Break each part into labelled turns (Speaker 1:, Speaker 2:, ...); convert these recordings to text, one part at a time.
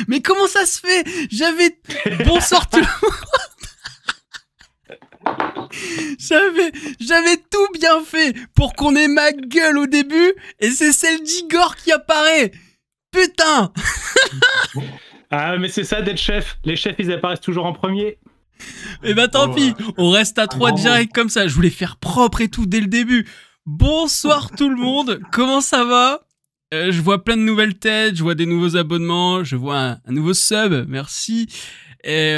Speaker 1: Mais comment ça se fait? Bonsoir tout le monde. J'avais tout bien fait pour qu'on ait ma gueule au début et c'est celle d'Igor qui apparaît. Putain.
Speaker 2: Ah, mais c'est ça d'être chef. Les chefs, ils apparaissent toujours en premier.
Speaker 1: Et bah tant pis, on reste à 3 direct comme ça. Je voulais faire propre et tout dès le début. Bonsoir tout le monde, comment ça va? Je vois plein de nouvelles têtes, je vois des nouveaux abonnements, je vois un nouveau sub, merci. Et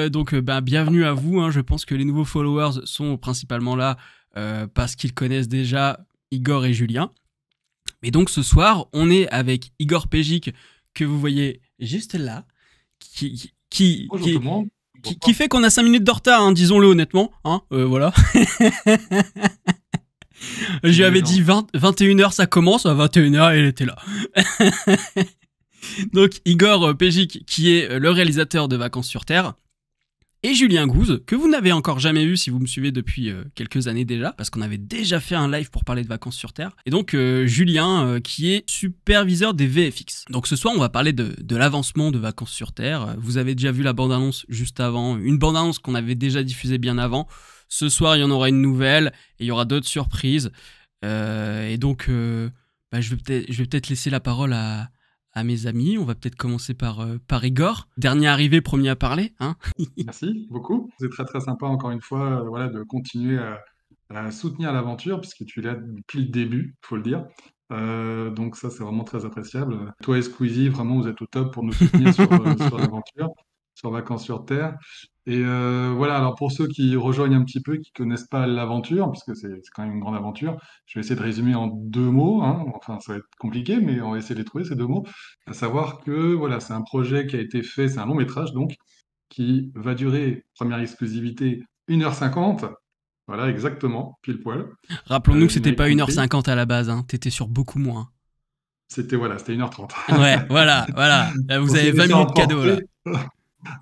Speaker 1: donc bienvenue à vous, hein. Je pense que les nouveaux followers sont principalement là parce qu'ils connaissent déjà Igor et Julien. Et donc ce soir, on est avec Igor Pégic, que vous voyez juste là, qui fait qu'on a 5 minutes de retard, hein, disons-le honnêtement, hein, voilà. Je lui avais dit 21h ça commence, à 21h il était là. Donc Igor Pégic, qui est le réalisateur de Vacances sur Terre, et Julien Gouze, que vous n'avez encore jamais vu si vous me suivez depuis quelques années déjà, parce qu'on avait déjà fait un live pour parler de Vacances sur Terre. Et donc Julien, qui est superviseur des VFX. Donc ce soir, on va parler de l'avancement de Vacances sur Terre. Vous avez déjà vu la bande-annonce juste avant, une bande-annonce qu'on avait déjà diffusée bien avant. Ce soir, il y en aura une nouvelle, et il y aura d'autres surprises. Et donc, je vais peut-être laisser la parole à mes amis. On va peut-être commencer par Igor. Dernier arrivé, premier à parler. Hein.
Speaker 3: Merci beaucoup. C'est très très sympa encore une fois de continuer à soutenir l'aventure puisque tu es là depuis le début, il faut le dire. Donc ça c'est vraiment très appréciable. Toi et Squeezie, vraiment vous êtes au top pour nous soutenir sur l'aventure, sur Vacances sur Terre. Et alors pour ceux qui rejoignent un petit peu, qui connaissent pas l'aventure, puisque c'est quand même une grande aventure, je vais essayer de résumer en 2 mots, hein. Enfin ça va être compliqué, mais on va essayer de les trouver ces 2 mots. À savoir que voilà, c'est un projet qui a été fait, c'est un long métrage donc, qui va durer, première exclusivité, 1h50. Voilà, exactement, pile poil.
Speaker 1: Rappelons-nous que c'était pas 1h50 à la base, hein. T'étais sur beaucoup moins.
Speaker 3: C'était 1h30.
Speaker 1: Ouais, voilà. Là, vous avez 20 minutes cadeau, là.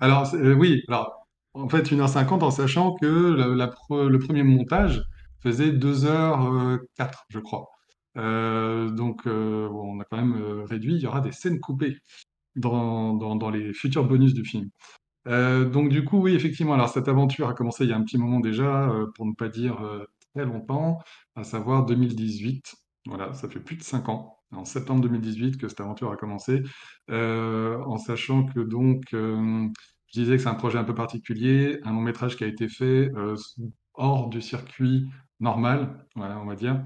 Speaker 3: Alors, oui, alors, en fait, 1h50 en sachant que le premier montage faisait 2h04, je crois. Donc, on a quand même réduit. Il y aura des scènes coupées dans les futurs bonus du film. Donc du coup, oui, effectivement, alors cette aventure a commencé il y a un petit moment déjà, pour ne pas dire très longtemps, à savoir 2018. Voilà, ça fait plus de 5 ans, en septembre 2018 que cette aventure a commencé, en sachant que donc, je disais que c'est un projet un peu particulier, un long métrage qui a été fait hors du circuit normal, voilà, on va dire.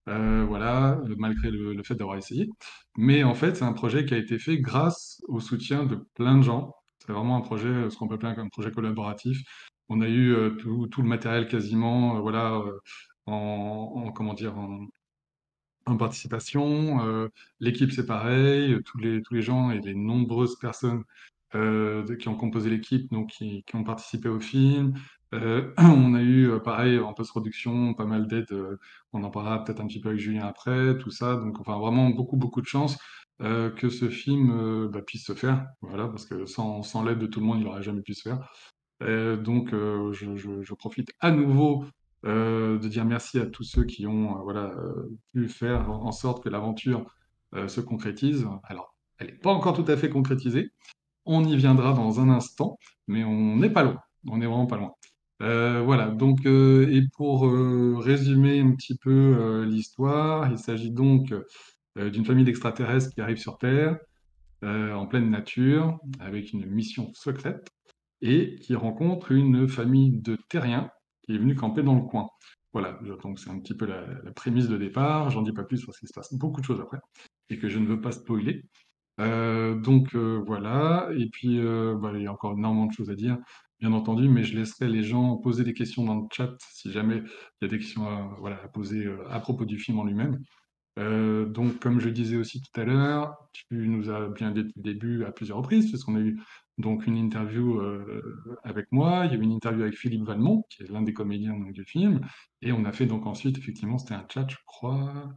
Speaker 3: Malgré le fait d'avoir essayé. Mais en fait, c'est un projet qui a été fait grâce au soutien de plein de gens. C'est vraiment un projet, ce qu'on peut appeler un projet collaboratif. On a eu tout le matériel quasiment, comment dire, en participation. L'équipe, c'est pareil. Tous les gens et les nombreuses personnes qui ont composé l'équipe, donc qui ont participé au film. On a eu, pareil, en post-production, pas mal d'aide. On en parlera peut-être un petit peu avec Julien après, tout ça. Donc, enfin, vraiment beaucoup, beaucoup de chance que ce film puisse se faire. Voilà, parce que sans l'aide de tout le monde, il n'aurait jamais pu se faire. Donc, je profite à nouveau de dire merci à tous ceux qui ont pu faire en sorte que l'aventure se concrétise. Alors, elle n'est pas encore tout à fait concrétisée. On y viendra dans un instant, mais on n'est pas loin. On n'est vraiment pas loin. Voilà, donc, et pour résumer un petit peu l'histoire, il s'agit donc d'une famille d'extraterrestres qui arrive sur Terre, en pleine nature, avec une mission secrète, et qui rencontre une famille de terriens qui est venue camper dans le coin. Voilà, donc c'est un petit peu la prémisse de départ. J'en dis pas plus parce qu'il se passe beaucoup de choses après, et que je ne veux pas spoiler. Voilà. Et puis, il y a encore énormément de choses à dire, bien entendu, mais je laisserai les gens poser des questions dans le chat si jamais il y a des questions à poser à propos du film en lui-même. Donc, comme je disais aussi tout à l'heure, tu nous as bien dit depuis le début à plusieurs reprises, puisqu'on a eu donc une interview avec moi, il y a eu une interview avec Philippe Valmont, qui est l'un des comédiens donc, du film, et on a fait donc ensuite, effectivement, c'était un chat, je crois,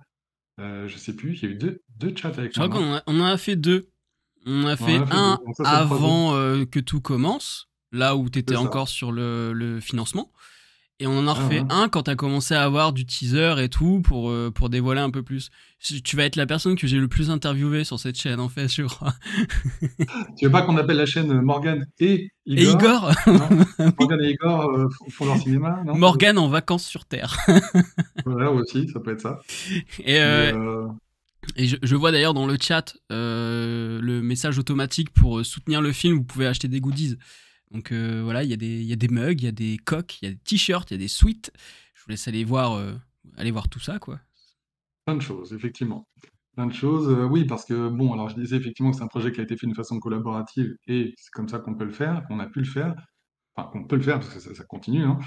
Speaker 3: je sais plus, il y a eu deux chats avec
Speaker 1: Je
Speaker 3: moi,
Speaker 1: crois
Speaker 3: non?
Speaker 1: qu'on en a fait deux. On a
Speaker 3: On en
Speaker 1: fait
Speaker 3: a fait deux,
Speaker 1: un
Speaker 3: donc ça c'est le troisième.
Speaker 1: avant que tout commence, là où t'étais
Speaker 3: C'est ça.
Speaker 1: encore sur le financement. Et on en a
Speaker 3: Ah
Speaker 1: refait
Speaker 3: ouais.
Speaker 1: un quand t'as commencé à avoir du teaser et tout pour dévoiler un peu plus. Tu vas être la personne que j'ai le plus interviewé sur cette chaîne, en fait, je crois.
Speaker 3: Tu veux pas qu'on appelle la chaîne Morgane et
Speaker 1: Et
Speaker 3: Igor?
Speaker 1: Igor,
Speaker 3: Non?
Speaker 1: oui,
Speaker 3: Morgane et Igor font leur cinéma, non?
Speaker 1: Morgane en vacances sur Terre.
Speaker 3: Voilà aussi, ça peut être ça.
Speaker 1: Et,
Speaker 3: Mais
Speaker 1: je vois d'ailleurs dans le chat le message automatique pour soutenir le film, vous pouvez acheter des goodies. Donc voilà, il y a des mugs, il y a des coques, il y a des t-shirts, il y a des sweats. Je vous laisse aller voir tout ça, quoi.
Speaker 3: plein de choses, effectivement. Plein de choses, oui, parce que bon, alors je disais effectivement que c'est un projet qui a été fait d'une façon collaborative et c'est comme ça qu'on peut le faire, qu'on a pu le faire, enfin qu'on peut le faire parce que ça continue, hein.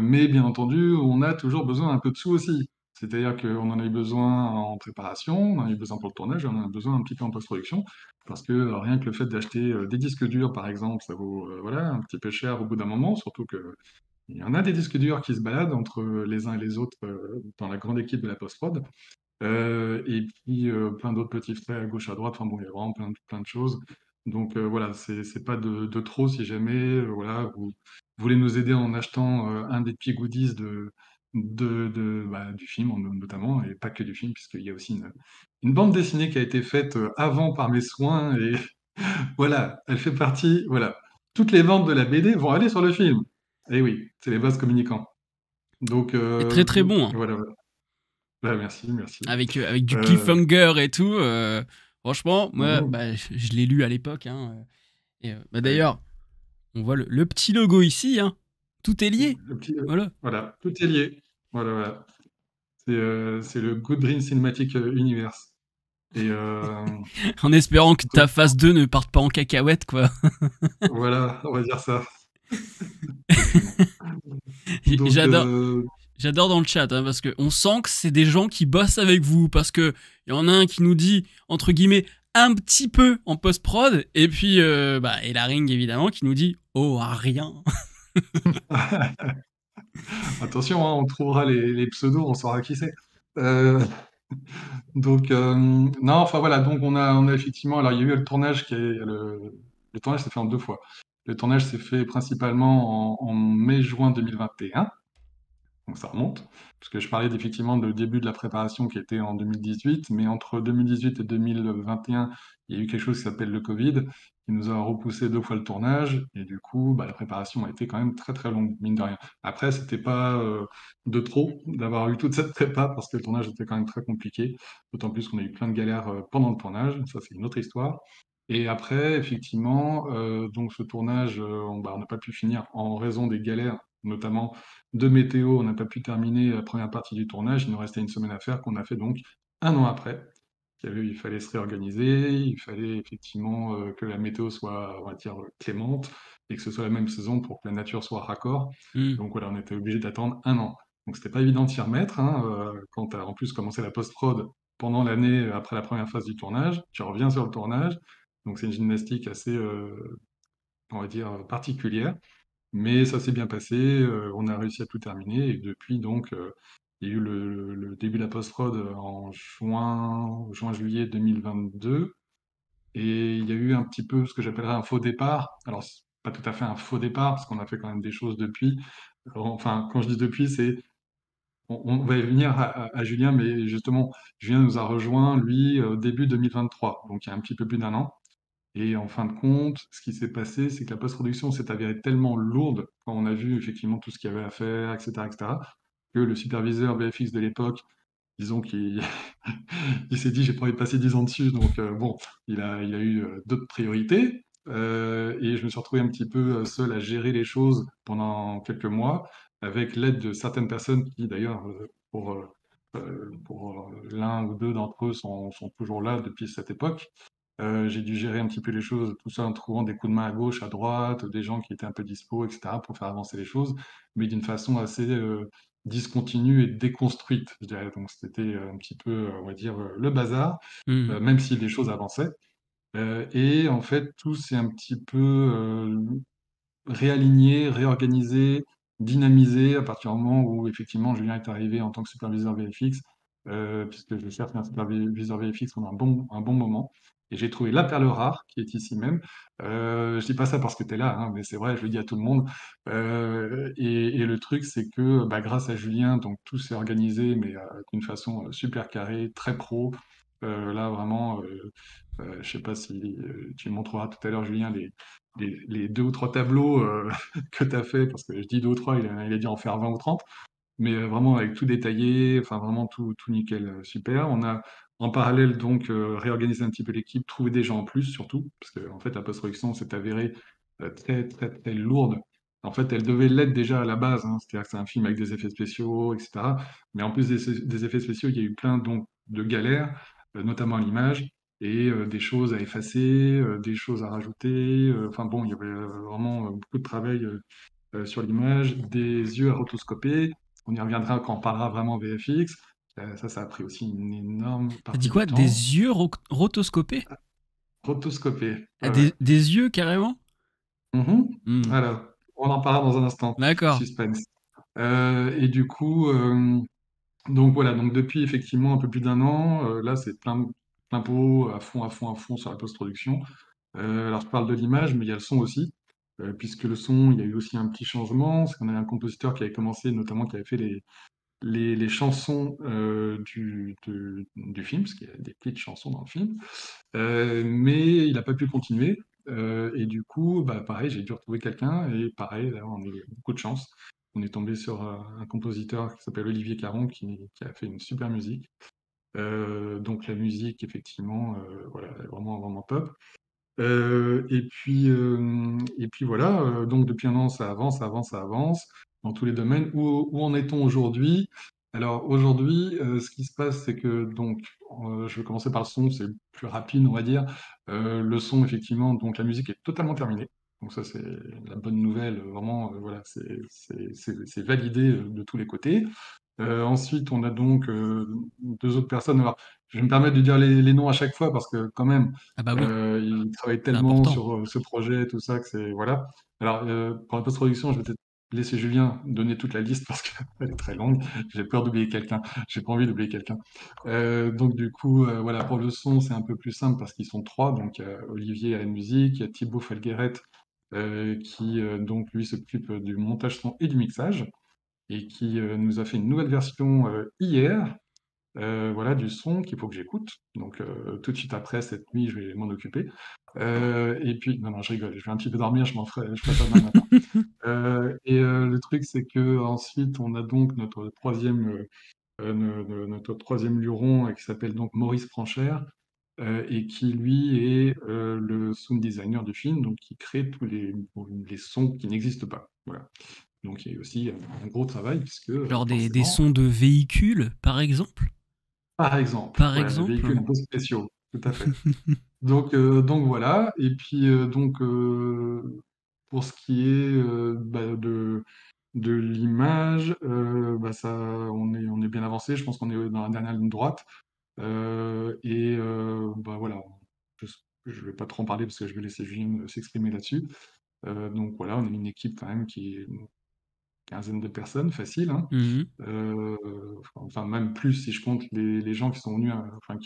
Speaker 3: Mais bien entendu, on a toujours besoin un peu de sous aussi. C'est-à-dire qu'on en a eu besoin en préparation, on en a eu besoin pour le tournage, et on en a besoin un petit peu en post-production, parce que rien que le fait d'acheter des disques durs, par exemple, ça vaut voilà, un petit peu cher au bout d'un moment, surtout que il y en a des disques durs qui se baladent entre les uns et les autres dans la grande équipe de la post-prod. Et puis plein d'autres petits frais à gauche, à droite. Enfin bon, il y a vraiment plein de choses. Donc voilà, c'est pas de trop si jamais voilà, vous voulez nous aider en achetant un des petits goodies du film notamment, et pas que du film, puisqu'il y a aussi une bande dessinée qui a été faite avant par mes soins. Et voilà, elle fait partie. Voilà, toutes les ventes de la BD vont aller sur le film. Et oui, c'est les vases communicants. Donc
Speaker 1: C'est très très bon, hein.
Speaker 3: voilà, voilà. Bah, merci, merci.
Speaker 1: Avec du
Speaker 3: Euh,
Speaker 1: cliffhanger et tout. Franchement, moi,
Speaker 3: Mhm.
Speaker 1: bah, je l'ai lu à l'époque, hein. Et bah,
Speaker 3: Ouais.
Speaker 1: d'ailleurs, on voit le petit logo ici, hein. Tout est lié.
Speaker 3: Le petit,
Speaker 1: Voilà.
Speaker 3: voilà, tout est lié. Voilà, voilà. C'est le Good Dream Cinematic Universe. Et
Speaker 1: En espérant que ta
Speaker 3: donc,
Speaker 1: phase 2 ne parte pas en cacahuète, quoi.
Speaker 3: voilà, on va dire ça, effectivement. Donc,
Speaker 1: J'adore. J'adore dans le chat, hein, parce qu'on sent que c'est des gens qui bossent avec vous, parce que y en a un qui nous dit, entre guillemets, un petit peu en post-prod, et puis, et la ring, évidemment, qui nous dit, oh, rien.
Speaker 3: attention, hein, on trouvera les pseudos, on saura qui c'est. Euh, non, enfin voilà, donc on a effectivement, alors il y a eu le tournage le tournage s'est fait en deux fois. Le tournage s'est fait principalement en mai-juin 2021. Donc ça remonte, puisque je parlais effectivement de début de la préparation qui était en 2018, mais entre 2018 et 2021, il y a eu quelque chose qui s'appelle le Covid, qui nous a repoussé deux fois le tournage, et du coup, la préparation a été quand même très très longue, mine de rien. Après, c'était pas de trop d'avoir eu toute cette prépa, parce que le tournage était quand même très compliqué, d'autant plus qu'on a eu plein de galères pendant le tournage, ça c'est une autre histoire. Et après, effectivement, donc ce tournage, on n'a pas pu finir en raison des galères, notamment de météo, on n'a pas pu terminer la première partie du tournage, il nous restait une semaine à faire qu'on a fait donc un an après. Il fallait se réorganiser, il fallait effectivement que la météo soit, on va dire, clémente et que ce soit la même saison pour que la nature soit raccord.
Speaker 1: Hmm.
Speaker 3: Donc voilà, on était obligé d'attendre un an. Donc c'était pas évident de s'y remettre hein, quand tu as en plus commencé la post-prod pendant l'année après la première phase du tournage. Tu reviens sur le tournage, donc c'est une gymnastique assez, on va dire, particulière. Mais ça s'est bien passé, on a réussi à tout terminer et depuis donc, il y a eu le début de la post-prod en juin-juillet 2022 et il y a eu un petit peu ce que j'appellerais un faux départ. Alors c'est pas tout à fait un faux départ parce qu'on a fait quand même des choses depuis. Enfin, quand je dis depuis, c'est on va y venir à Julien, mais justement, Julien nous a rejoint lui, début 2023, donc il y a un petit peu plus d'un an. Et en fin de compte, ce qui s'est passé, c'est que la post-production s'est avérée tellement lourde quand on a vu effectivement tout ce qu'il y avait à faire, etc., que le superviseur VFX de l'époque, disons qu'il il s'est dit j'ai pas envie de passer 10 ans dessus, donc bon, il a eu d'autres priorités. Et je me suis retrouvé un petit peu seul à gérer les choses pendant quelques mois, avec l'aide de certaines personnes qui d'ailleurs, pour l'un ou deux d'entre eux sont toujours là depuis cette époque. J'ai dû gérer un petit peu les choses, tout ça en trouvant des coups de main à gauche, à droite, des gens qui étaient un peu dispo, etc., pour faire avancer les choses, mais d'une façon assez discontinue et déconstruite, je dirais. Donc c'était un petit peu, on va dire, le bazar,
Speaker 1: Mhm.
Speaker 3: même si les choses avançaient. Et en fait, tout s'est un petit peu réaligné, réorganisé, dynamisé à partir du moment où effectivement Julien est arrivé en tant que superviseur VFX, puisque je cherche un superviseur VFX pendant un bon moment. Et j'ai trouvé la perle rare qui est ici même. Je dis pas ça parce que tu es là, hein, mais c'est vrai, je le dis à tout le monde. Et le truc, c'est que bah, grâce à Julien, donc tout s'est organisé, mais d'une façon super carrée, très pro. Là, vraiment, je sais pas si tu me montreras tout à l'heure, Julien, les deux ou trois tableaux que tu as fait, parce que je dis deux ou trois, il a dû en faire 20 ou 30, mais vraiment avec tout détaillé, enfin vraiment tout nickel, super. On a en parallèle donc réorganisé un petit peu l'équipe, trouvé des gens en plus surtout, parce que en fait la post-production s'est avérée très très très lourde. En fait, elle devait l'être déjà à la base, hein, c'est-à-dire que c'est un film avec des effets spéciaux, etc. Mais en plus des effets spéciaux, il y a eu plein donc de galères, notamment à l'image et des choses à effacer, des choses à rajouter. Enfin bon, il y avait vraiment beaucoup de travail sur l'image, des yeux à rotoscoper. On y reviendra quand on parlera vraiment VFX. Ça a pris aussi une énorme
Speaker 1: T'as dit
Speaker 3: partie du
Speaker 1: quoi? Des
Speaker 3: temps.
Speaker 1: yeux rotoscopés?
Speaker 3: Rotoscoper,
Speaker 1: Ah,
Speaker 3: ouais, ouais.
Speaker 1: des yeux carrément?
Speaker 3: Mhm.
Speaker 1: Hmm.
Speaker 3: Voilà, on en parlera dans un instant.
Speaker 1: D'accord.
Speaker 3: Suspense. Et du coup, donc voilà, donc depuis effectivement un peu plus d'un an, là c'est plein pot, à fond, à fond, à fond sur la post-production. Alors je parle de l'image, mais il y a le son aussi, puisque le son, il y a eu aussi un petit changement, parce qu'on avait un compositeur qui avait commencé, notamment qui avait fait les chansons du film, parce qu'il y a des petites chansons dans le film, mais il n'a pas pu continuer. Et du coup, bah, pareil, j'ai dû retrouver quelqu'un, et pareil, là, on a eu beaucoup de chance. On est tombé sur un compositeur qui s'appelle Olivier Caron, qui a fait une super musique. Donc la musique, effectivement, voilà, est vraiment, vraiment top. Et puis voilà, donc depuis un an, ça avance, ça avance, ça avance dans tous les domaines. Où en est-on aujourd'hui? Alors aujourd'hui, ce qui se passe, c'est que donc, je vais commencer par le son, c'est le plus rapide, on va dire. Le son, effectivement, donc la musique est totalement terminée. Donc ça, c'est la bonne nouvelle. Vraiment, voilà, c'est validé de tous les côtés. Ensuite, on a donc deux autres personnes. Alors, je vais me permettre de dire les noms à chaque fois parce que quand même,
Speaker 1: Ah bah oui,
Speaker 3: ils travaillent
Speaker 1: c'est
Speaker 3: tellement
Speaker 1: important.
Speaker 3: sur ce projet, tout ça, que c'est voilà. Alors, pour la post-production, je vais peut-être laisser Julien donner toute la liste parce qu'elle est très longue. J'ai peur d'oublier quelqu'un. J'ai pas envie d'oublier quelqu'un. Donc du coup, voilà, pour le son, c'est un peu plus simple parce qu'ils sont trois. Donc, il y a Olivier à la musique, il y a Thibaut Felgueret qui donc lui s'occupe du montage son et du mixage et qui nous a fait une nouvelle version hier, voilà, du son qu'il faut que j'écoute. Donc tout de suite après, cette nuit, je vais m'en occuper. Et puis, non, non, je rigole, je vais un petit peu dormir, je ferai ça demain matin. Le truc, c'est que ensuite, on a donc notre troisième luron qui s'appelle donc Maurice Franchère, et qui lui est le sound designer du film, donc qui crée tous les sons qui n'existent pas. Voilà. Donc il y a eu aussi un gros travail, puisque
Speaker 1: Genre des
Speaker 3: forcément,
Speaker 1: sons de véhicules, par exemple?
Speaker 3: par exemple,
Speaker 1: Par
Speaker 3: voilà, des
Speaker 1: exemple?
Speaker 3: véhicules un peu spéciaux, tout à fait. Donc voilà, et puis pour ce qui est bah, de l'image, bah, on est bien avancé, je pense qu'on est dans la dernière ligne droite. Bah, voilà, je ne vais pas trop en parler parce que je vais laisser Julien s'exprimer là-dessus. Donc voilà, on est une équipe quand même qui est une quinzaine de personnes, facile, hein.
Speaker 1: Mhm.
Speaker 3: Euh, enfin, même plus si je compte les gens qui sont venus, enfin,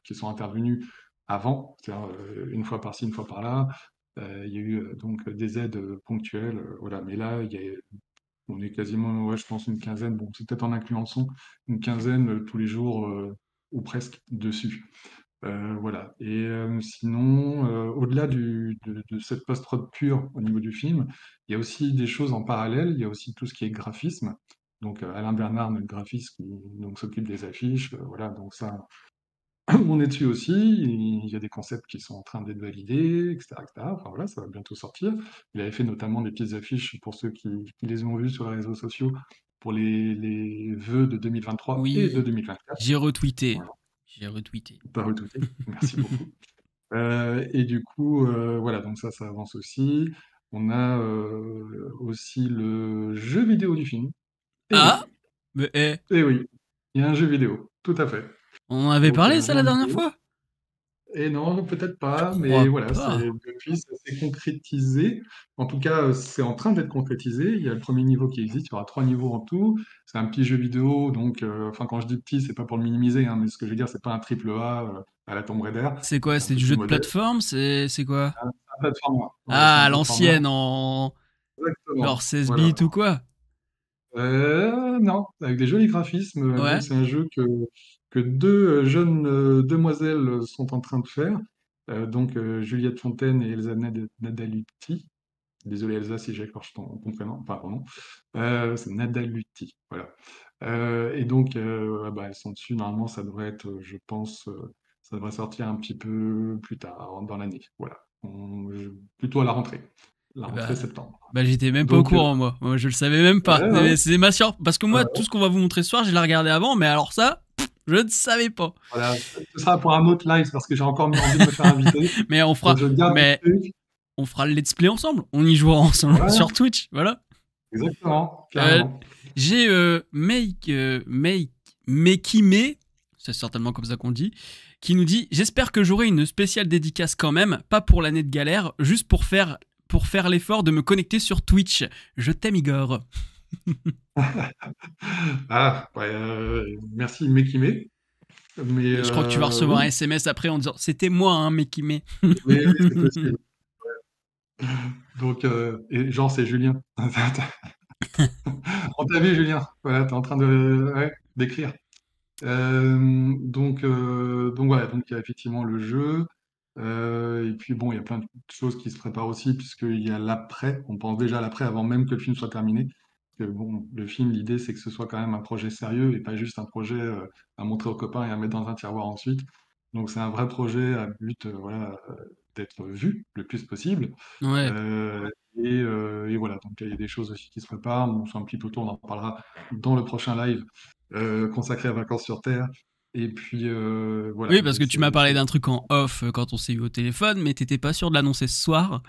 Speaker 3: qui sont intervenus avant, c'est-à-dire une fois par-ci, une fois par-là. Il y a eu donc des aides ponctuelles, voilà. Mais là, on est quasiment, ouais, je pense, une quinzaine, bon, c'est peut-être en incluant le son, une quinzaine tous les jours, ou presque, dessus. Voilà. Et sinon, au-delà de cette post-prod pure au niveau du film, il y a aussi des choses en parallèle. Il y a aussi tout ce qui est graphisme. Donc Alain Bernard, notre graphiste, qui donc s'occupe des affiches. Voilà, donc ça, on est dessus aussi. Il y a des concepts qui sont en train d'être validés, etc., etc. Enfin voilà, ça va bientôt sortir. Il avait fait notamment des petites affiches pour ceux qui les ont vues sur les réseaux sociaux pour les vœux de 2023 et de
Speaker 1: Oui,
Speaker 3: 2024.
Speaker 1: j'ai retweeté.
Speaker 3: Voilà,
Speaker 1: J'ai retweeté.
Speaker 3: pas retweeté. Merci beaucoup. Et du coup, voilà, donc ça avance aussi. On a aussi le jeu vidéo du film. Et
Speaker 1: Ah,
Speaker 3: oui,
Speaker 1: mais
Speaker 3: et oui, il y a un jeu vidéo, tout à fait.
Speaker 1: on en avait
Speaker 3: Donc il y a
Speaker 1: parlé
Speaker 3: un
Speaker 1: ça
Speaker 3: jeu
Speaker 1: la dernière
Speaker 3: vidéo.
Speaker 1: fois?
Speaker 3: Et non, peut-être
Speaker 1: Je
Speaker 3: pas, mais
Speaker 1: crois
Speaker 3: voilà,
Speaker 1: pas.
Speaker 3: depuis, ça s'est concrétisé. En tout cas, c'est en train d'être concrétisé. Il y a le premier niveau qui existe, il y aura 3 niveaux en tout. C'est un petit jeu vidéo, donc, enfin, quand je dis petit, c'est pas pour le minimiser, hein, mais ce que je veux dire, c'est pas un triple A à la Tomb Raider.
Speaker 1: C'est quoi?
Speaker 3: C'est un
Speaker 1: C'est du
Speaker 3: petit
Speaker 1: jeu de
Speaker 3: modèle.
Speaker 1: plateforme? C'est quoi?
Speaker 3: Un platformer. Ouais, c'est
Speaker 1: Ah,
Speaker 3: un
Speaker 1: à
Speaker 3: platformer.
Speaker 1: l'ancienne en genre
Speaker 3: Exactement.
Speaker 1: 16 bits
Speaker 3: Voilà.
Speaker 1: ou quoi?
Speaker 3: Non, avec des jolis graphismes. Donc,
Speaker 1: Ouais,
Speaker 3: c'est un jeu que deux jeunes demoiselles sont en train de faire. Donc, Juliette Fontaine et Elsa Nadalutti. Désolé Elsa si j'écorche ton prénom, enfin ton nom. C'est Nadalutti, voilà. Et donc, bah, elles sont dessus. Normalement, ça devrait être, je pense, ça devrait sortir un petit peu plus tard dans l'année. Voilà. Plutôt à la rentrée
Speaker 1: bah,
Speaker 3: septembre.
Speaker 1: bah j'étais même pas au
Speaker 3: Donc,
Speaker 1: courant moi. Moi je le savais même pas.
Speaker 3: ouais, ouais,
Speaker 1: C'est ma surprise parce que moi tout
Speaker 3: ouais.
Speaker 1: ce qu'on va vous montrer ce soir, je l'ai regardé avant, mais alors ça, je ne savais pas.
Speaker 3: Voilà, ce sera pour un autre live parce que j'ai encore envie de me faire inviter.
Speaker 1: Mais
Speaker 3: Donc je garde
Speaker 1: mais
Speaker 3: le truc.
Speaker 1: on fera le let's play ensemble. On y jouera ensemble
Speaker 3: Ouais,
Speaker 1: sur Twitch, voilà.
Speaker 3: exactement,
Speaker 1: Euh,
Speaker 3: carrément.
Speaker 1: j'ai Mekime, c'est certainement comme ça qu'on dit, qui nous dit: j'espère que j'aurai une spéciale dédicace quand même, pas pour l'année de galère, juste pour faire l'effort de me connecter sur Twitch. Je t'aime Igor.
Speaker 3: Ah, ouais, merci Mekime. Mais
Speaker 1: Et je crois que tu vas recevoir un
Speaker 3: oui,
Speaker 1: SMS après en disant: c'était moi, hein, Mekime.
Speaker 3: oui, c'est possible. Donc, et Jean, c'est Julien. On t'a vu, Julien. Voilà, t'es en train de, ouais, d'écrire. Donc voilà, donc il y a effectivement le jeu. Et puis bon, il y a plein de choses qui se préparent aussi, puisqu'il y a l'après. On pense déjà à l'après avant même que le film soit terminé. Parce que bon, le film, l'idée, c'est que ce soit quand même un projet sérieux et pas juste un projet à montrer aux copains et à mettre dans un tiroir ensuite. Donc c'est un vrai projet à but, voilà, d'être vu le plus possible.
Speaker 1: Ouais.
Speaker 3: Euh, et voilà, donc il y a des choses aussi qui se préparent. On soit un petit peu tôt, on en parlera dans le prochain live consacré à Vacances sur Terre. Et puis voilà,
Speaker 1: Oui, parce que
Speaker 3: donc
Speaker 1: tu m'as parlé
Speaker 3: c'est
Speaker 1: d'un truc en off quand on s'est eu au téléphone, mais t'étais pas sûr de l'annoncer ce soir.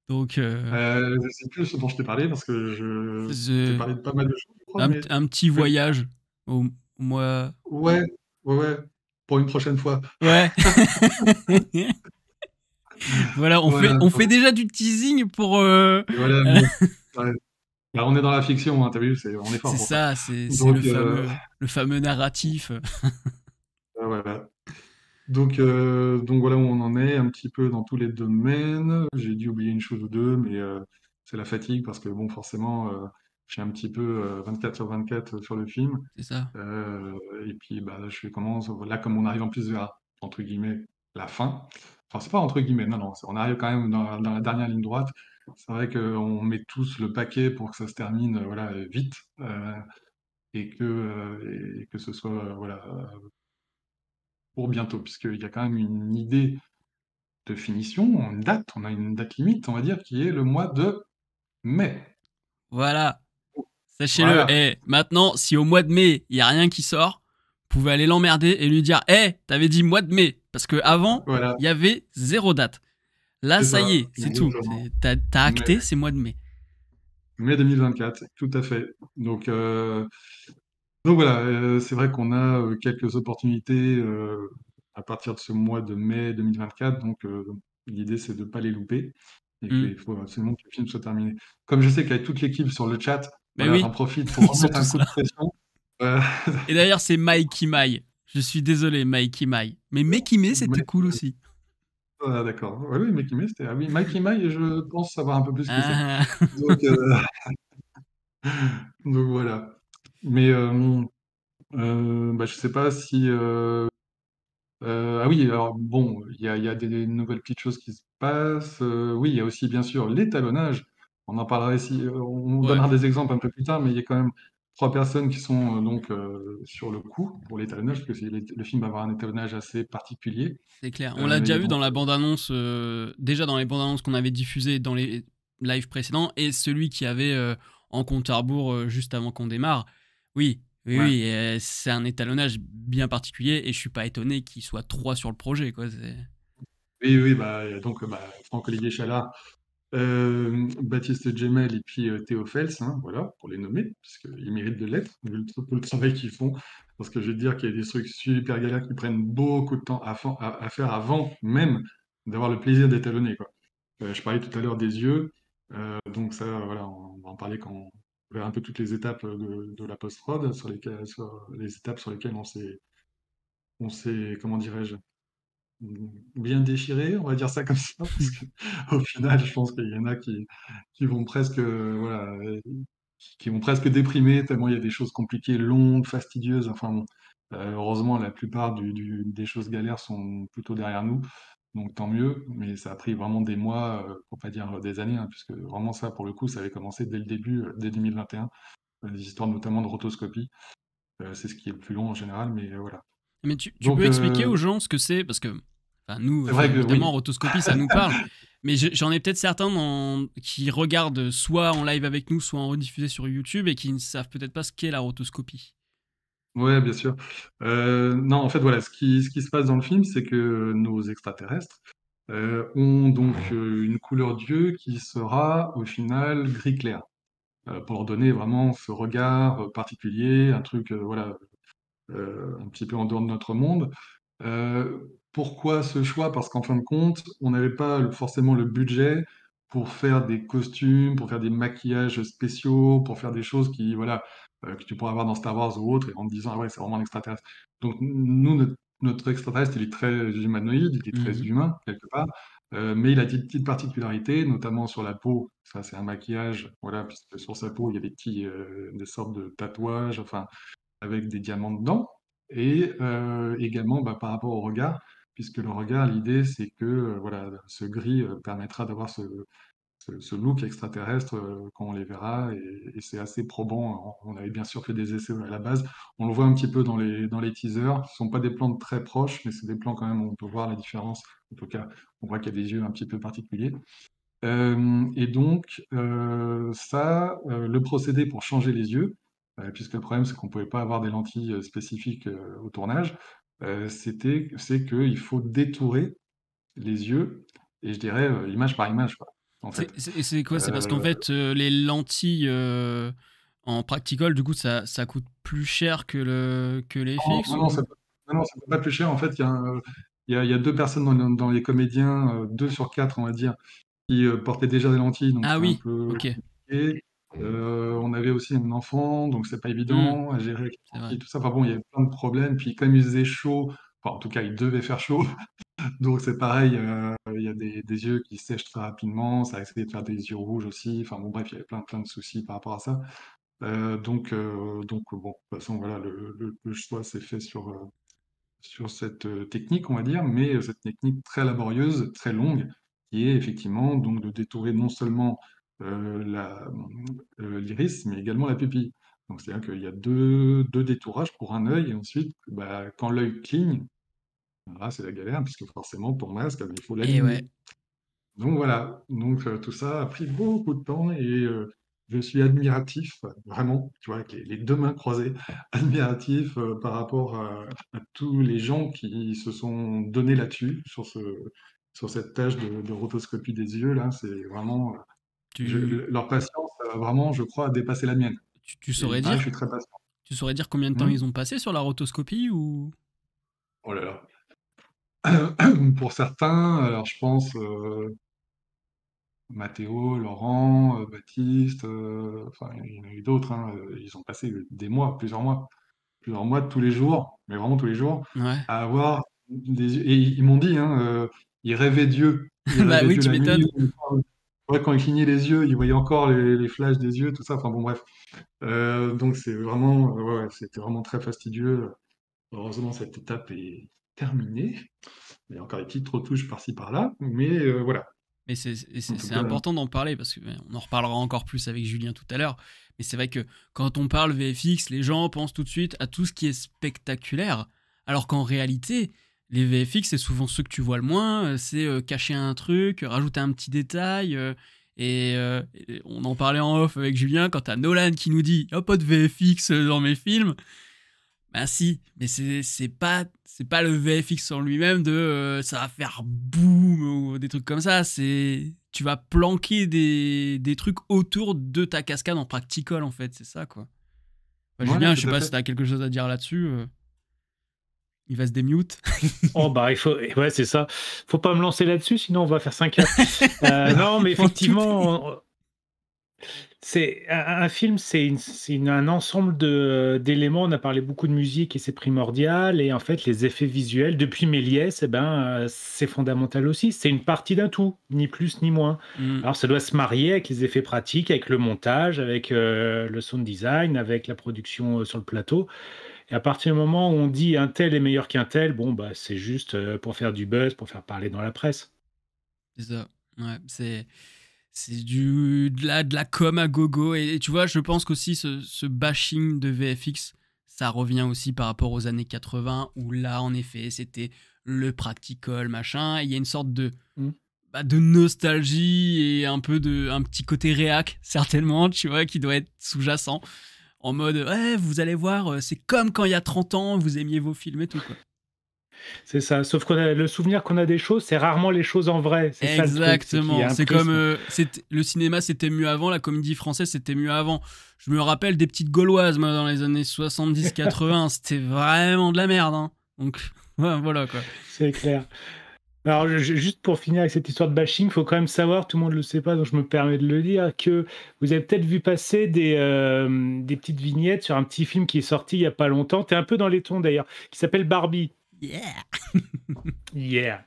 Speaker 1: Donc,
Speaker 3: je sais plus ce dont je t'ai parlé parce que je t'ai
Speaker 1: c'est
Speaker 3: parlé de pas mal de choses, je crois, mais
Speaker 1: un petit
Speaker 3: oui.
Speaker 1: voyage au mois.
Speaker 3: Ouais, ouais, ouais, pour une prochaine fois.
Speaker 1: Ouais. Voilà,
Speaker 3: Voilà,
Speaker 1: on fait déjà du teasing pour.
Speaker 3: voilà, mais ouais. Bah, on est dans la fiction, hein, t'as vu, on est fort
Speaker 1: C'est
Speaker 3: pour ça.
Speaker 1: ça, c'est
Speaker 3: Donc
Speaker 1: le fameux narratif.
Speaker 3: voilà. Donc voilà où on en est un petit peu dans tous les domaines. J'ai dû oublier une chose ou deux, mais c'est la fatigue parce que bon, forcément, je suis un petit peu 24 sur 24 sur le film.
Speaker 1: C'est ça.
Speaker 3: Euh, et puis bah, je commence, là comme on arrive en plus vers, entre guillemets, la fin. Enfin, c'est pas entre guillemets, non, non, on arrive quand même dans la dernière ligne droite. C'est vrai qu'on met tous le paquet pour que ça se termine voilà, vite et que ce soit voilà, pour bientôt, puisqu'il y a quand même une idée de finition, une date, on a une date limite, on va dire, qui est le mois de mai.
Speaker 1: Voilà. Sachez-le.
Speaker 3: Voilà,
Speaker 1: Et maintenant, si au mois de mai, il y a rien qui sort, vous pouvez aller l'emmerder et lui dire: t'avais dit mois de mai. Parce que avant,
Speaker 3: voilà,
Speaker 1: il y avait zéro date. Là,
Speaker 3: c'est
Speaker 1: ça y
Speaker 3: ça,
Speaker 1: est, c'est tout.
Speaker 3: exactement.
Speaker 1: T'as
Speaker 3: Mai,
Speaker 1: acté, c'est mois de mai.
Speaker 3: mai 2024, tout à fait. Donc voilà, c'est vrai qu'on a quelques opportunités à partir de ce mois de mai 2024, donc l'idée c'est de ne pas les louper et
Speaker 1: Hmm.
Speaker 3: qu'il faut absolument que le film soit terminé. Comme je sais qu'avec toute l'équipe sur le chat,
Speaker 1: Mais
Speaker 3: voilà, j'en
Speaker 1: oui,
Speaker 3: profite pour
Speaker 1: ils sont
Speaker 3: remettre un
Speaker 1: tous
Speaker 3: coup de
Speaker 1: là.
Speaker 3: pression. Euh,
Speaker 1: Et d'ailleurs, c'est Mikey Mai. Je suis désolé, Mikey Mai. Mais Mekime, c'était
Speaker 3: mais-
Speaker 1: cool aussi.
Speaker 3: ah, d'accord. Ouais, oui, Mikey May, c'était. Ah oui, Mikey May, je pense savoir un peu plus ce que c'est.
Speaker 1: Ah,
Speaker 3: Donc, donc voilà. Mais bah, je sais pas si. Ah oui, alors bon, il y a des nouvelles petites choses qui se passent. Oui, il y a aussi bien sûr l'étalonnage. On en parlera ici, on
Speaker 1: ouais,
Speaker 3: donnera des exemples un peu plus tard, mais il y a quand même 3 personnes qui sont donc sur le coup pour l'étalonnage, parce que le film va avoir un étalonnage assez particulier.
Speaker 1: c'est clair. On l'a
Speaker 3: Il y
Speaker 1: déjà
Speaker 3: a
Speaker 1: vu
Speaker 3: donc
Speaker 1: dans la bande-annonce, déjà dans les bandes-annonces qu'on avait diffusées dans les lives précédents, et celui qui avait en compte à rebours juste avant qu'on démarre. Oui, oui,
Speaker 3: ouais,
Speaker 1: oui, c'est un étalonnage bien particulier, et je suis pas étonné qu'il soit 3 sur le projet, quoi.
Speaker 3: Oui, oui, donc Franck-Olivier Chalard, Baptiste Gemel et puis Théo Fels, hein, voilà, pour les nommer, parce qu'ils méritent de l'être, vu le travail qu'ils font. Parce que je veux te dire qu'il y a des trucs super galères qui prennent beaucoup de temps à faire avant même d'avoir le plaisir d'étalonner, quoi. Je parlais tout à l'heure des yeux, donc ça, voilà, on va en parler quand on verra un peu toutes les étapes de la post-prod, sur les étapes sur lesquelles on s'est, comment dirais-je, bien déchiré, on va dire ça comme ça, parce que au final, je pense qu'il y en a qui vont presque, voilà, qui vont presque déprimer, tellement il y a des choses compliquées, longues, fastidieuses. Enfin bon, heureusement, la plupart des choses galères sont plutôt derrière nous, donc tant mieux, mais ça a pris vraiment des mois, pour pas dire des années, hein, puisque vraiment ça, pour le coup, ça avait commencé dès le début, dès 2021, des histoires notamment de rotoscopie. C'est ce qui est le plus long en général, mais voilà.
Speaker 1: Mais tu peux
Speaker 3: Donc,
Speaker 1: expliquer aux gens ce que c'est, parce que enfin, nous,
Speaker 3: c'est vrai que
Speaker 1: évidemment,
Speaker 3: oui.
Speaker 1: rotoscopie, ça nous parle. Mais j'en ai peut-être certains qui regardent soit en live avec nous, soit en rediffusé sur YouTube et qui ne savent peut-être pas ce qu'est la rotoscopie.
Speaker 3: Ouais, bien sûr. Non, en fait, voilà, ce qui se passe dans le film, c'est que nos extraterrestres ont donc une couleur d'yeux qui sera au final gris clair, pour leur donner vraiment ce regard particulier, un truc, voilà, un petit peu en dehors de notre monde. Pourquoi ce choix? Parce qu'en fin de compte, on n'avait pas forcément le budget pour faire des costumes, pour faire des maquillages spéciaux, pour faire des choses qui, voilà, que tu pourrais avoir dans Star Wars ou autre, et en te disant, ah ouais, c'est vraiment un extraterrestre. Donc nous, notre extraterrestre, il est très humanoïde, il est très
Speaker 1: Mhm.
Speaker 3: humain, quelque part, mais il a des petites particularités, notamment sur la peau. Ça, c'est un maquillage, voilà, puisque sur sa peau, il y a des sortes de tatouages, enfin, avec des diamants dedans. Et également par rapport au regard, puisque le regard, l'idée c'est que voilà, ce gris permettra d'avoir ce look extraterrestre quand on les verra, et c'est assez probant. On avait bien sûr fait des essais à la base. On le voit un petit peu dans les teasers. Ce ne sont pas des plans très proches, mais c'est des plans quand même où on peut voir la différence. En tout cas, on voit qu'il y a des yeux un petit peu particuliers. Et donc, le procédé pour changer les yeux, puisque le problème c'est qu'on ne pouvait pas avoir des lentilles spécifiques au tournage, c'est qu'il faut détourer les yeux, et je dirais image par image, quoi, en fait.
Speaker 1: C'est quoi? C'est parce qu'en
Speaker 3: Euh,
Speaker 1: fait, les lentilles en practical, du coup, ça coûte plus cher que les
Speaker 3: non,
Speaker 1: FX
Speaker 3: non, non,
Speaker 1: ou...
Speaker 3: ça peut pas plus cher. En fait, il y a deux personnes dans les comédiens, 2 sur 4, on va dire, qui portait déjà des lentilles, donc
Speaker 1: Ah
Speaker 3: c'était un
Speaker 1: oui,
Speaker 3: peu
Speaker 1: ok.
Speaker 3: compliqué. On avait aussi un enfant, donc c'est pas
Speaker 1: Hmm,
Speaker 3: évident à gérer avec les
Speaker 1: c'est vrai.
Speaker 3: lentilles, tout ça. Enfin bon, il y avait plein de problèmes. Puis comme il faisait chaud, enfin en tout cas il devait faire chaud, donc c'est pareil, il y a des yeux qui sèchent très rapidement, ça risquait de faire des yeux rouges aussi. Enfin bon, bref, il y avait plein de soucis par rapport à ça. Donc bon, de toute façon, voilà, le choix s'est fait sur cette technique, on va dire, mais cette technique très laborieuse, très longue, qui est effectivement donc de détourer non seulement l'iris, mais également la pupille. Donc c'est-à-dire qu'il y a deux détourages pour un œil, et ensuite, quand l'œil cligne, là c'est la galère, puisque forcément ton masque, il faut
Speaker 1: Et ouais.
Speaker 3: l'aligner. Donc voilà, donc tout ça a pris beaucoup de temps, et je suis admiratif, vraiment, tu vois, avec les deux mains croisées, admiratif par rapport à tous les gens qui se sont donnés là-dessus, sur cette tâche de rotoscopie des yeux, là, c'est vraiment,
Speaker 1: Tu,
Speaker 3: leur patience, vraiment, je crois, a dépassé la mienne.
Speaker 1: tu
Speaker 3: Et il
Speaker 1: saurais
Speaker 3: paraît que je
Speaker 1: dire,
Speaker 3: suis très patient.
Speaker 1: tu saurais dire combien de temps
Speaker 3: Hmm.
Speaker 1: ils ont passé sur la rotoscopie ou...
Speaker 3: Oh là là. Pour certains, alors je pense, Mathéo, Laurent, Baptiste, enfin, il y en a eu d'autres, hein, ils ont passé des mois, plusieurs mois de tous les jours, mais vraiment tous les jours,
Speaker 1: Ouais.
Speaker 3: à avoir des yeux. Et ils m'ont dit, hein, ils rêvaient Dieu. Ils
Speaker 1: Bah
Speaker 3: rêvaient
Speaker 1: oui,
Speaker 3: Dieu
Speaker 1: tu
Speaker 3: la nuit.
Speaker 1: m'étonnes.
Speaker 3: Ouais, quand ils clignaient les yeux, ils voyaient encore les flashs des yeux, tout ça. Enfin bon, bref. Donc c'est vraiment, ouais, c'était vraiment très fastidieux. Heureusement, cette étape est terminée. Il y a encore des petites retouches par-ci par-là, mais voilà.
Speaker 1: Mais
Speaker 3: En tout
Speaker 1: c'est
Speaker 3: cas,
Speaker 1: important d'en parler parce qu'on en reparlera encore plus avec Julien tout à l'heure. Mais c'est vrai que quand on parle VFX, les gens pensent tout de suite à tout ce qui est spectaculaire. Alors qu'en réalité, les VFX, c'est souvent ceux que tu vois le moins. C'est cacher un truc, rajouter un petit détail. Et on en parlait en off avec Julien quand t'as Nolan qui nous dit « Oh, pas de VFX dans mes films ». Bah si, mais c'est pas le VFX en lui-même de ça va faire boum ou des trucs comme ça. C'est tu vas planquer des trucs autour de ta cascade en practical en fait, c'est ça quoi. Bah,
Speaker 3: Ouais,
Speaker 1: Julien, je
Speaker 3: tout
Speaker 1: sais
Speaker 3: à
Speaker 1: pas
Speaker 3: fait.
Speaker 1: si t'as quelque chose à dire là-dessus. Il va se démute.
Speaker 2: Oh bah il faut, ouais c'est ça. Faut pas me lancer là-dessus, sinon on va faire 5 heures. Non, mais
Speaker 1: Bon, tout est-
Speaker 2: effectivement, c'est un film, un ensemble d'éléments. On a parlé beaucoup de musique et c'est primordial. Et en fait, les effets visuels, depuis Méliès, eh ben, c'est fondamental aussi. C'est une partie d'un tout, ni plus ni moins.
Speaker 1: Hmm,
Speaker 2: Alors, ça doit se marier avec les effets pratiques, avec le montage, avec le sound design, avec la production sur le plateau. Et à partir du moment où on dit un tel est meilleur qu'un tel, bon, bah, c'est juste pour faire du buzz, pour faire parler dans la presse.
Speaker 1: c'est ça. Ouais, c'est de la com à gogo. Et tu vois, je pense qu'aussi ce bashing de VFX, ça revient aussi par rapport aux années 80, où là, en effet, c'était le practical, machin. Il y a une sorte
Speaker 2: Mm.
Speaker 1: de nostalgie et un petit côté réac, certainement, tu vois, qui doit être sous-jacent. En mode, ouais, vous allez voir, c'est comme quand il y a 30 ans, vous aimiez vos films et tout, quoi.
Speaker 2: C'est ça. Sauf qu'on a le souvenir qu'on a des choses, c'est rarement les choses en vrai. C'est ça le truc, c'est qu'il y
Speaker 1: Exactement.
Speaker 2: a un
Speaker 1: C'est comme
Speaker 2: prisme.
Speaker 1: le cinéma c'était mieux avant, la comédie française c'était mieux avant. Je me rappelle des petites gauloises moi dans les années 70-80, c'était vraiment de la merde. Hein. Donc ouais, voilà quoi.
Speaker 2: C'est clair. Alors, juste pour finir avec cette histoire de bashing, il faut quand même savoir, tout le monde ne le sait pas, donc je me permets de le dire, que vous avez peut-être vu passer des petites vignettes sur un petit film qui est sorti il n'y a pas longtemps. Tu es un peu dans les tons d'ailleurs, qui s'appelle Barbie.
Speaker 1: Yeah.
Speaker 2: Yeah.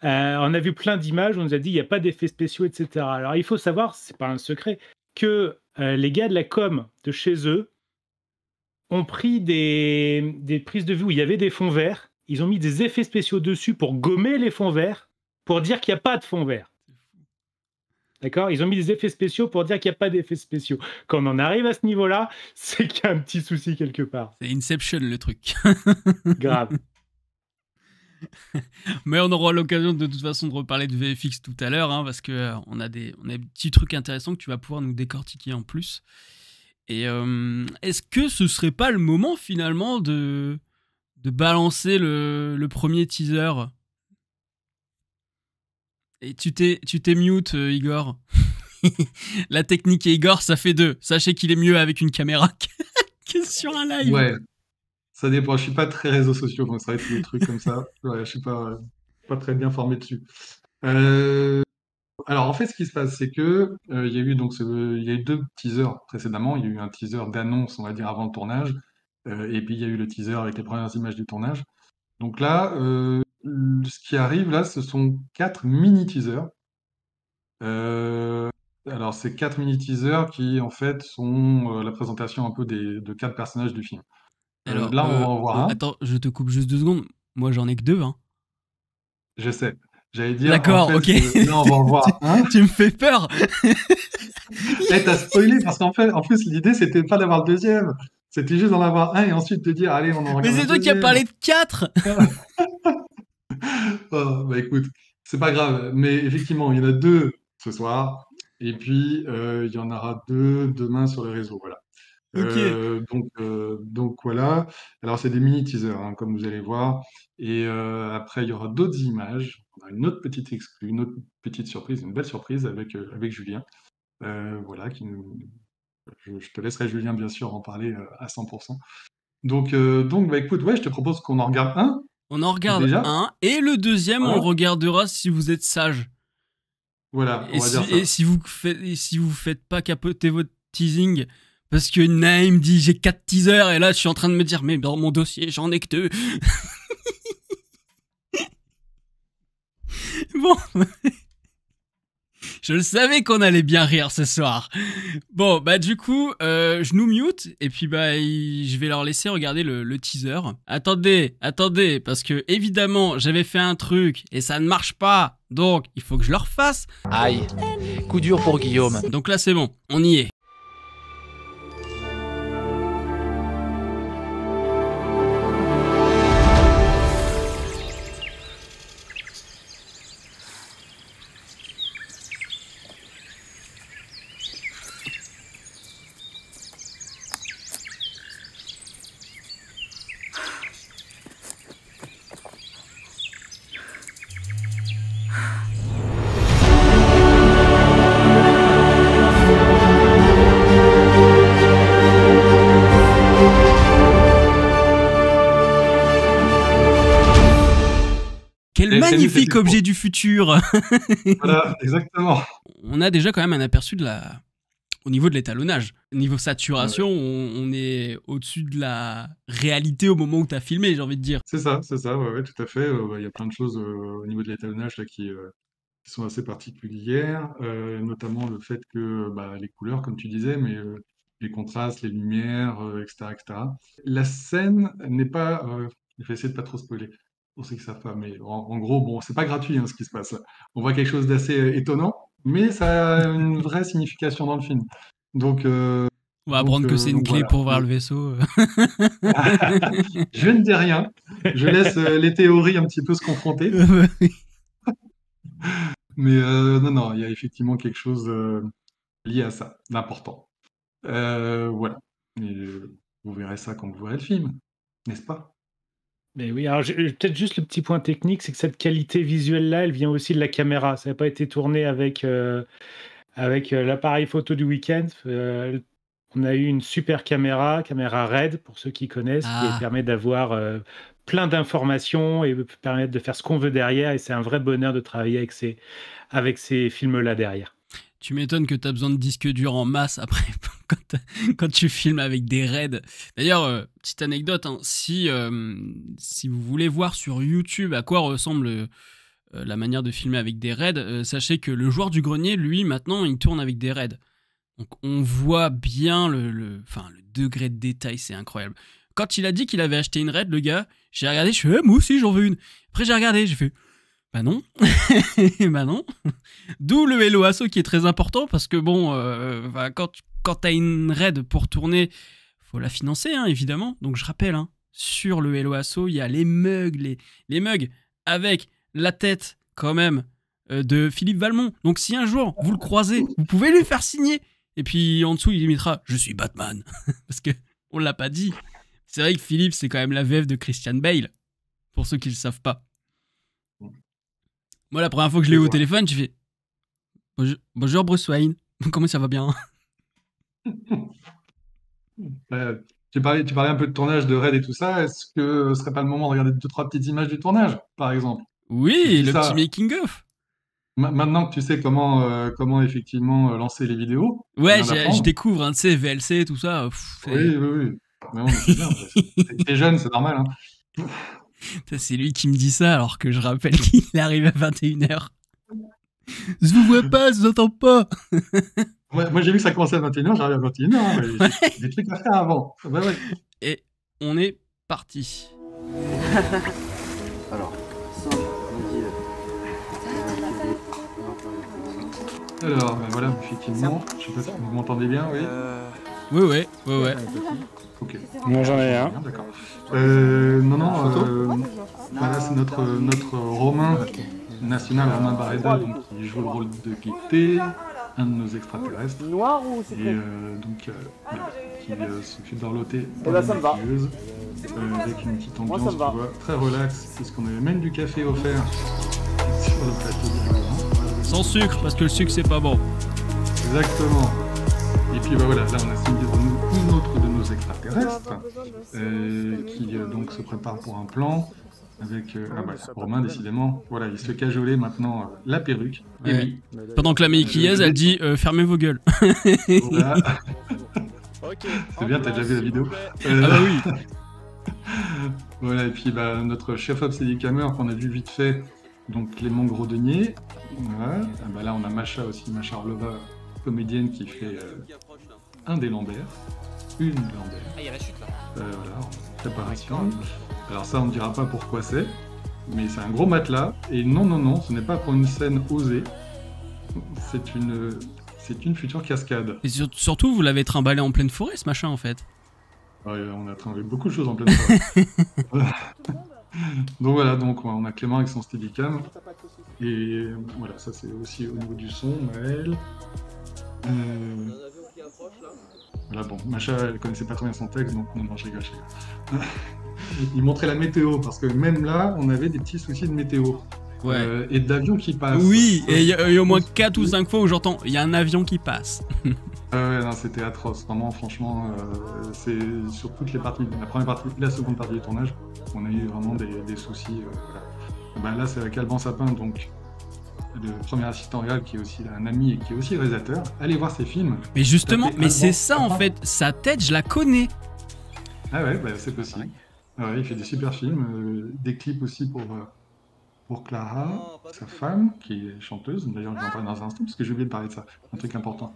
Speaker 2: On a vu plein d'images, on nous a dit il n'y a pas d'effets spéciaux, etc. Alors, il faut savoir, c'est pas un secret, que les gars de la com de chez eux ont pris des prises de vue où il y avait des fonds verts. Ils ont mis des effets spéciaux dessus pour gommer les fonds verts, pour dire qu'il n'y a pas de fonds verts. D'accord? Ils ont mis des effets spéciaux pour dire qu'il n'y a pas d'effets spéciaux. Quand on en arrive à ce niveau-là, c'est qu'il y a un petit souci quelque part.
Speaker 1: C'est Inception le truc.
Speaker 2: Grave.
Speaker 1: Mais on aura l'occasion de toute façon de reparler de VFX tout à l'heure, hein, parce que on a des petits trucs intéressants que tu vas pouvoir nous décortiquer en plus. Et est-ce que ce serait pas le moment finalement de balancer le premier teaser? Et tu t'es mute, Igor. La technique et Igor, ça fait deux. Sachez qu'il est mieux avec une caméra que sur un live.
Speaker 3: Ouais, ça dépend. Je suis pas très réseaux sociaux, donc ça va être des trucs comme ça. Ouais, je suis pas très bien formé dessus. Euh, alors en fait, ce qui se passe, c'est que il y a eu il y a eu deux teasers précédemment. Il y a eu un teaser d'annonce, on va dire, avant le tournage, et puis il y a eu le teaser avec les premières images du tournage. Donc là, ce qui arrive là, ce sont quatre mini teasers. Euh, alors c'est quatre mini teasers qui en fait sont la présentation un peu de quatre personnages du film.
Speaker 1: Alors,
Speaker 3: Là, on va en voir un.
Speaker 1: attends, je te coupe juste 2 secondes. Moi, j'en ai que deux. Hein.
Speaker 3: Je sais. J'allais dire, en
Speaker 1: D'accord,
Speaker 3: fait,
Speaker 1: ok.
Speaker 3: là, on va en
Speaker 1: tu,
Speaker 3: voir un.
Speaker 1: tu me fais peur.
Speaker 3: Eh, t'as spoilé parce qu'en fait, en plus, l'idée, c'était pas d'avoir le deuxième. C'était juste d'en avoir un et ensuite de dire, allez, on en
Speaker 1: Mais
Speaker 3: regarde
Speaker 1: c'est
Speaker 3: un
Speaker 1: toi qui as
Speaker 3: deuxième.
Speaker 1: parlé de 4.
Speaker 3: Oh, bah écoute, c'est pas grave. Mais effectivement, il y en a deux ce soir. Et puis, il y en aura deux demain sur les réseaux. Voilà.
Speaker 1: Ok.
Speaker 3: Donc voilà. Alors, c'est des mini teasers, hein, comme vous allez voir. Et après, il y aura d'autres images. On a une autre petite exclue, une autre petite surprise, une belle surprise avec Julien. Voilà, je te laisserai Julien bien sûr en parler à 100%. Donc bah écoute, ouais, je te propose qu'on en regarde un
Speaker 1: On en regarde
Speaker 3: déjà.
Speaker 1: un. Et le deuxième, on le
Speaker 3: Voilà,
Speaker 1: regardera si vous êtes sage.
Speaker 3: voilà, on
Speaker 1: Et
Speaker 3: va dire
Speaker 1: si,
Speaker 3: ça.
Speaker 1: et si vous faites, et si vous faites pas capoter votre teasing, parce que Naïm dit j'ai 4 teasers, et là je suis en train de me dire, mais dans mon dossier j'en ai que 2. Bon, je le savais qu'on allait bien rire ce soir. Bon, bah du coup, je nous mute, et puis bah je vais leur laisser regarder le teaser. Attendez, parce que évidemment j'avais fait un truc, et ça ne marche pas, donc il faut que je le refasse.
Speaker 4: Aïe, coup dur pour Guillaume.
Speaker 1: Donc là c'est bon, on y est. Quel
Speaker 3: Et c'est
Speaker 1: magnifique
Speaker 3: pour-
Speaker 1: objet du futur.
Speaker 3: Voilà, exactement.
Speaker 1: On a déjà quand même un aperçu au niveau de l'étalonnage. Au niveau saturation, on est au-dessus de la réalité au moment où tu as filmé, j'ai envie de dire.
Speaker 3: C'est ça, ouais, tout à fait. Il y a plein de choses au niveau de l'étalonnage là, qui sont assez particulières, notamment le fait que les couleurs, comme tu disais, mais les contrastes, les lumières, etc., etc. La scène n'est pas. Je vais essayer de pas trop spoiler pour ceux qui savent pas, mais en gros, bon, c'est pas gratuit ce qui se passe là. On voit quelque chose d'assez étonnant, mais ça a une vraie signification dans le film. Donc,
Speaker 1: On va apprendre que c'est une clé
Speaker 3: voilà.
Speaker 1: pour voir le vaisseau.
Speaker 3: Je ne dis rien. Je laisse les théories un petit peu se confronter. Mais non, il y a effectivement quelque chose lié à ça, d'important. Voilà. Et vous verrez ça quand vous verrez le film, n'est-ce pas?
Speaker 2: Mais oui, alors peut-être juste le petit point technique, c'est que cette qualité visuelle-là, elle vient aussi de la caméra. Ça n'a pas été tourné avec l'appareil photo du week-end. On a eu une super caméra RED, pour ceux qui connaissent, qui permet d'avoir plein d'informations et permettre de faire ce qu'on veut derrière. Et c'est un vrai bonheur de travailler avec ces films-là derrière.
Speaker 1: Tu m'étonnes que tu as besoin de disques durs en masse après quand tu filmes avec des RAID. D'ailleurs, petite anecdote, si vous voulez voir sur YouTube à quoi ressemble la manière de filmer avec des RAID, sachez que le joueur du grenier, lui, maintenant, il tourne avec des RAID. Donc on voit bien le degré de détail, c'est incroyable. Quand il a dit qu'il avait acheté une RAID, le gars, j'ai regardé, je fais moi aussi j'en veux une. Après j'ai regardé, j'ai fait bah non, bah non. D'où le Hello Asso qui est très important parce que bon, quand t'as une RAID pour tourner, faut la financer évidemment. Donc je rappelle, sur le Hello Asso, il y a les mugs, les mugs avec la tête quand même de Philippe Valmont. Donc si un jour vous le croisez, vous pouvez lui faire signer. Et puis en dessous, il mettra « Je suis Batman ». Parce qu'on l'a pas dit. C'est vrai que Philippe, c'est quand même la VF de Christian Bale. Pour ceux qui le savent pas. Moi, la première fois que je l'ai eu au téléphone, j'ai fait « Bonjour Bruce Wayne, comment ça va bien ?»
Speaker 3: Tu parlais un peu de tournage de RAID et tout ça. Est-ce que ce serait pas le moment de regarder 2-3 petites images du tournage, par exemple?
Speaker 1: Oui, le petit making-of.
Speaker 3: Maintenant que tu sais comment effectivement lancer les vidéos.
Speaker 1: Ouais, je découvre, tu sais, VLC, tout ça.
Speaker 3: Oui. Mais bon, c'est bien. T'es jeune, c'est normal.
Speaker 1: C'est lui qui me dit ça alors que je rappelle qu'il arrive à 21h. Je vous vois pas, je vous entends pas.
Speaker 3: Moi, j'ai vu que ça commençait à 21h, j'arrive à 21h. J'ai des trucs à faire avant. Ouais.
Speaker 1: Et on est parti.
Speaker 3: Alors, voilà, effectivement, je sais pas si vous m'entendez bien, oui.
Speaker 1: Ouais.
Speaker 3: Ok.
Speaker 2: Moi j'en ai un.
Speaker 3: D'accord. Voilà, c'est notre Romain national, Romain Barreda, donc, qui joue le rôle de Guité, un de nos extraterrestres.
Speaker 5: Noir ou c'est
Speaker 3: Et qui s'occupe d'orloter la maquilleuse, avec une petite ambiance, tu vois, très relax, puisqu'on avait même du café offert sur le plateau directement.
Speaker 1: Sans sucre, parce que le sucre c'est pas bon.
Speaker 3: Exactement. Et puis voilà, là on a signé une autre de nos extraterrestres qui donc se prépare pour un plan avec Romain décidément. Voilà, il se cajolait maintenant la perruque. Et oui.
Speaker 1: Pendant que la maquilleuse elle dit fermez vos gueules.
Speaker 3: Voilà. C'est bien, t'as déjà vu la vidéo.
Speaker 1: Ah bah oui.
Speaker 3: Voilà, et puis notre chef op Steadicammer qu'on a vu vite fait, donc Clément Grodenier. Voilà. Là on a Macha aussi, Macha Arlova, comédienne qui fait un des Lambert, une Lambert.
Speaker 4: Ah, il y a la chute là.
Speaker 3: Voilà, en préparation. Alors ça, on ne dira pas pourquoi c'est, mais c'est un gros matelas. Et non, ce n'est pas pour une scène osée. C'est une future cascade.
Speaker 1: Et surtout, vous l'avez trimballé en pleine forêt, ce machin, en fait.
Speaker 3: Ouais, on a trimballé beaucoup de choses en pleine forêt. Donc voilà, on a Clément avec son Steadicam. Et voilà, ça c'est aussi au niveau du son, Maël. Voilà, bon, Macha, elle connaissait pas très bien son texte, donc non, je rigole. Il montrait la météo, parce que même là, on avait des petits soucis de météo.
Speaker 1: Ouais.
Speaker 3: Et d'avions qui passent.
Speaker 1: Oui, et il y a au moins 4 ou 5 fois où j'entends, il y a un avion qui passe.
Speaker 3: Ouais, non, c'était atroce. Vraiment, franchement, c'est sur toutes les parties, la première partie, la seconde partie du tournage, on a eu vraiment des soucis. Voilà. Ben là, c'est avec Alban Sapin, donc le premier assistant réel qui est aussi un ami et qui est aussi réalisateur. Allez voir ses films.
Speaker 1: Mais justement,
Speaker 3: Tapez
Speaker 1: mais c'est
Speaker 3: Alban
Speaker 1: ça en
Speaker 3: Sapin.
Speaker 1: fait. Sa tête, je la connais.
Speaker 3: Ah ouais, bah, c'est possible. Ouais, il fait des super films, des clips aussi pour Clara, sa femme, qui est chanteuse. D'ailleurs, je vais en parler dans un instant, parce que j'ai oublié de parler de ça, un truc important.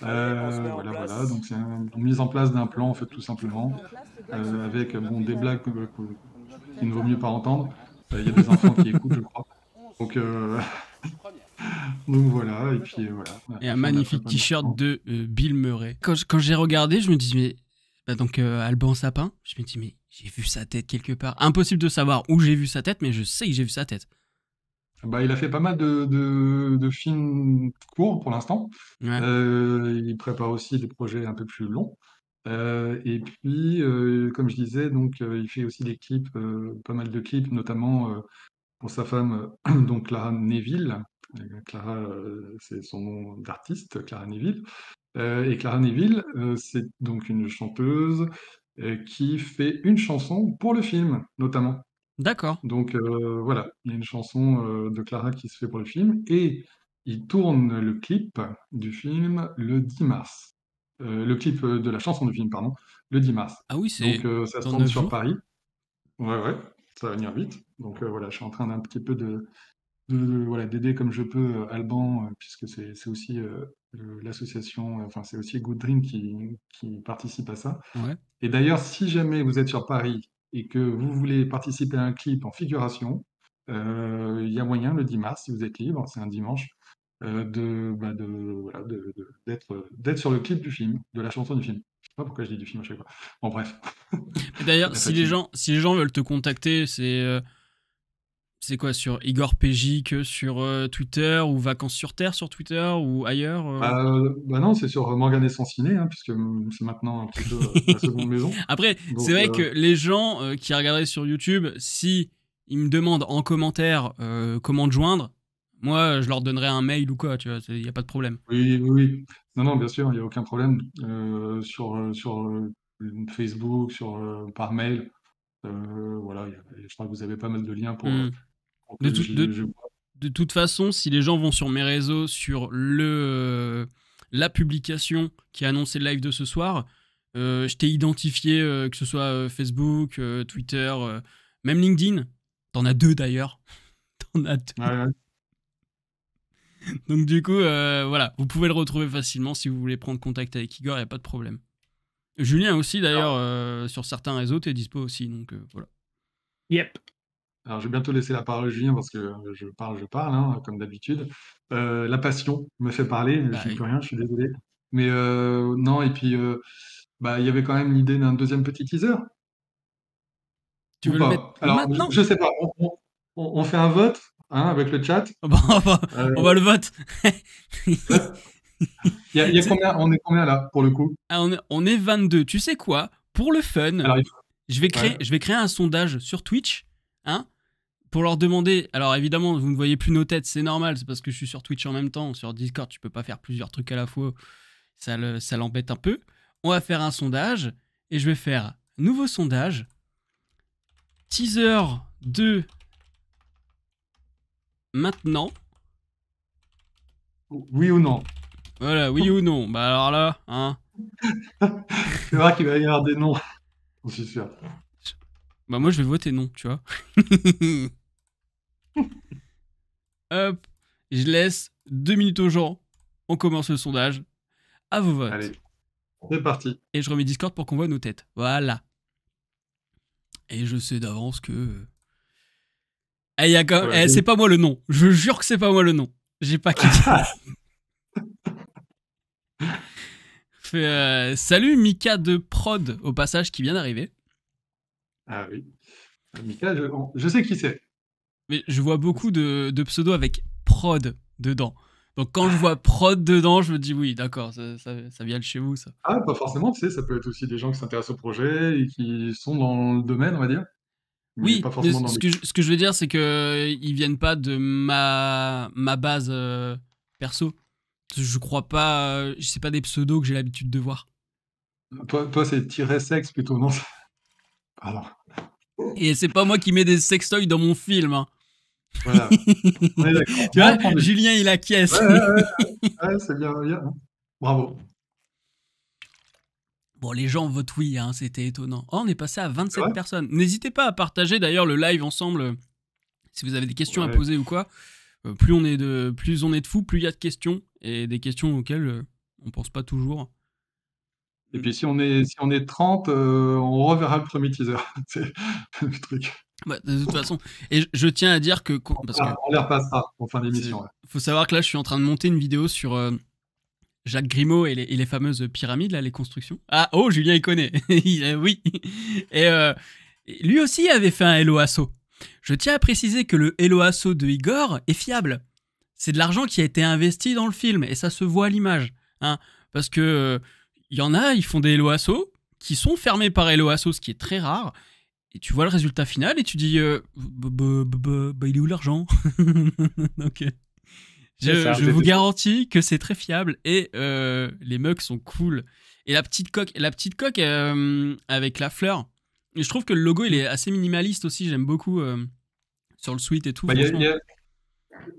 Speaker 3: Voilà, donc c'est une mise en place d'un plan, en fait, tout simplement, avec bon, des blagues qu'il ne vaut mieux pas entendre. Il y a des enfants qui écoutent, je crois. Donc, donc voilà, et puis voilà.
Speaker 1: Et un
Speaker 3: Fin de la
Speaker 1: magnifique t-shirt
Speaker 3: préparation.
Speaker 1: de Bill Murray. Quand j'ai regardé, je me dis, mais. Bah donc, Alban Sapin, je me dis, mais j'ai vu sa tête quelque part. Impossible de savoir où j'ai vu sa tête, mais je sais que j'ai vu sa tête.
Speaker 3: Bah, il a fait pas mal de films courts pour l'instant.
Speaker 1: Ouais.
Speaker 3: Il prépare aussi des projets un peu plus longs. Et puis, comme je disais, donc, il fait aussi des clips, pas mal de clips, notamment pour sa femme, donc Clara Neville. Clara, c'est son nom d'artiste, Clara Neville. Et Clara Neville, c'est donc une chanteuse qui fait une chanson pour le film, notamment.
Speaker 1: D'accord.
Speaker 3: Donc voilà, il y a une chanson de Clara qui se fait pour le film et il tourne le clip du film le 10 mars. Le clip de la chanson du film, pardon, le 10 mars.
Speaker 1: Ah oui,
Speaker 3: Donc
Speaker 1: c'est
Speaker 3: ça se
Speaker 1: dans
Speaker 3: tourne
Speaker 1: 9
Speaker 3: sur
Speaker 1: jours.
Speaker 3: Paris. Ouais, ouais, ça va venir vite. Donc voilà, je suis en train d'un petit peu voilà, d'aider comme je peux Alban, puisque c'est aussi l'association, enfin c'est aussi Good Dream qui participe à ça.
Speaker 1: Ouais.
Speaker 3: Et d'ailleurs, si jamais vous êtes sur Paris et que vous voulez participer à un clip en figuration, il y a moyen le 10 mars, si vous êtes libre, c'est un dimanche, voilà, d'être sur le clip du film, de la chanson du film. Je sais pas pourquoi je dis du film à chaque fois. Bon, bref,
Speaker 1: Et d'ailleurs,
Speaker 3: la fatigue.
Speaker 1: si les gens veulent te contacter, c'est quoi sur Igor PJ que sur Twitter ou Vacances sur Terre sur Twitter ou ailleurs
Speaker 3: Bah non, c'est sur Morgan et son ciné, hein, puisque c'est maintenant un petit peu ma seconde maison.
Speaker 1: Après, c'est
Speaker 3: Donc,
Speaker 1: vrai que les gens qui regarderaient sur YouTube, si ils me demandent en commentaire comment te joindre, moi je leur donnerai un mail ou quoi, tu vois, il y a pas de problème.
Speaker 3: oui, oui, oui. Non, non, bien sûr, il n'y a aucun problème. Sur Facebook, par mail. Voilà, je crois que vous avez pas mal de liens
Speaker 1: Hmm.
Speaker 3: pour
Speaker 1: De,
Speaker 3: que
Speaker 1: tout- de,
Speaker 3: je...
Speaker 1: de toute façon, si les gens vont sur mes réseaux, sur la publication qui a annoncé le live de ce soir, je t'ai identifié, que ce soit Facebook, Twitter, même LinkedIn. T'en as deux d'ailleurs. T'en as deux.
Speaker 3: Ouais, ouais.
Speaker 1: Donc du coup, voilà, vous pouvez le retrouver facilement si vous voulez prendre contact avec Igor, il n'y a pas de problème. Julien aussi d'ailleurs,
Speaker 3: Alors,
Speaker 1: sur certains réseaux, t'es dispo aussi, donc voilà.
Speaker 2: Yep.
Speaker 3: alors, je vais bientôt laisser la parole à Julien parce que je parle, hein, comme d'habitude. La passion me fait parler,
Speaker 1: Bah
Speaker 3: je n'y
Speaker 1: oui.
Speaker 3: peux rien, je suis désolé. Mais non, et puis bah, il y avait quand même l'idée d'un deuxième petit teaser,
Speaker 1: Tu
Speaker 3: ou
Speaker 1: veux le mettre
Speaker 3: pas? Alors,
Speaker 1: maintenant?
Speaker 3: je sais pas, on fait un vote hein, avec le chat.
Speaker 1: Bon,
Speaker 3: Euh,
Speaker 1: on va le vote.
Speaker 3: il y a combien, on est combien là, pour le coup?
Speaker 1: Ah, on est 22. Tu sais quoi? Pour le fun,
Speaker 3: Alors, ouais.
Speaker 1: je vais créer un sondage sur Twitch, hein, pour leur demander. Alors évidemment, vous ne voyez plus nos têtes, c'est normal, c'est parce que je suis sur Twitch en même temps. Sur Discord, tu peux pas faire plusieurs trucs à la fois, ça l'embête un peu. On va faire un sondage et je vais faire nouveau sondage, teaser de maintenant.
Speaker 3: Oui ou non?
Speaker 1: Voilà, oui ou non? Bah alors là, hein.
Speaker 3: C'est vrai qu'il va y avoir des noms, je suis sûr.
Speaker 1: Bah moi je vais voter non, tu vois. Hop, je laisse 2 minutes aux gens. On commence le sondage. À vos
Speaker 3: Allez,
Speaker 1: votes.
Speaker 3: c'est parti.
Speaker 1: Et je remets Discord pour qu'on voit nos têtes. Voilà. Et je sais d'avance que. Eh, y a quand...
Speaker 3: Ouais,
Speaker 1: c'est pas moi le nom. Je jure que c'est pas moi le nom. J'ai pas cliqué. Salut Mika de Prod au passage qui vient d'arriver.
Speaker 3: Ah oui. Mika, je sais qui c'est.
Speaker 1: Mais je vois beaucoup de pseudos avec Prod dedans. Donc quand je vois Prod dedans, je me dis oui, d'accord, ça vient de chez vous ça.
Speaker 3: Ah, pas forcément, tu sais, ça peut être aussi des gens qui s'intéressent au projet et qui sont dans le domaine, on va dire, mais
Speaker 1: Oui,
Speaker 3: pas
Speaker 1: mais
Speaker 3: forcément dans le...
Speaker 1: ce que je veux dire, c'est que ils viennent pas de ma base perso. Je crois pas, c'est pas des pseudos que j'ai l'habitude de voir.
Speaker 3: Toi c'est tiret sexe plutôt, non? Pardon.
Speaker 1: Et c'est pas moi qui mets des sextoys dans mon film, hein.
Speaker 3: Voilà. On est d'accord.
Speaker 1: Tu vois,
Speaker 3: Entendu.
Speaker 1: Julien, il acquiesce.
Speaker 3: Ouais, c'est bien, bien. Bravo.
Speaker 1: Bon, les gens votent oui, hein, c'était étonnant. Oh, on est passé à
Speaker 3: C'est
Speaker 1: 27
Speaker 3: vrai?
Speaker 1: personnes. N'hésitez pas à partager d'ailleurs le live ensemble si vous avez des questions à
Speaker 3: Ouais.
Speaker 1: poser ou quoi. Plus on est de fous, plus il y a de questions et des questions auxquelles on pense pas toujours.
Speaker 3: Et puis si on est 30, on reverra le premier teaser. C'est le truc.
Speaker 1: Bah, de toute façon, et je tiens à dire que parce que
Speaker 3: On les repassera en fin d'émission. Ouais.
Speaker 1: faut savoir que là, je suis en train de monter une vidéo sur Jacques Grimaud et les fameuses pyramides, là, les constructions. Ah, oh, Julien, il connaît. Oui. Et lui aussi avait fait un Hello Asso. Je tiens à préciser que le Hello Asso de Igor est fiable. C'est de l'argent qui a été investi dans le film et ça se voit à l'image. Hein, parce que y en a, ils font des Hello Asso qui sont fermés par Hello Asso, ce qui est très rare. Et tu vois le résultat final et tu dis il est où l'argent? Donc je vous garantis que c'est très fiable et les mugs sont cool. Et la petite coque avec la fleur. Et je trouve que le logo il est assez minimaliste aussi, j'aime beaucoup sur le suite et tout.
Speaker 3: Bah,
Speaker 1: franchement.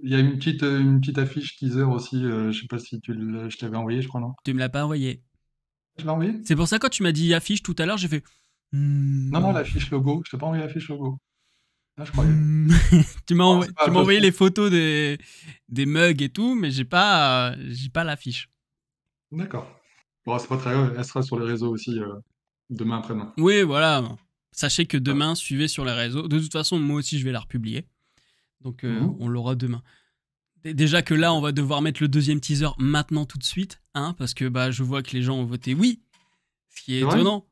Speaker 3: il y a une petite affiche teaser aussi. Je sais pas si je t'avais envoyé, je crois, non?
Speaker 1: Tu me l'as pas envoyé.
Speaker 3: Je l'ai envoyé?
Speaker 1: C'est pour ça quand tu m'as dit affiche tout à l'heure, j'ai fait.
Speaker 3: Non, l'affiche logo. Je t'ai pas envoyé l'affiche logo. Ah, je croyais.
Speaker 1: Tu m'as
Speaker 3: c'est pas
Speaker 1: envoyé
Speaker 3: attention.
Speaker 1: les photos des mugs et tout, mais j'ai pas l'affiche.
Speaker 3: D'accord. Bon, c'est pas très grave. Elle sera sur les réseaux aussi demain après-demain.
Speaker 1: Oui, voilà. Sachez que demain, suivez sur les réseaux. De toute façon, moi aussi, je vais la republier. Donc, on l'aura demain. Déjà que là, on va devoir mettre le deuxième teaser maintenant tout de suite, hein, parce que bah, je vois que les gens ont voté oui, ce qui est
Speaker 3: C'est vrai?
Speaker 1: étonnant.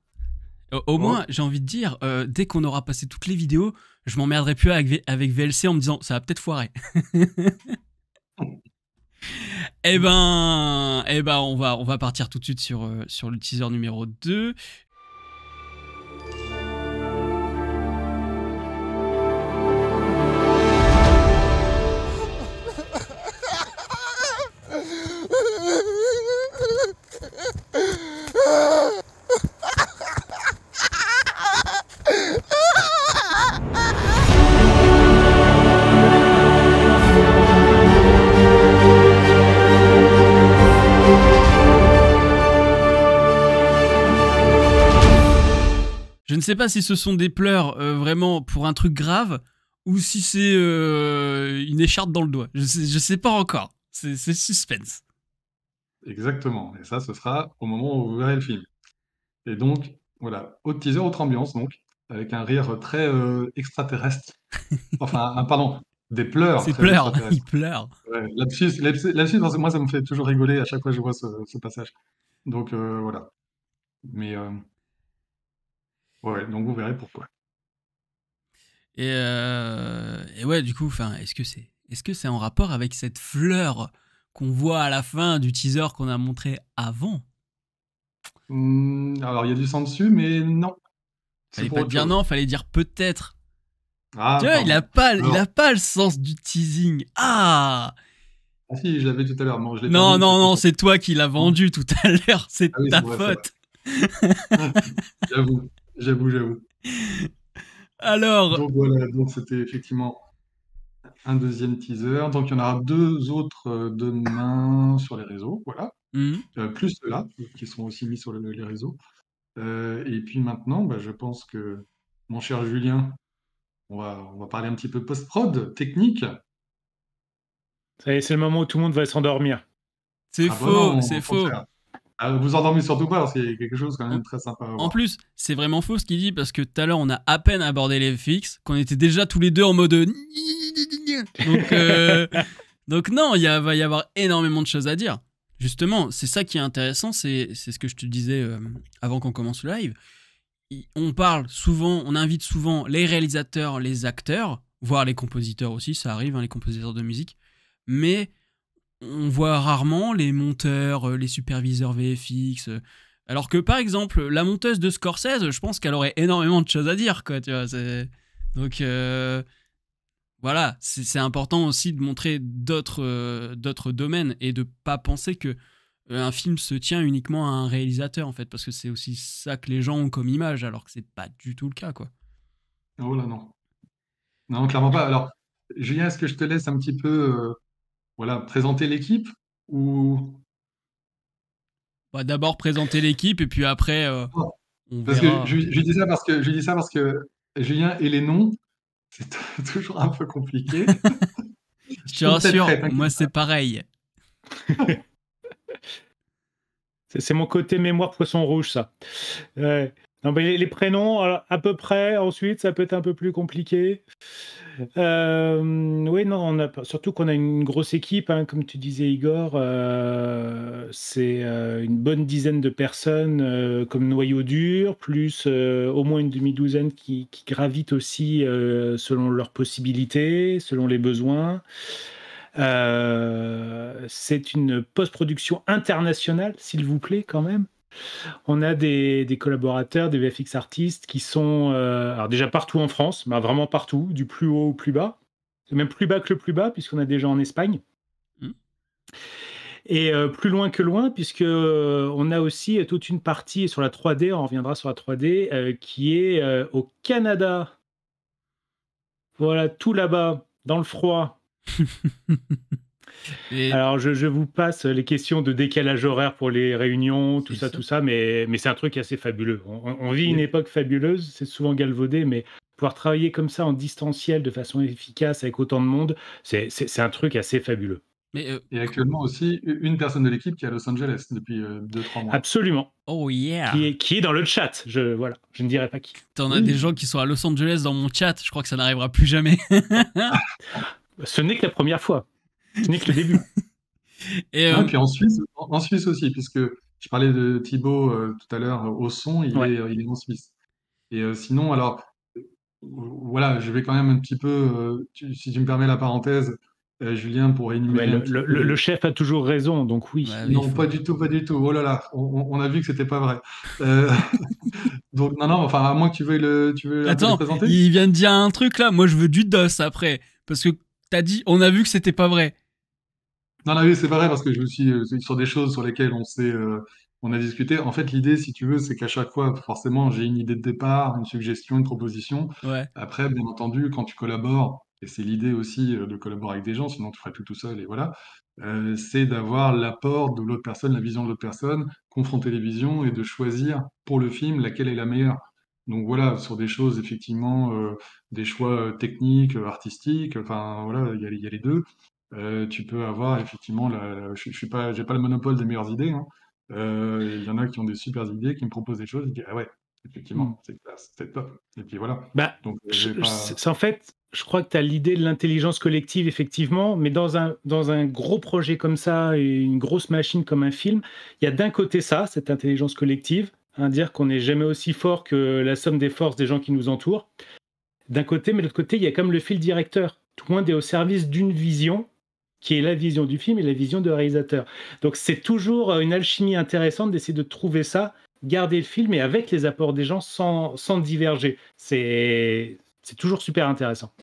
Speaker 1: Au moins, j'ai envie de dire, dès qu'on aura passé toutes les vidéos, je m'emmerderai plus avec VLC en me disant ça va peut-être foirer. Eh ben, on va partir tout de suite sur le teaser numéro 2. Je ne sais pas si ce sont des pleurs vraiment pour un truc grave ou si c'est une écharpe dans le doigt. Je sais pas encore. C'est suspense.
Speaker 3: Exactement. Et ça, ce sera au moment où vous verrez le film. Et donc, voilà, autre teaser, autre ambiance, donc, avec un rire très extraterrestre. Enfin, pardon, des pleurs
Speaker 1: C'est
Speaker 3: très
Speaker 1: pleurs,
Speaker 3: extraterrestres.
Speaker 1: il pleure.
Speaker 3: Ouais, là-dessus, moi, ça me fait toujours rigoler à chaque fois que je vois ce passage. Donc, voilà. Mais, ouais, donc vous verrez pourquoi.
Speaker 1: Et ouais, du coup, est-ce que c'est en rapport avec cette fleur qu'on voit à la fin du teaser qu'on a montré avant?
Speaker 3: Alors, il y a du sang dessus, mais non. C'est
Speaker 1: Fallait
Speaker 3: pour
Speaker 1: pas
Speaker 3: autre
Speaker 1: dire
Speaker 3: chose.
Speaker 1: non, fallait dire peut-être.
Speaker 3: Ah,
Speaker 1: Tu vois, il
Speaker 3: pardon.
Speaker 1: a pas le sens du teasing. Ah!
Speaker 3: Ah si, je l'avais tout à l'heure. Bon, je l'ai
Speaker 1: Non,
Speaker 3: perdu.
Speaker 1: non, c'est toi qui l'as vendu tout à l'heure. C'est
Speaker 3: Ah oui,
Speaker 1: ta
Speaker 3: c'est vrai,
Speaker 1: faute.
Speaker 3: J'avoue.
Speaker 1: Alors,
Speaker 3: Donc voilà, donc c'était effectivement un deuxième teaser. Donc il y en aura deux autres demain sur les réseaux, voilà. Plus ceux-là, qui seront aussi mis sur les réseaux. Et puis maintenant, bah, je pense que, mon cher Julien, on va parler un petit peu post-prod, technique.
Speaker 2: Ça y est, c'est le moment où tout le monde va s'endormir.
Speaker 1: c'est
Speaker 3: Ah bah
Speaker 1: faux,
Speaker 3: non,
Speaker 1: c'est
Speaker 3: au
Speaker 1: faux.
Speaker 3: contraire. Vous endormez surtout pas, parce qu'il y a quelque chose quand même très sympa à
Speaker 1: En
Speaker 3: voir.
Speaker 1: plus, c'est vraiment faux ce qu'il dit parce que tout à l'heure on a à peine abordé les FX, qu'on était déjà tous les deux en mode donc non, va y avoir énormément de choses à dire. Justement, c'est ça qui est intéressant, c'est ce que je te disais avant qu'on commence le live. On parle souvent, on invite souvent les réalisateurs, les acteurs, voire les compositeurs aussi, ça arrive, hein, les compositeurs de musique, mais on voit rarement les monteurs, les superviseurs VFX. Alors que par exemple, la monteuse de Scorsese, je pense qu'elle aurait énormément de choses à dire, quoi. Tu vois, donc voilà, c'est important aussi de montrer d'autres domaines et de pas penser que un film se tient uniquement à un réalisateur en fait, parce que c'est aussi ça que les gens ont comme image, alors que c'est pas du tout le cas, quoi.
Speaker 3: Oh là non. Non, clairement pas. Alors, Julien, est-ce que je te laisse un petit peu voilà, présenter l'équipe ou...
Speaker 1: On va d'abord présenter l'équipe et puis après, on
Speaker 3: Parce que
Speaker 1: verra.
Speaker 3: je dis ça je dis ça parce que Julien et les noms, c'est toujours un peu compliqué.
Speaker 1: Je
Speaker 3: Je
Speaker 1: te
Speaker 3: peux peut-être
Speaker 1: rassure,
Speaker 3: prêt, t'inquiète
Speaker 1: moi c'est pareil.
Speaker 2: C'est mon côté mémoire poisson rouge, ça. Ouais. Non, mais les prénoms, alors, à peu près, ensuite, ça peut être un peu plus compliqué. Oui, non, surtout qu'on a une grosse équipe, hein, comme tu disais, Igor. C'est une bonne dizaine de personnes comme noyau dur, plus au moins une demi-douzaine qui gravitent aussi selon leurs possibilités, selon les besoins. C'est une post-production internationale, s'il vous plaît, quand même. On a des collaborateurs, des VFX artistes qui sont alors déjà partout en France, mais vraiment partout, du plus haut au plus bas. C'est même plus bas que le plus bas, puisqu'on a des gens en Espagne.
Speaker 1: Hmm.
Speaker 2: Et plus loin que loin, puisque on a aussi toute une partie sur la 3D, on reviendra sur la 3D, qui est au Canada. Voilà, tout là-bas, dans le froid.
Speaker 1: Et
Speaker 2: Alors, je vous passe les questions de décalage horaire pour les réunions,
Speaker 1: c'est
Speaker 2: tout
Speaker 1: ça.
Speaker 2: ça, mais c'est un truc assez fabuleux. On vit une
Speaker 3: Et,
Speaker 2: époque fabuleuse, c'est souvent galvaudé, mais pouvoir travailler comme ça en distanciel de façon efficace avec autant de monde, c'est un truc assez fabuleux.
Speaker 1: Mais
Speaker 3: et actuellement aussi, une personne de l'équipe qui est à Los Angeles depuis 2-3 mois.
Speaker 2: Absolument.
Speaker 1: oh yeah,
Speaker 2: Qui est dans le chat. Voilà, je ne dirai pas qui.
Speaker 1: t'en as
Speaker 3: Oui.
Speaker 1: des gens qui sont à Los Angeles dans mon chat. Je crois que ça n'arrivera plus jamais.
Speaker 2: Ce n'est que la première fois. Ce n'est que le début.
Speaker 1: Et
Speaker 3: Non, et puis en Suisse aussi, puisque je parlais de Thibaut tout à l'heure au son,
Speaker 2: Ouais.
Speaker 3: il est en Suisse. Et sinon, alors, voilà, je vais quand même un petit peu, si tu me permets la parenthèse, Julien, pour
Speaker 2: Ouais,
Speaker 3: énumérer un petit peu
Speaker 2: le chef a toujours raison, donc oui.
Speaker 1: bah oui,
Speaker 3: Non, pas du tout, pas du tout. Oh là là, on a vu que c'était pas vrai. Euh, donc, non, non, enfin, à moins que tu veux un peu les
Speaker 1: Attends,
Speaker 3: présenter?
Speaker 1: il vient de dire un truc là. Moi, je veux du dos après, parce que t'as dit, on a vu que c'était pas vrai.
Speaker 3: Non, non, oui, c'est pas vrai, parce que je me suis sur des choses sur lesquelles on a discuté. En fait, l'idée, si tu veux, c'est qu'à chaque fois, forcément, j'ai une idée de départ, une suggestion, une proposition.
Speaker 1: Ouais.
Speaker 3: Après, bien entendu, quand tu collabores, et c'est l'idée aussi de collaborer avec des gens, sinon tu ferais tout seul, et voilà, c'est d'avoir l'apport de l'autre personne, la vision de l'autre personne, confronter les visions et de choisir pour le film laquelle est la meilleure. Donc voilà, sur des choses, effectivement, des choix techniques, artistiques, enfin voilà, il y a les deux. Tu peux avoir effectivement, j'ai pas le monopole des meilleures idées, hein. Il y en a qui ont des super idées, qui me proposent des choses, je dis, ah ouais,
Speaker 2: Hmm.
Speaker 3: effectivement, c'est classe, c'est top. Et puis voilà.
Speaker 2: Bah,
Speaker 3: Donc, j'ai pas.
Speaker 2: en fait, je crois que tu as l'idée de l'intelligence collective, effectivement, mais dans un gros projet comme ça, et une grosse machine comme un film, il y a d'un côté ça, cette intelligence collective, hein, dire qu'on n'est jamais aussi fort que la somme des forces des gens qui nous entourent, d'un côté, mais de l'autre côté, il y a comme le fil directeur. Tout le monde est au service d'une vision, qui est la vision du film et la vision de réalisateur. Donc c'est toujours une alchimie intéressante d'essayer de trouver ça, garder le film et avec les apports des gens sans diverger. C'est toujours super intéressant.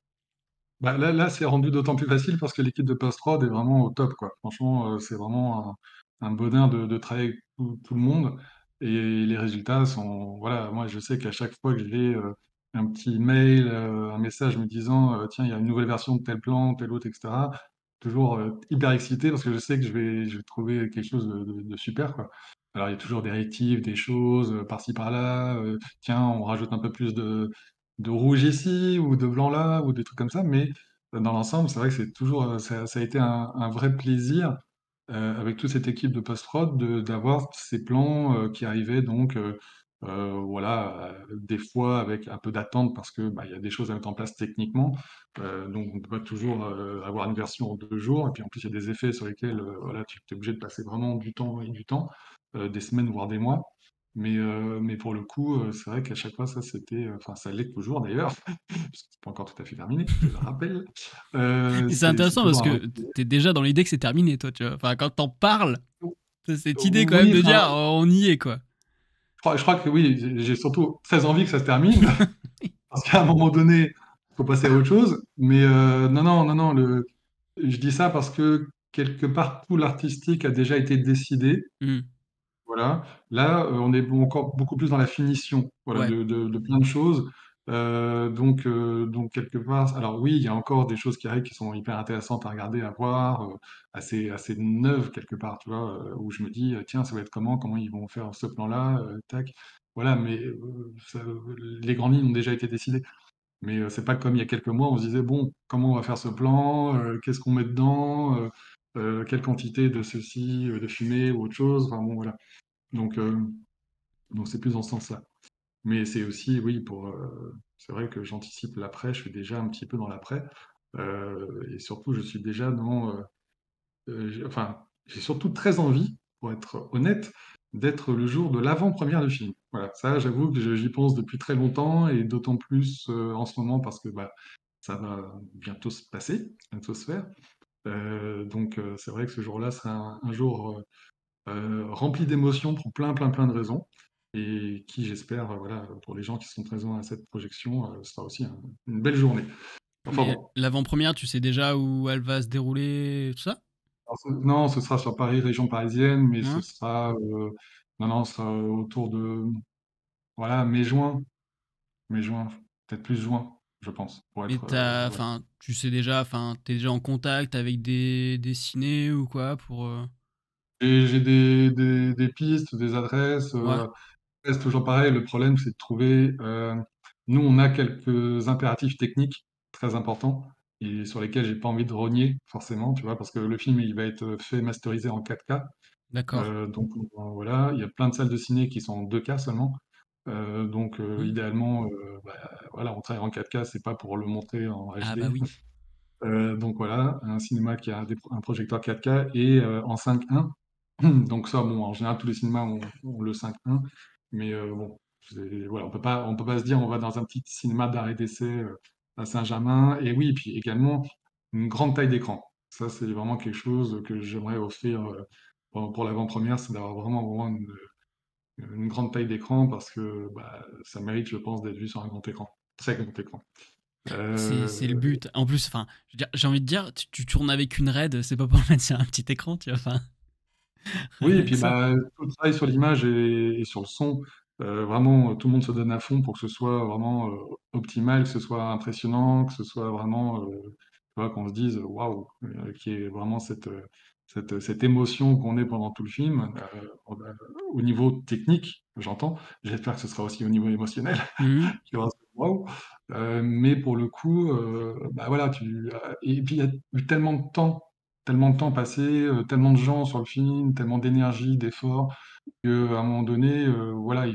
Speaker 3: Bah, là, c'est rendu d'autant plus facile parce que l'équipe de post-prod est vraiment au top, quoi. Franchement, c'est vraiment un bonheur de travailler avec tout le monde. Et les résultats sont, voilà, moi, je sais qu'à chaque fois que j'ai un petit mail, un message me disant, tiens, il y a une nouvelle version de tel plan, tel autre, etc., toujours hyper excité parce que je sais que je vais trouver quelque chose de super, quoi. Alors, il y a toujours des réactifs, des choses par-ci, par-là. Tiens, on rajoute un peu plus de rouge ici ou de blanc là ou des trucs comme ça, mais dans l'ensemble, c'est vrai que c'est toujours, ça a été un vrai plaisir avec toute cette équipe de post-prod d'avoir ces plans qui arrivaient donc voilà, des fois avec un peu d'attente parce que bah, il y a des choses à mettre en place techniquement, donc on ne peut pas toujours avoir une version en 2 jours, et puis en plus il y a des effets sur lesquels voilà, tu es obligé de passer vraiment du temps et du temps, des semaines voire des mois. Mais pour le coup, c'est vrai qu'à chaque fois, ça c'était, enfin ça l'est toujours d'ailleurs, parce que c'est pas encore tout à fait terminé, je le rappelle.
Speaker 1: Et c'est
Speaker 3: C'est
Speaker 1: intéressant parce
Speaker 3: toujours un vrai
Speaker 1: que
Speaker 3: plaisir.
Speaker 1: t'es déjà dans l'idée que c'est terminé, toi, tu vois. Enfin, quand t'en parles, t'as cette idée quand même
Speaker 3: Oui,
Speaker 1: de dire,
Speaker 3: enfin,
Speaker 1: oh, on y est, quoi.
Speaker 3: je crois que oui, j'ai surtout très envie que ça se termine, parce qu'à un moment donné, il faut passer à autre chose. Mais non, non, non, non, je dis ça parce que quelque part, tout l'artistique a déjà été décidé.
Speaker 1: Hmm.
Speaker 3: Voilà. Là, on est encore beaucoup plus dans la finition, voilà,
Speaker 1: Ouais.
Speaker 3: de plein de choses. Donc quelque part, alors oui, il y a encore des choses qui arrivent qui sont hyper intéressantes à regarder, à voir, assez neuves quelque part, tu vois, où je me dis, tiens, ça va être comment ils vont faire ce plan-là, tac. Voilà, mais les grandes lignes ont déjà été décidées. Mais c'est pas comme il y a quelques mois, on se disait, bon, comment on va faire ce plan, qu'est-ce qu'on met dedans, quelle quantité de ceci, de fumée ou autre chose, enfin bon, voilà. Donc, euh, donc c'est plus dans ce sens-là. Mais c'est aussi, oui, c'est vrai que j'anticipe l'après, je suis déjà un petit peu dans l'après, et surtout, je suis déjà enfin, j'ai surtout très envie, pour être honnête, d'être le jour de l'avant-première du film. Voilà, ça, j'avoue que j'y pense depuis très longtemps, et d'autant plus en ce moment parce que bah, ça va bientôt se passer, bientôt se faire. Donc, c'est vrai que ce jour-là sera un jour rempli d'émotions pour plein de raisons, et qui, j'espère, voilà, pour les gens qui sont présents à cette projection, sera aussi une belle journée. Enfin
Speaker 1: Mais
Speaker 3: bon,
Speaker 1: l'avant-première, tu sais déjà où elle va se dérouler, tout ça?
Speaker 3: alors, non, ce sera sur Paris, région parisienne, mais ce
Speaker 1: Hein?
Speaker 3: sera, non, non, ce sera autour de, voilà, mai-juin, peut-être plus juin, je pense, pour
Speaker 1: Mais
Speaker 3: être, ouais.
Speaker 1: enfin, tu sais déjà, enfin, t'es déjà en contact avec des ciné ou quoi pour.
Speaker 3: Et j'ai des pistes, des adresses.
Speaker 1: Ouais,
Speaker 3: C'est toujours pareil. Le problème, c'est de trouver. Nous, on a quelques impératifs techniques très importants et sur lesquels j'ai pas envie de rogner forcément, tu vois, parce que le film, il va être fait masterisé en 4K.
Speaker 1: d'accord.
Speaker 3: Donc voilà, il y a plein de salles de ciné qui sont en 2K seulement.
Speaker 1: Hmm.
Speaker 3: Idéalement, bah, voilà, on travaille en 4K, c'est pas pour le montrer en
Speaker 1: Ah bah
Speaker 3: HD.
Speaker 1: oui.
Speaker 3: Donc voilà, un cinéma qui a un projecteur 4K et en 5.1. Donc ça, bon, en général, tous les cinémas ont le 5.1, mais bon, voilà, on peut pas se dire on va dans un petit cinéma d'arrêt d'essai à Saint-Germain. Et oui, et puis également une grande taille d'écran. Ça, c'est vraiment quelque chose que j'aimerais offrir pour l'avant-première, c'est d'avoir vraiment une grande taille d'écran parce que bah, ça mérite, je pense, d'être vu sur un grand écran, très grand écran.
Speaker 1: C'est le
Speaker 3: Euh,
Speaker 1: but. En plus, enfin, je veux dire, j'ai envie de dire, tu tournes avec une RED, c'est pas pour le mettre sur un petit écran, tu vois, enfin,
Speaker 3: Oui, et
Speaker 1: rien que
Speaker 3: puis
Speaker 1: ça.
Speaker 3: bah, tout le travail sur l'image et sur le son, vraiment, tout le monde se donne à fond pour que ce soit vraiment optimal, que ce soit impressionnant, que ce soit vraiment, tu vois, qu'on se dise waouh, qu'il y ait vraiment cette émotion qu'on ait pendant tout le film, au niveau technique, j'entends. J'espère que ce sera aussi au niveau émotionnel,
Speaker 1: Mhm.
Speaker 3: qu'il y aura ce waouh. Mais pour le coup, bah voilà, et puis il y a eu tellement de temps passé, tellement de gens sur le film, tellement d'énergie, d'efforts, qu'à un moment donné, voilà,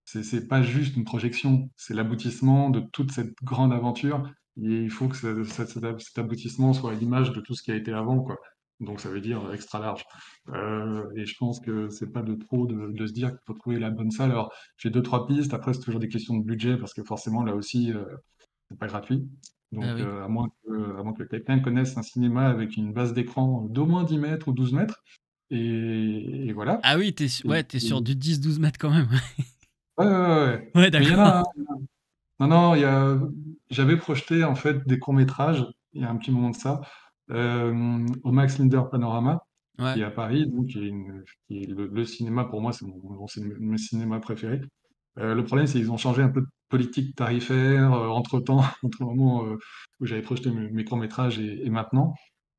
Speaker 3: c'est pas juste une projection, c'est l'aboutissement de toute cette grande aventure. Et il faut que cet aboutissement soit à l'image de tout ce qui a été avant, quoi. Donc ça veut dire extra large. Et je pense que c'est pas de trop de se dire qu'il faut trouver la bonne salle. Alors j'ai deux, trois pistes. Après, c'est toujours des questions de budget parce que forcément, là aussi, c'est pas gratuit.
Speaker 1: Bah
Speaker 3: Donc,
Speaker 1: oui.
Speaker 3: à moins que quelqu'un connaisse un cinéma avec une base d'écran d'au moins 10 mètres ou 12 mètres, et voilà.
Speaker 1: Ah oui,
Speaker 3: Et-
Speaker 1: ouais, t'es sur
Speaker 3: et-
Speaker 1: du 10-12 mètres quand même.
Speaker 3: ouais, ouais, ouais, ouais.
Speaker 1: Ouais,
Speaker 3: Mais il y en
Speaker 1: d'accord.
Speaker 3: a, hein. Non, non, j'avais projeté en fait des courts-métrages, il y a un petit moment de ça, au Max Linder Panorama,
Speaker 1: Ouais.
Speaker 3: qui est à Paris, donc qui est le cinéma, pour moi, c'est mon cinéma préféré. Le problème, c'est qu'ils ont changé un peu de politique tarifaire entre-temps, entre le moment où j'avais projeté mes courts-métrages et maintenant.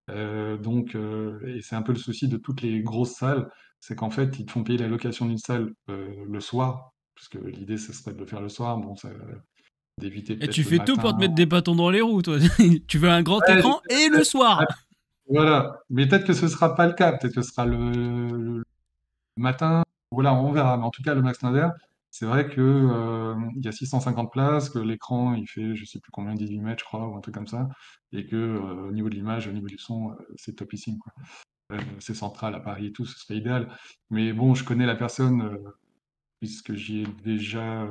Speaker 3: Et c'est un peu le souci de toutes les grosses salles, c'est qu'en fait, ils te font payer la location d'une salle le soir, puisque l'idée, ce serait de le faire le soir, bon, d'éviter
Speaker 1: Et
Speaker 3: peut-être
Speaker 1: tu
Speaker 3: le
Speaker 1: fais tout pour te
Speaker 3: matin.
Speaker 1: mettre des bâtons dans les roues, toi. Tu veux un grand
Speaker 3: Ouais,
Speaker 1: écran et le soir.
Speaker 3: voilà, mais peut-être que ce sera pas le cas, peut-être que ce sera le matin, voilà, on verra. Mais en tout cas, le Max Linder, c'est vrai que il y a 650 places, que l'écran il fait, je sais plus combien, 18 mètres, je crois, ou un truc comme ça, et que au niveau de l'image, au niveau du son, c'est topissime, quoi. C'est central à Paris et tout, ce serait idéal. Mais bon, je connais la personne puisque j'ai déjà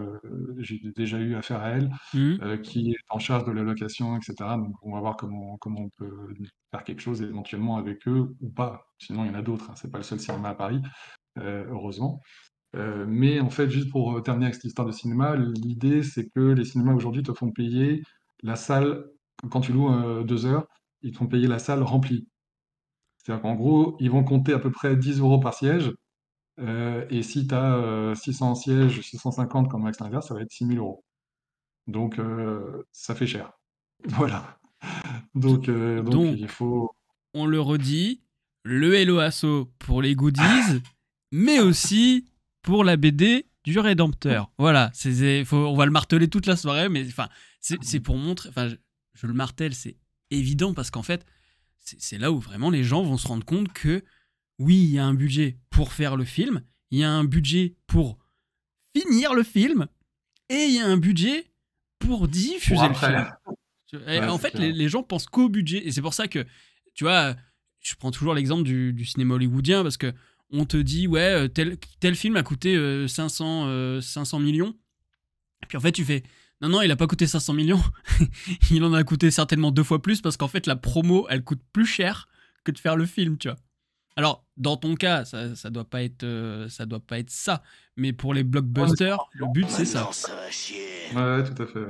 Speaker 3: eu affaire à elle,
Speaker 1: Mhm.
Speaker 3: qui est en charge de la location, etc. Donc on va voir comment on peut faire quelque chose éventuellement avec eux ou pas. Sinon, il y en a d'autres, hein. C'est pas le seul cinéma à Paris, heureusement. Mais en fait, juste pour terminer avec cette histoire de cinéma, l'idée c'est que les cinémas aujourd'hui te font payer la salle, quand tu loues 2 heures, ils te font payer la salle remplie. C'est-à-dire qu'en gros, ils vont compter à peu près 10 euros par siège. Et si tu as 600 sièges, 650 comme Max Linder, ça va être 6 000 euros. Donc, ça fait cher. Voilà. Donc,
Speaker 1: Donc,
Speaker 3: il faut...
Speaker 1: on le redit, le Hello Asso pour les goodies, mais aussi pour la BD du Rédempteur. Voilà, on va le marteler toute la soirée, mais enfin, c'est pour montrer, enfin, je le martèle, c'est évident parce qu'en fait, c'est là où vraiment les gens vont se rendre compte que oui, il y a un budget pour faire le film, il y a un budget pour finir le film, et il y a un budget pour diffuser
Speaker 3: Pour
Speaker 1: le film.
Speaker 3: après.
Speaker 1: Et
Speaker 3: Ouais,
Speaker 1: en
Speaker 3: c'est
Speaker 1: fait,
Speaker 3: clair.
Speaker 1: les gens pensent qu'au budget. Et c'est pour ça que, tu vois, je prends toujours l'exemple du cinéma hollywoodien parce que on te dit, ouais, tel film a coûté 500 millions. Et puis en fait, tu fais, non, il a pas coûté 500 millions. Il en a coûté certainement 2 fois plus parce qu'en fait, la promo, elle coûte plus cher que de faire le film, tu vois. Alors, dans ton cas, ça doit pas être ça. Mais pour les blockbusters, le but, c'est ça.
Speaker 3: Ouais, tout à fait.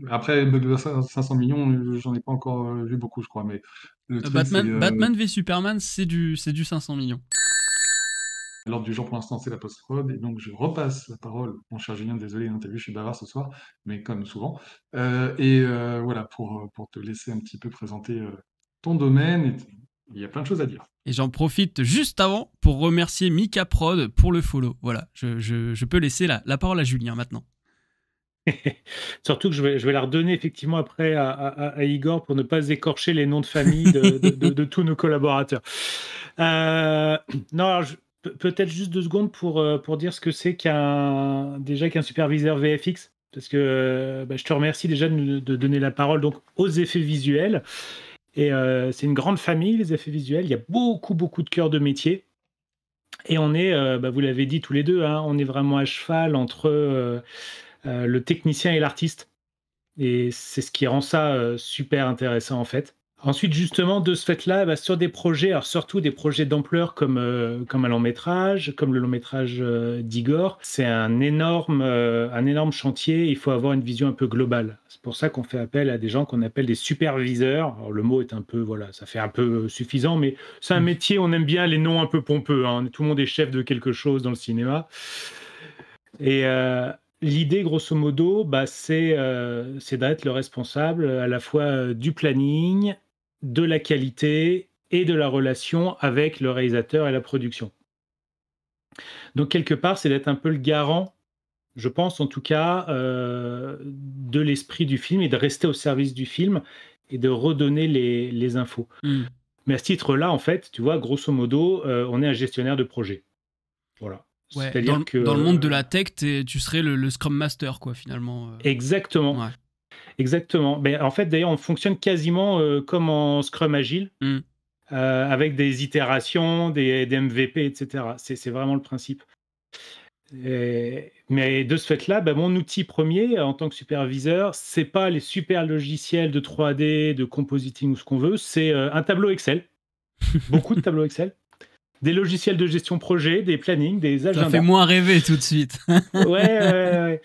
Speaker 3: Après, Blockbuster 500 millions, j'en ai pas encore vu beaucoup, je crois. Mais le truc, c'est
Speaker 1: Batman v Superman, c'est du 500 millions.
Speaker 3: l'ordre du jour pour l'instant, c'est la post-prod. Et donc, je repasse la parole. Mon cher Julien, désolé, hein, t'as vu, je suis bavard ce soir, mais comme souvent. Voilà, pour te laisser un petit peu présenter ton domaine. Il y a plein de choses à dire.
Speaker 1: Et j'en profite juste avant pour remercier Mika Prod pour le follow. Voilà, je peux laisser la parole à Julien maintenant.
Speaker 2: Surtout que je vais la redonner effectivement après à Igor pour ne pas écorcher les noms de famille de tous nos collaborateurs. Non, alors peut-être juste 2 secondes pour dire ce que c'est qu'un superviseur VFX. Parce que je te remercie déjà de donner la parole donc, aux effets visuels. Et c'est une grande famille, les effets visuels. Il y a beaucoup, beaucoup de cœurs de métier. Et on est, vous l'avez dit tous les deux, hein, on est vraiment à cheval entre le technicien et l'artiste. Et c'est ce qui rend ça super intéressant en fait. Ensuite, justement, de ce fait-là, sur des projets, alors surtout des projets d'ampleur comme un long métrage, comme le long métrage d'Igor, c'est un énorme chantier. Il faut avoir une vision un peu globale. C'est pour ça qu'on fait appel à des gens qu'on appelle des superviseurs. Alors le mot est un peu, voilà, ça fait un peu suffisant, mais c'est un métier, on aime bien les noms un peu pompeux, hein. Tout le monde est chef de quelque chose dans le cinéma. Et l'idée, grosso modo, c'est d'être le responsable à la fois du planning, de la qualité et de la relation avec le réalisateur et la production. Donc, quelque part, c'est d'être un peu le garant, je pense en tout cas, de l'esprit du film et de rester au service du film et de redonner les infos. Mais à ce titre-là, en fait, tu vois, grosso modo, on est un gestionnaire de projet. Voilà.
Speaker 1: Ouais,
Speaker 2: C'est-à-dire
Speaker 1: dans le monde de la tech, tu serais le Scrum Master, quoi, finalement.
Speaker 2: Exactement. Ouais. Exactement. Mais en fait, d'ailleurs, on fonctionne quasiment comme en Scrum Agile, avec des itérations, des MVP, etc. C'est vraiment le principe. Mais de ce fait-là, mon outil premier en tant que superviseur, c'est pas les super logiciels de 3D, de compositing ou ce qu'on veut, c'est un tableau Excel. Beaucoup de tableaux Excel. Des logiciels de gestion projet, des plannings, des agendas.
Speaker 1: Ça fait moins rêver tout de suite.
Speaker 2: Ouais.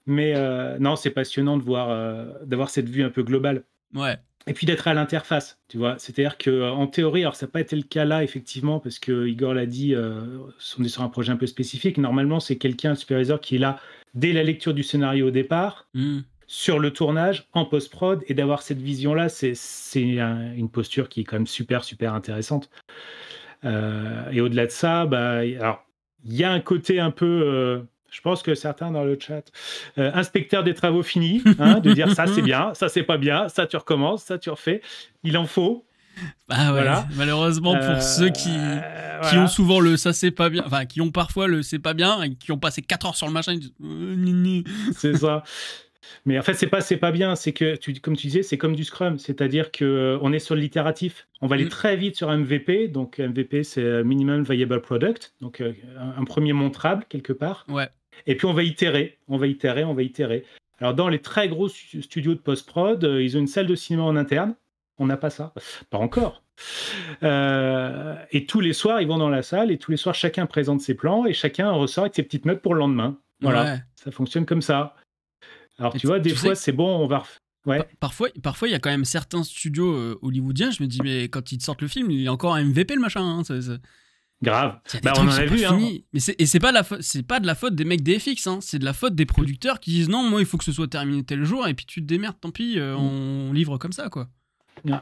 Speaker 2: Mais non, c'est passionnant d'avoir cette vue un peu globale.
Speaker 1: Ouais.
Speaker 2: Et puis d'être à l'interface, tu vois. C'est-à-dire qu'en théorie, alors ça n'a pas été le cas là, effectivement, parce que Igor l'a dit, on est sur un projet un peu spécifique. Normalement, c'est quelqu'un, le superviseur, qui est là dès la lecture du scénario au départ, sur le tournage, en post-prod, et d'avoir cette vision-là, c'est une posture qui est quand même super, super intéressante. Et au-delà de ça, alors, il y a un côté un peu... je pense que certains dans le chat, inspecteur des travaux finis, hein, de dire ça c'est bien, ça c'est pas bien, ça tu recommences, ça tu refais. Il en faut.
Speaker 1: Ah ouais, voilà. Malheureusement pour ceux qui ont souvent le ça c'est pas bien, enfin qui ont parfois le c'est pas bien et qui ont passé 4 heures sur le machin, ils disent
Speaker 2: c'est ça. Mais en fait, c'est pas bien, c'est que, comme tu disais, c'est comme du Scrum, c'est-à-dire qu'on est sur l'itératif. On va aller très vite sur MVP, donc MVP, c'est Minimum Viable Product, donc un premier montrable, quelque part.
Speaker 1: Ouais.
Speaker 2: Et puis, on va itérer. Alors, dans les très gros studios de post-prod, ils ont une salle de cinéma en interne. On n'a pas ça. Pas encore. Et tous les soirs, ils vont dans la salle, et tous les soirs, chacun présente ses plans, et chacun ressort avec ses petites notes pour le lendemain. Voilà, ouais. Ça fonctionne comme ça. Alors, tu vois, des fois, c'est bon, on va... Ouais.
Speaker 1: Parfois, il y a quand même certains studios hollywoodiens, je me dis, mais quand ils te sortent le film, il est encore un MVP, le machin. Hein,
Speaker 2: Grave.
Speaker 1: Il y a des
Speaker 2: On
Speaker 1: trucs
Speaker 2: en
Speaker 1: qui
Speaker 2: a
Speaker 1: sont
Speaker 2: vu.
Speaker 1: pas finis. Mais c'est pas de la faute des mecs des FX, hein. C'est de la faute des producteurs qui disent non, moi il faut que ce soit terminé tel jour et puis tu te démerdes, tant pis, on livre comme ça, quoi.
Speaker 2: Je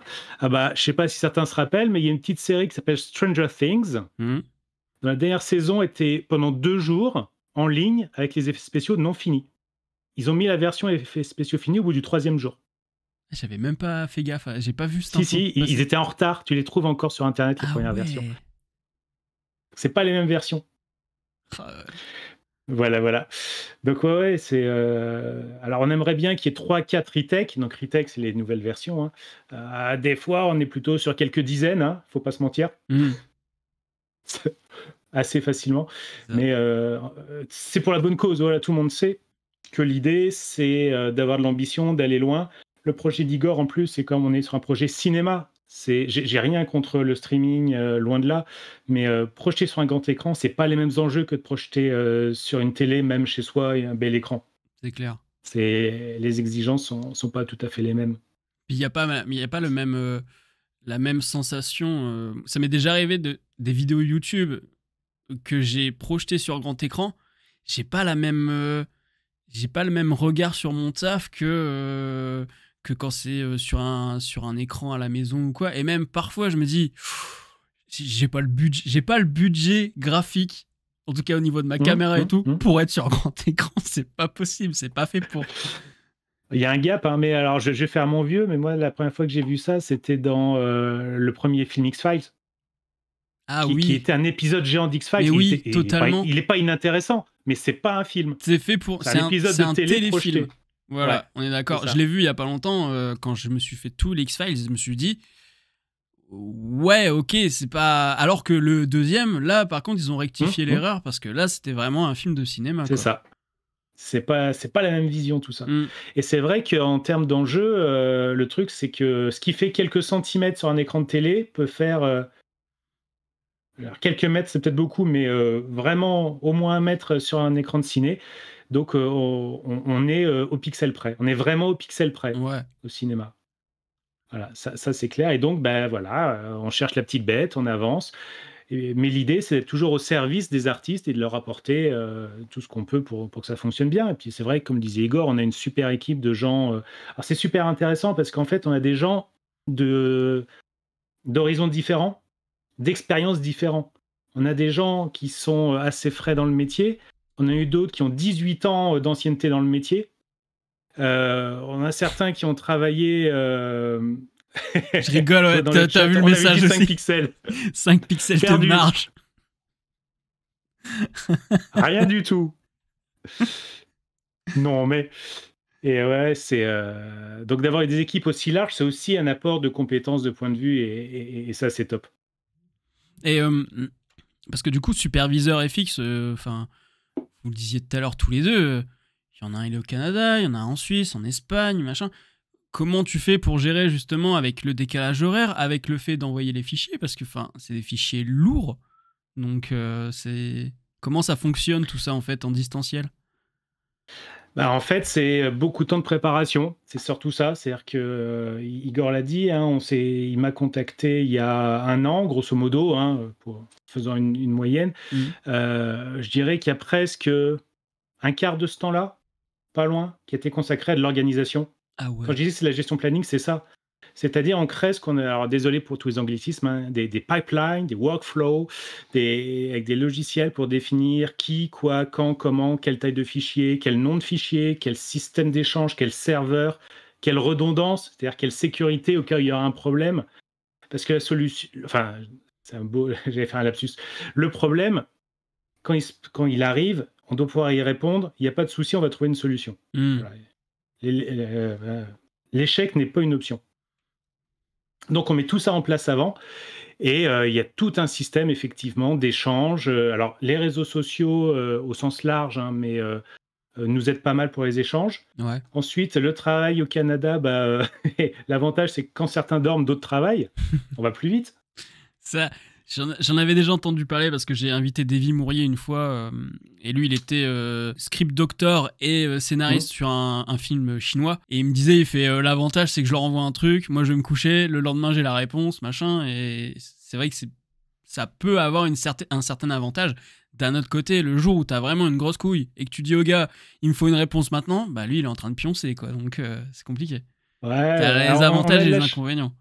Speaker 2: sais pas si certains se rappellent, mais il y a une petite série qui s'appelle Stranger Things.
Speaker 1: Mhm.
Speaker 2: Dans la dernière saison était pendant 2 jours en ligne avec les effets spéciaux non finis. Ils ont mis la version effets spéciaux finis au bout du 3e jour.
Speaker 1: J'avais même pas fait gaffe, j'ai pas vu cette
Speaker 2: Si, ils étaient en retard. Tu les trouves encore sur Internet, les premières versions. C'est pas les mêmes versions. Voilà. Donc ouais, c'est... Alors on aimerait bien qu'il y ait 3-4 retakes. Donc retake, c'est les nouvelles versions. Hein. Des fois, on est plutôt sur quelques dizaines, hein. Faut pas se mentir. Assez facilement. Mais c'est pour la bonne cause. Voilà, tout le monde sait que l'idée, c'est d'avoir de l'ambition, d'aller loin. Le projet d'Igor, en plus, c'est comme on est sur un projet cinéma. J'ai rien contre le streaming, loin de là, mais projeter sur un grand écran, c'est pas les mêmes enjeux que de projeter sur une télé, même chez soi, et un bel écran.
Speaker 1: C'est clair.
Speaker 2: Les exigences sont pas tout à fait les mêmes.
Speaker 1: Puis il y a pas le même la même sensation. Ça m'est déjà arrivé des vidéos YouTube que j'ai projetées sur grand écran. J'ai pas le même regard sur mon taf que quand c'est sur un écran à la maison ou quoi. Et même parfois, je me dis, j'ai pas le budget graphique, en tout cas au niveau de ma caméra et tout, pour être sur grand écran. C'est pas possible, c'est pas fait pour.
Speaker 2: Il y a un gap, hein, mais alors je vais faire mon vieux, mais moi, la première fois que j'ai vu ça, c'était dans le premier film X-Files. Qui était un épisode géant d'X-Files.
Speaker 1: Oui, totalement.
Speaker 2: Il est pas inintéressant, mais c'est pas un film.
Speaker 1: C'est fait pour.
Speaker 2: C'est un épisode de télé
Speaker 1: téléfilm.
Speaker 2: projeté.
Speaker 1: Voilà,
Speaker 2: Ouais,
Speaker 1: on est d'accord. Je l'ai vu il y a pas longtemps, quand je me suis fait tout l'X-Files, je me suis dit, ouais, ok, c'est pas. Alors que le deuxième, là, par contre, ils ont rectifié l'erreur parce que là, c'était vraiment un film de cinéma.
Speaker 2: C'est ça. C'est pas la même vision, tout ça. Et c'est vrai qu'en termes d'enjeu, le truc, c'est que ce qui fait quelques centimètres sur un écran de télé peut faire. Alors, quelques mètres, c'est peut-être beaucoup, mais vraiment au moins 1 mètre sur un écran de ciné. Donc, on est au pixel près. On est vraiment au pixel près au cinéma. Voilà, ça c'est clair. Et donc, on cherche la petite bête, on avance. Mais l'idée, c'est d'être toujours au service des artistes et de leur apporter tout ce qu'on peut pour que ça fonctionne bien. Et puis, c'est vrai que, comme disait Igor, on a une super équipe de gens. Alors, c'est super intéressant parce qu'en fait, on a des gens d'horizons différents, d'expériences différentes. On a des gens qui sont assez frais dans le métier. On a eu d'autres qui ont 18 ans d'ancienneté dans le métier. On a certains qui ont travaillé...
Speaker 1: Je rigole, ouais, t'as vu le message aussi.
Speaker 2: 5 pixels.
Speaker 1: 5 pixels de marge.
Speaker 2: Rien du tout. Non, mais... Et ouais, c'est... Donc d'avoir des équipes aussi larges, c'est aussi un apport de compétences, de points de vue, et ça, c'est top.
Speaker 1: Et parce que du coup, superviseur FX, vous le disiez tout à l'heure tous les deux, il y en a un, il est au Canada, il y en a un en Suisse, en Espagne, machin. Comment tu fais pour gérer justement avec le décalage horaire, avec le fait d'envoyer les fichiers, parce que c'est des fichiers lourds, donc comment ça fonctionne tout ça en fait en distanciel?
Speaker 2: En fait, c'est beaucoup de temps de préparation. C'est surtout ça. C'est-à-dire que Igor l'a dit, hein, il m'a contacté il y a 1 an, grosso modo, hein, faisant une moyenne. Je dirais qu'il y a presque un quart de ce temps-là, pas loin, qui a été consacré à de l'organisation.
Speaker 1: Ah ouais.
Speaker 2: Quand je disais c'est la gestion planning, c'est ça. C'est-à-dire, on crée ce qu'on a, alors désolé pour tous les anglicismes, hein, des pipelines, des workflows, avec des logiciels pour définir qui, quoi, quand, comment, quelle taille de fichier, quel nom de fichier, quel système d'échange, quel serveur, quelle redondance, c'est-à-dire quelle sécurité au cas où il y aura un problème. Parce que la solution... Enfin, c'est un beau... J'avais fait un lapsus. Le problème, quand il arrive, on doit pouvoir y répondre. Il n'y a pas de souci, on va trouver une solution. Voilà. L'échec n'est pas une option. Donc, on met tout ça en place avant. Et il y a tout un système, effectivement, d'échanges. Alors, les réseaux sociaux, au sens large, hein, mais nous aident pas mal pour les échanges.
Speaker 1: Ouais.
Speaker 2: Ensuite, le travail au Canada, l'avantage, c'est que quand certains dorment, d'autres travaillent. On va plus vite.
Speaker 1: Ça, j'en avais déjà entendu parler parce que j'ai invité Davy Mourier une fois. Et lui, il était script doctor et scénariste sur un film chinois. Et il me disait, l'avantage, c'est que je leur envoie un truc, moi je vais me coucher, le lendemain j'ai la réponse, machin. Et c'est vrai que ça peut avoir un certain avantage. D'un autre côté, le jour où t'as vraiment une grosse couille et que tu dis au gars, il me faut une réponse maintenant, bah lui, il est en train de pioncer, quoi. Donc, c'est compliqué.
Speaker 2: Ouais,
Speaker 1: T'as les
Speaker 2: alors,
Speaker 1: avantages et les inconvénients.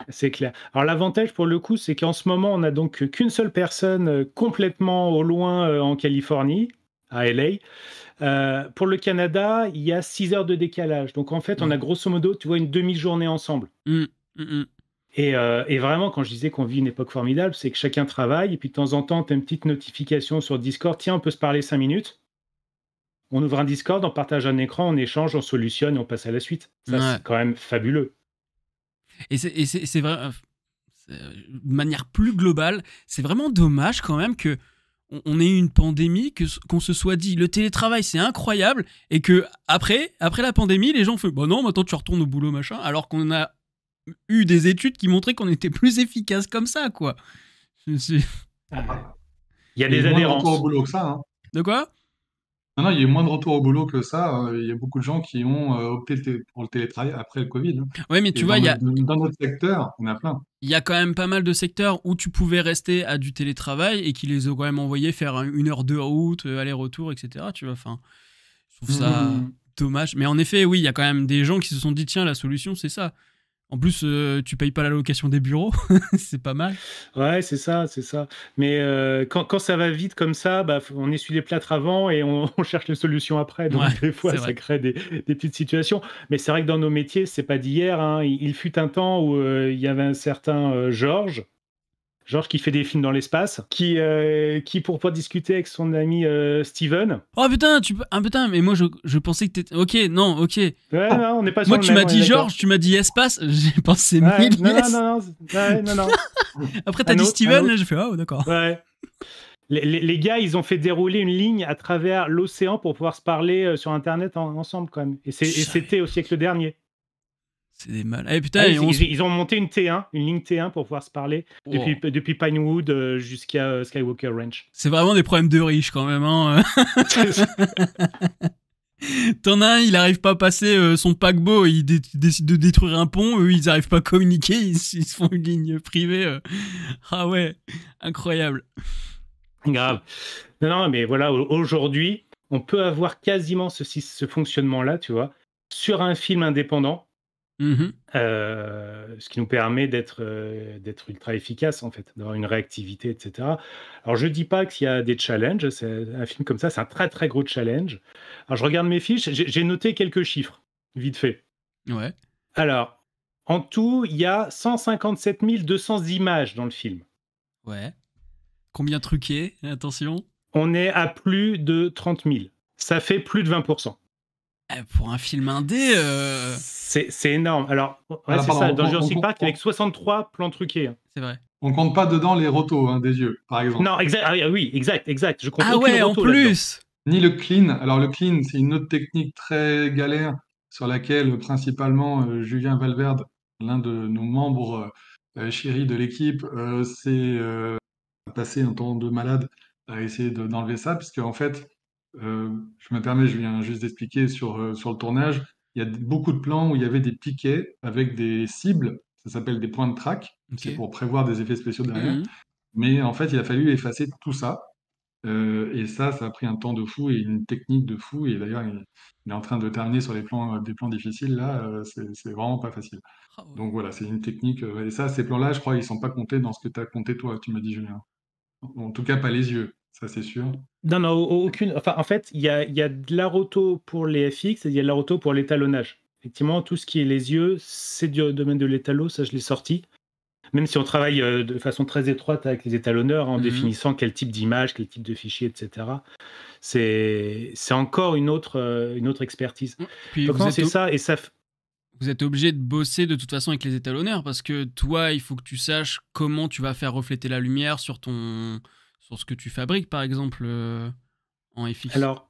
Speaker 2: c'est clair. Alors l'avantage pour le coup, c'est qu'en ce moment, on n'a donc qu'une seule personne complètement au loin en Californie, à LA. Pour le Canada, il y a 6 heures de décalage. Donc en fait, on a grosso modo, tu vois, une demi-journée ensemble. Et vraiment, quand je disais qu'on vit une époque formidable, c'est que chacun travaille, et puis de temps en temps, tu as une petite notification sur Discord, tiens, on peut se parler 5 minutes. On ouvre un Discord, on partage un écran, on échange, on solutionne et on passe à la suite. Ça,
Speaker 1: Ouais.
Speaker 2: c'est quand même fabuleux.
Speaker 1: Et c'est vrai, de manière plus globale, c'est vraiment dommage quand même que on ait eu une pandémie, qu'on se soit dit le télétravail c'est incroyable, et que après la pandémie, les gens font bah non, maintenant tu retournes au boulot machin, alors qu'on a eu des études qui montraient qu'on était plus efficace comme ça, quoi.
Speaker 2: Il y a
Speaker 3: Il y a
Speaker 2: des
Speaker 3: eu moins de
Speaker 2: adhérences.
Speaker 3: retour au boulot que ça, hein.
Speaker 1: De quoi?
Speaker 3: Non, il y a eu moins de retour au boulot que ça. Il y a beaucoup de gens qui ont opté pour le télétravail après le Covid, hein.
Speaker 1: Ouais, mais
Speaker 3: Et
Speaker 1: tu vois,
Speaker 3: dans notre secteur, on a plein.
Speaker 1: il y a quand même pas mal de secteurs où tu pouvais rester à du télétravail et qui les ont quand même envoyés faire 1 heure de route, aller-retour, etc. Tu vois, enfin, je trouve ça dommage. Mais en effet, oui, il y a quand même des gens qui se sont dit tiens, la solution c'est ça. En plus, tu payes pas la location des bureaux, c'est pas mal.
Speaker 2: Ouais, c'est ça, c'est ça. Mais quand ça va vite comme ça, bah, on essuie les plâtres avant et on cherche les solutions après. Donc
Speaker 1: Ouais,
Speaker 2: des fois,
Speaker 1: c'est
Speaker 2: ça
Speaker 1: vrai.
Speaker 2: crée des petites situations. Mais c'est vrai que dans nos métiers, c'est pas d'hier, hein. Il fut un temps où il y avait un certain Georges qui fait des films dans l'espace, qui pour pas discuter avec son ami Steven.
Speaker 1: Oh putain, putain, mais moi je pensais que t'étais. Ok, non, ok.
Speaker 2: Ouais, non, on n'est pas sur
Speaker 1: Moi,
Speaker 2: le
Speaker 1: tu
Speaker 2: même,
Speaker 1: m'as
Speaker 2: on est
Speaker 1: dit
Speaker 2: d'accord.
Speaker 1: Georges, tu m'as dit espace, j'ai pensé
Speaker 2: Ouais,
Speaker 1: mille
Speaker 2: non,
Speaker 1: yes.
Speaker 2: non. Ouais, non.
Speaker 1: Après, t'as
Speaker 2: Un
Speaker 1: dit
Speaker 2: autre, un
Speaker 1: Steven,
Speaker 2: autre.
Speaker 1: là, j'ai fait oh, d'accord.
Speaker 2: Ouais. Les gars, ils ont fait dérouler une ligne à travers l'océan pour pouvoir se parler sur Internet ensemble, quand même. Et c'était au siècle dernier.
Speaker 1: C'est des mal. Eh putain,
Speaker 2: Ah,
Speaker 1: et on se-
Speaker 2: ils ont monté une T1, une ligne T1 pour pouvoir se parler
Speaker 1: Oh.
Speaker 2: depuis Pinewood jusqu'à Skywalker Ranch.
Speaker 1: C'est vraiment des problèmes de riches quand même, hein. T'en as un, il arrive pas à passer son paquebot, il décide de détruire un pont, eux ils arrivent pas à communiquer, ils se font une ligne privée. Ah ouais, incroyable.
Speaker 2: Grave. Non, mais voilà, aujourd'hui, on peut avoir quasiment ce fonctionnement-là, tu vois, sur un film indépendant.
Speaker 1: Mhm.
Speaker 2: Ce qui nous permet d'être ultra efficace, en fait, d'avoir une réactivité, etc. Alors, je dis pas qu'il y a des challenges, c'est un film comme ça, c'est un très très gros challenge. Alors, je regarde mes fiches, j'ai noté quelques chiffres, vite fait.
Speaker 1: Ouais.
Speaker 2: Alors, en tout, il y a 157 200 images dans le film.
Speaker 1: Ouais. Combien truqué, attention.
Speaker 2: On est à plus de 30 000. Ça fait plus de 20%.
Speaker 1: Pour un film indé,
Speaker 2: C'est énorme. Alors, ouais,
Speaker 3: Alors,
Speaker 2: c'est
Speaker 3: pardon,
Speaker 2: ça, dans
Speaker 3: on-
Speaker 2: Jurassic
Speaker 3: on-
Speaker 2: Park, avec 63 plans truqués, hein.
Speaker 1: c'est vrai.
Speaker 3: On compte pas dedans les rotos, hein, des yeux, par exemple.
Speaker 2: Non, exact. Ah oui, exact. Je compte
Speaker 1: Ah
Speaker 2: aucune
Speaker 1: ouais, en
Speaker 2: roto là-dedans.
Speaker 1: plus.
Speaker 3: Ni le clean. Alors le clean, c'est une autre technique très galère sur laquelle principalement Julien Valverde, l'un de nos membres chéris de l'équipe, s'est passé un temps de malade à essayer d'enlever ça, puisque en fait, je me permets, je viens juste d'expliquer sur le tournage, il y a beaucoup de plans où il y avait des piquets avec des cibles, ça s'appelle des points de track, c'est
Speaker 1: Ok.
Speaker 3: pour prévoir des effets spéciaux derrière,
Speaker 1: Mhm.
Speaker 3: mais en fait, il a fallu effacer tout ça. Et ça a pris un temps de fou et une technique de fou. Et d'ailleurs, il est en train de terminer sur des plans difficiles. Là, c'est vraiment pas facile.
Speaker 1: Ah ouais.
Speaker 3: Donc voilà, c'est une technique. Et ça, ces plans-là, je crois, ils sont pas comptés dans ce que tu as compté toi, tu m'as dit, Julien. En tout cas, pas les yeux, ça c'est sûr.
Speaker 2: Non, aucune. Enfin, en fait, il y a de la roto pour les FX et il y a de la roto pour l'étalonnage. Effectivement, tout ce qui est les yeux, c'est du domaine de l'étalo, ça je l'ai sorti. Même si on travaille de façon très étroite avec les étalonneurs, en
Speaker 1: Mhm.
Speaker 2: définissant quel type d'image, quel type de fichier, etc. C'est encore une autre expertise.
Speaker 1: Puis
Speaker 2: Donc non, c'est ça, et ça.
Speaker 1: Vous êtes obligé de bosser de toute façon avec les étalonneurs parce que toi, il faut que tu saches comment tu vas faire refléter la lumière sur ce que tu fabriques, par exemple, en FX.
Speaker 2: Alors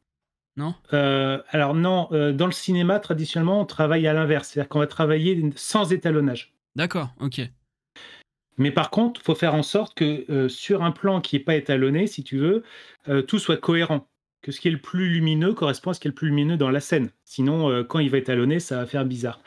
Speaker 1: Non.
Speaker 2: non, dans le cinéma, traditionnellement, on travaille à l'inverse. C'est-à-dire qu'on va travailler sans étalonnage.
Speaker 1: D'accord, ok.
Speaker 2: Mais par contre, il faut faire en sorte que sur un plan qui n'est pas étalonné, si tu veux, tout soit cohérent. Que ce qui est le plus lumineux correspond à ce qui est le plus lumineux dans la scène. Sinon, quand il va étalonner, ça va faire bizarre.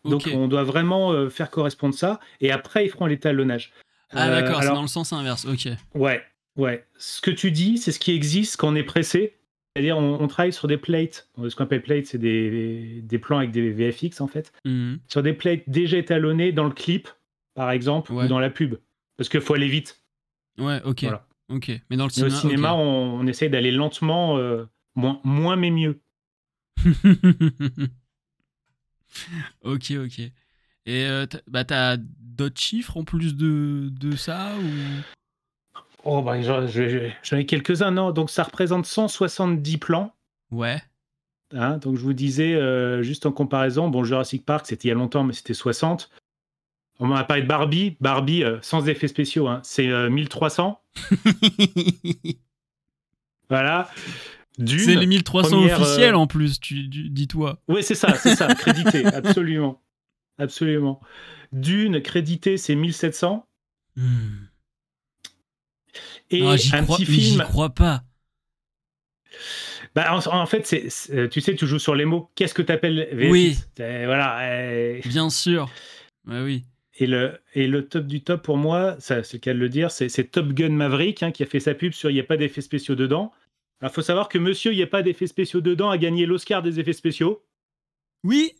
Speaker 2: Donc,
Speaker 1: Ok.
Speaker 2: on doit vraiment faire correspondre ça. Et après, ils feront l'étalonnage.
Speaker 1: Ah d'accord, c'est
Speaker 2: alors,
Speaker 1: dans le sens inverse, ok.
Speaker 2: ouais. Ce que tu dis, c'est ce qui existe quand on est pressé. C'est-à-dire, on travaille sur des plates. Ce qu'on appelle plates, c'est des plans avec des VFX, en fait.
Speaker 1: Mhm.
Speaker 2: Sur des plates déjà étalonnées dans le clip, par exemple, ou
Speaker 1: Ouais.
Speaker 2: dans la pub. Parce qu'il faut aller vite.
Speaker 1: Ouais, ok.
Speaker 2: Voilà.
Speaker 1: Ok. Mais dans le
Speaker 2: Mais au
Speaker 1: cinéma,
Speaker 2: cinéma, on essaye d'aller lentement, moins mais mieux.
Speaker 1: ok. Ok, ok. Et t'as d'autres chiffres en plus de ça ou...
Speaker 2: Oh, bah, j'en ai quelques-uns, non. Donc, ça représente 170 plans.
Speaker 1: Ouais.
Speaker 2: Hein. Donc, je vous disais, juste en comparaison, bon, Jurassic Park, c'était il y a longtemps, mais c'était 60. On m'a parlé de Barbie. Barbie, sans effets spéciaux, hein, c'est 1300. Voilà.
Speaker 1: C'est les
Speaker 2: Dune,
Speaker 1: 1300
Speaker 2: première.
Speaker 1: officiels en plus, dis-toi.
Speaker 2: Oui, c'est ça, crédité, absolument. Absolument. Dune, crédité, c'est 1700.
Speaker 1: Hmm.
Speaker 2: Et
Speaker 1: Non, j'y
Speaker 2: un
Speaker 1: crois,
Speaker 2: petit
Speaker 1: mais j'y
Speaker 2: film.
Speaker 1: crois pas.
Speaker 2: Bah, en fait, tu sais, tu joues sur les mots. Qu'est-ce que tu appelles VFX?
Speaker 1: Oui.
Speaker 2: Voilà.
Speaker 1: Bien sûr. Ouais, oui.
Speaker 2: Et le top du top pour moi, ça, c'est le cas de le dire, c'est Top Gun Maverick, hein, qui a fait sa pub sur Il n'y a pas d'effets spéciaux dedans. Alors, il faut savoir que Monsieur Il n'y a pas d'effets spéciaux dedans a gagné l'Oscar des effets spéciaux.
Speaker 1: Oui.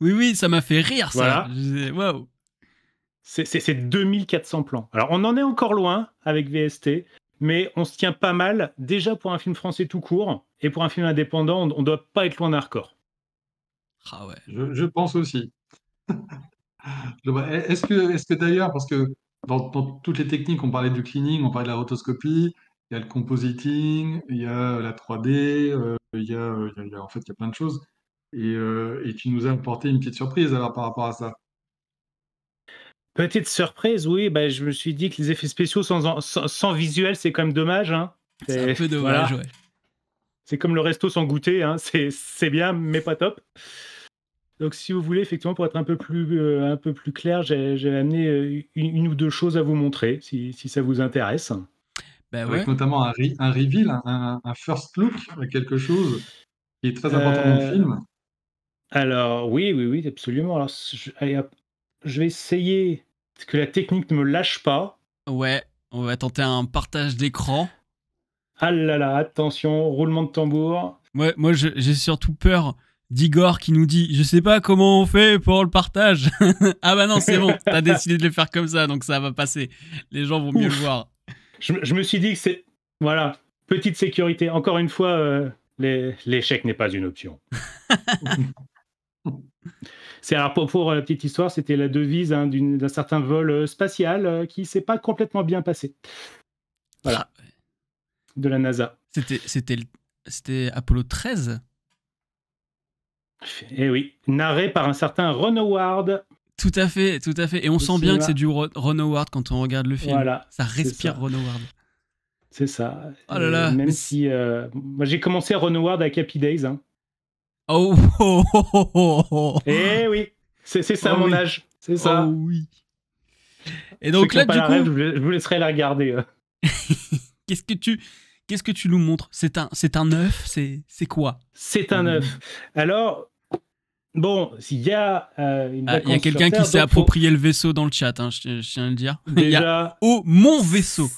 Speaker 1: Oui, oui, ça m'a fait rire, ça.
Speaker 2: Voilà.
Speaker 1: Waouh.
Speaker 2: C'est 2400 plans. Alors, on en est encore loin avec VST, mais on se tient pas mal, déjà pour un film français tout court, et pour un film indépendant, on doit pas être loin d'un record.
Speaker 1: Ah ouais.
Speaker 3: Je pense aussi. Est-ce que d'ailleurs, parce que dans toutes les techniques, on parlait du cleaning, on parlait de la rotoscopie, il y a le compositing, il y a la 3D, en fait, il y a plein de choses. Et tu nous as apporté une petite surprise alors par rapport à ça.
Speaker 2: Petite surprise, oui, bah, je me suis dit que les effets spéciaux sans visuel, c'est quand même dommage. Hein.
Speaker 1: C'est un peu dommage,
Speaker 2: voilà.
Speaker 1: ouais.
Speaker 2: C'est comme le resto sans goûter, hein. C'est bien, mais pas top. Donc, si vous voulez, effectivement, pour être un peu plus clair, j'ai amené une ou deux choses à vous montrer, si ça vous intéresse.
Speaker 1: Bah ouais.
Speaker 3: Avec notamment un reveal, un first look, quelque chose qui est très important dans le
Speaker 2: Euh,
Speaker 3: film.
Speaker 2: alors, oui, absolument. Alors, allez, hop, je vais essayer que la technique ne me lâche pas.
Speaker 1: Ouais, on va tenter un partage d'écran.
Speaker 2: Ah là là, attention, roulement de tambour.
Speaker 1: Moi j'ai surtout peur d'Igor qui nous dit « Je sais pas comment on fait pour le partage. » Ah bah non, c'est bon, t'as décidé de le faire comme ça, donc ça va passer. Les gens vont mieux le voir.
Speaker 2: Je me suis dit que c'est... Voilà, petite sécurité. Encore une fois, l'échec n'est pas une option. C'est alors pour la petite histoire, c'était la devise, hein, d'un certain vol spatial qui s'est pas complètement bien passé. Voilà.
Speaker 1: Ah,
Speaker 2: De la NASA.
Speaker 1: C'était Apollo 13.
Speaker 2: Eh oui, narré par un certain Ron Howard.
Speaker 1: Tout à fait. Et on sent bien que c'est du Ron Howard quand on regarde le film.
Speaker 2: Voilà,
Speaker 1: ça respire
Speaker 2: ça.
Speaker 1: Ron Howard.
Speaker 2: C'est ça.
Speaker 1: Oh là là.
Speaker 2: Même si... moi, j'ai commencé Ron Howard avec Happy Days. Hein.
Speaker 1: Oh.
Speaker 2: Eh oui, c'est ça mon âge. C'est ça.
Speaker 1: Oh oui. Et donc
Speaker 2: ceux
Speaker 1: là,
Speaker 2: qui ont pas
Speaker 1: du
Speaker 2: la
Speaker 1: coup...
Speaker 2: rêve, je vous laisserai la regarder.
Speaker 1: Qu'est-ce que tu nous montres? C'est un œuf? C'est quoi?
Speaker 2: C'est un œuf. Alors, bon, il y a une
Speaker 1: il y a quelqu'un qui s'est approprié le vaisseau dans le chat, hein, je tiens à le dire.
Speaker 2: Déjà,
Speaker 1: il y a mon vaisseau.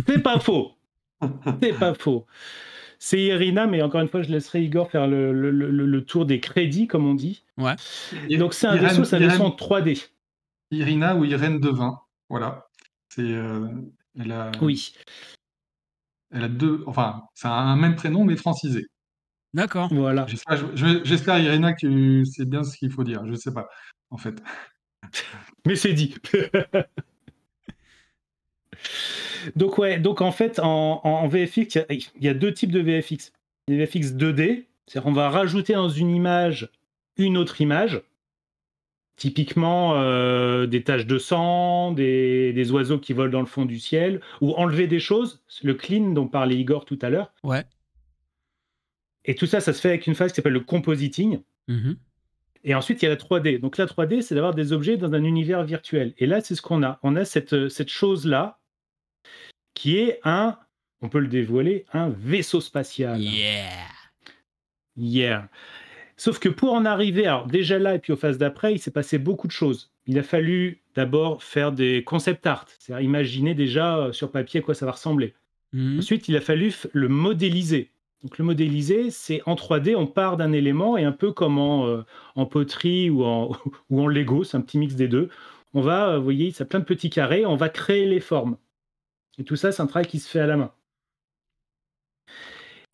Speaker 2: C'est pas faux. C'est pas faux. C'est Irina, mais encore une fois, je laisserai Igor faire le tour des crédits, comme on dit.
Speaker 1: Ouais.
Speaker 2: Donc, c'est un vaisseau, c'est un vaisseau en 3D.
Speaker 3: Irina ou Irène Devin. Voilà.
Speaker 2: Oui.
Speaker 3: Elle a deux. Enfin, c'est un même prénom, mais francisé.
Speaker 1: D'accord.
Speaker 2: Voilà.
Speaker 3: J'espère, Irina, que c'est bien ce qu'il faut dire. Je sais pas, en fait.
Speaker 2: Mais c'est dit. Donc, ouais, donc en fait, en VFX, il y a deux types de VFX. Des VFX 2D, c'est-à-dire qu'on va rajouter dans une image une autre image. Typiquement, des taches de sang, des oiseaux qui volent dans le fond du ciel, ou enlever des choses, le clean dont parlait Igor tout à l'heure.
Speaker 1: Ouais.
Speaker 2: Et tout ça, ça se fait avec une phase qui s'appelle le compositing.
Speaker 1: Mm-hmm.
Speaker 2: Et ensuite, il y a la 3D. Donc la 3D, c'est d'avoir des objets dans un univers virtuel. Et là, c'est ce qu'on a. On a cette chose-là, qui est on peut le dévoiler, un vaisseau spatial. Yeah. Sauf que pour en arriver, alors déjà là et puis aux phases d'après, il s'est passé beaucoup de choses. Il a fallu d'abord faire des concept art, c'est-à-dire imaginer déjà sur papier à quoi ça va ressembler.
Speaker 1: Mhm.
Speaker 2: Ensuite, il a fallu le modéliser. Donc le modéliser, c'est en 3D, on part d'un élément et un peu comme en poterie ou ou en Lego, c'est un petit mix des deux. On va, vous voyez, ça a plein de petits carrés, on va créer les formes. Et tout ça, c'est un travail qui se fait à la main.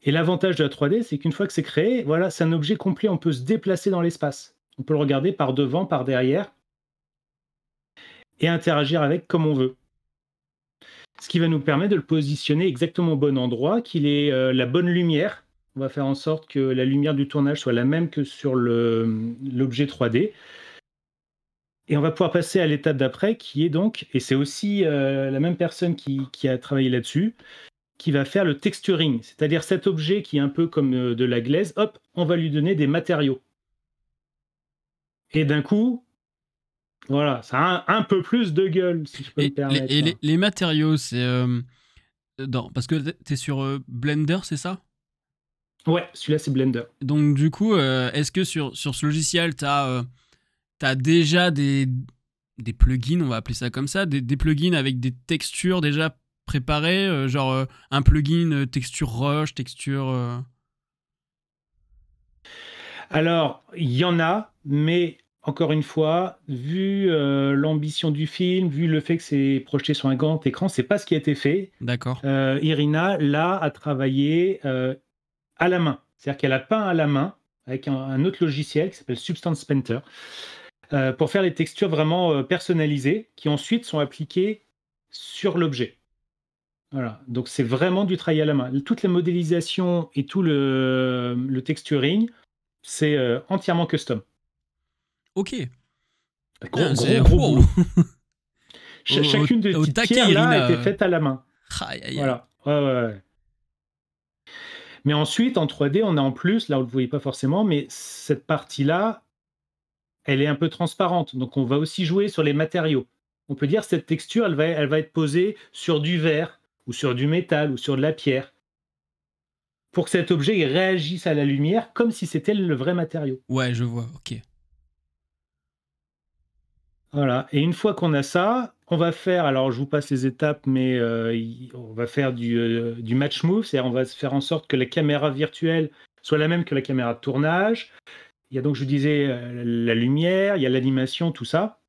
Speaker 2: Et l'avantage de la 3D, c'est qu'une fois que c'est créé, voilà, c'est un objet complet, on peut se déplacer dans l'espace. On peut le regarder par devant, par derrière, et interagir avec comme on veut. Ce qui va nous permettre de le positionner exactement au bon endroit, qu'il ait la bonne lumière. On va faire en sorte que la lumière du tournage soit la même que sur l'objet 3D. Et on va pouvoir passer à l'étape d'après, qui est donc, et c'est aussi la même personne qui a travaillé là-dessus, qui va faire le texturing, c'est-à-dire cet objet qui est un peu comme de la glaise, hop, on va lui donner des matériaux. Et d'un coup, voilà, ça a un peu plus de gueule, si je peux me permettre.
Speaker 1: Les matériaux, c'est... parce que t'es sur Blender, c'est ça?
Speaker 2: Ouais, celui-là, c'est Blender.
Speaker 1: Donc du coup, est-ce que sur ce logiciel, t'as déjà des plugins, on va appeler ça comme ça, des plugins avec des textures déjà préparées, genre un plugin texture roche, texture...
Speaker 2: Alors, il y en a, mais encore une fois, vu l'ambition du film, vu le fait que c'est projeté sur un grand écran, c'est pas ce qui a été fait.
Speaker 1: D'accord.
Speaker 2: Irina, là, a travaillé à la main. C'est-à-dire qu'elle a peint à la main avec un autre logiciel qui s'appelle Substance Painter pour faire les textures vraiment personnalisées qui ensuite sont appliquées sur l'objet. Voilà, donc c'est vraiment du travail à la main. Toute la modélisation et tout le texturing, c'est entièrement custom.
Speaker 1: Ok.
Speaker 2: Gros boulot. Chacune de ces pierres là a été faite à la main. Voilà. Ouais. Mais ensuite, en 3D, on a en plus, là, vous ne le voyez pas forcément, mais cette partie-là, elle est un peu transparente. Donc, on va aussi jouer sur les matériaux. On peut dire que cette texture, elle va être posée sur du verre, ou sur du métal, ou sur de la pierre, pour que cet objet il réagisse à la lumière comme si c'était le vrai matériau.
Speaker 1: Ouais, je vois, ok.
Speaker 2: Voilà. Et une fois qu'on a ça, on va faire, alors je vous passe les étapes, mais on va faire du match move, c'est-à-dire on va faire en sorte que la caméra virtuelle soit la même que la caméra de tournage. Il y a donc, je vous disais, la lumière, il y a l'animation, tout ça.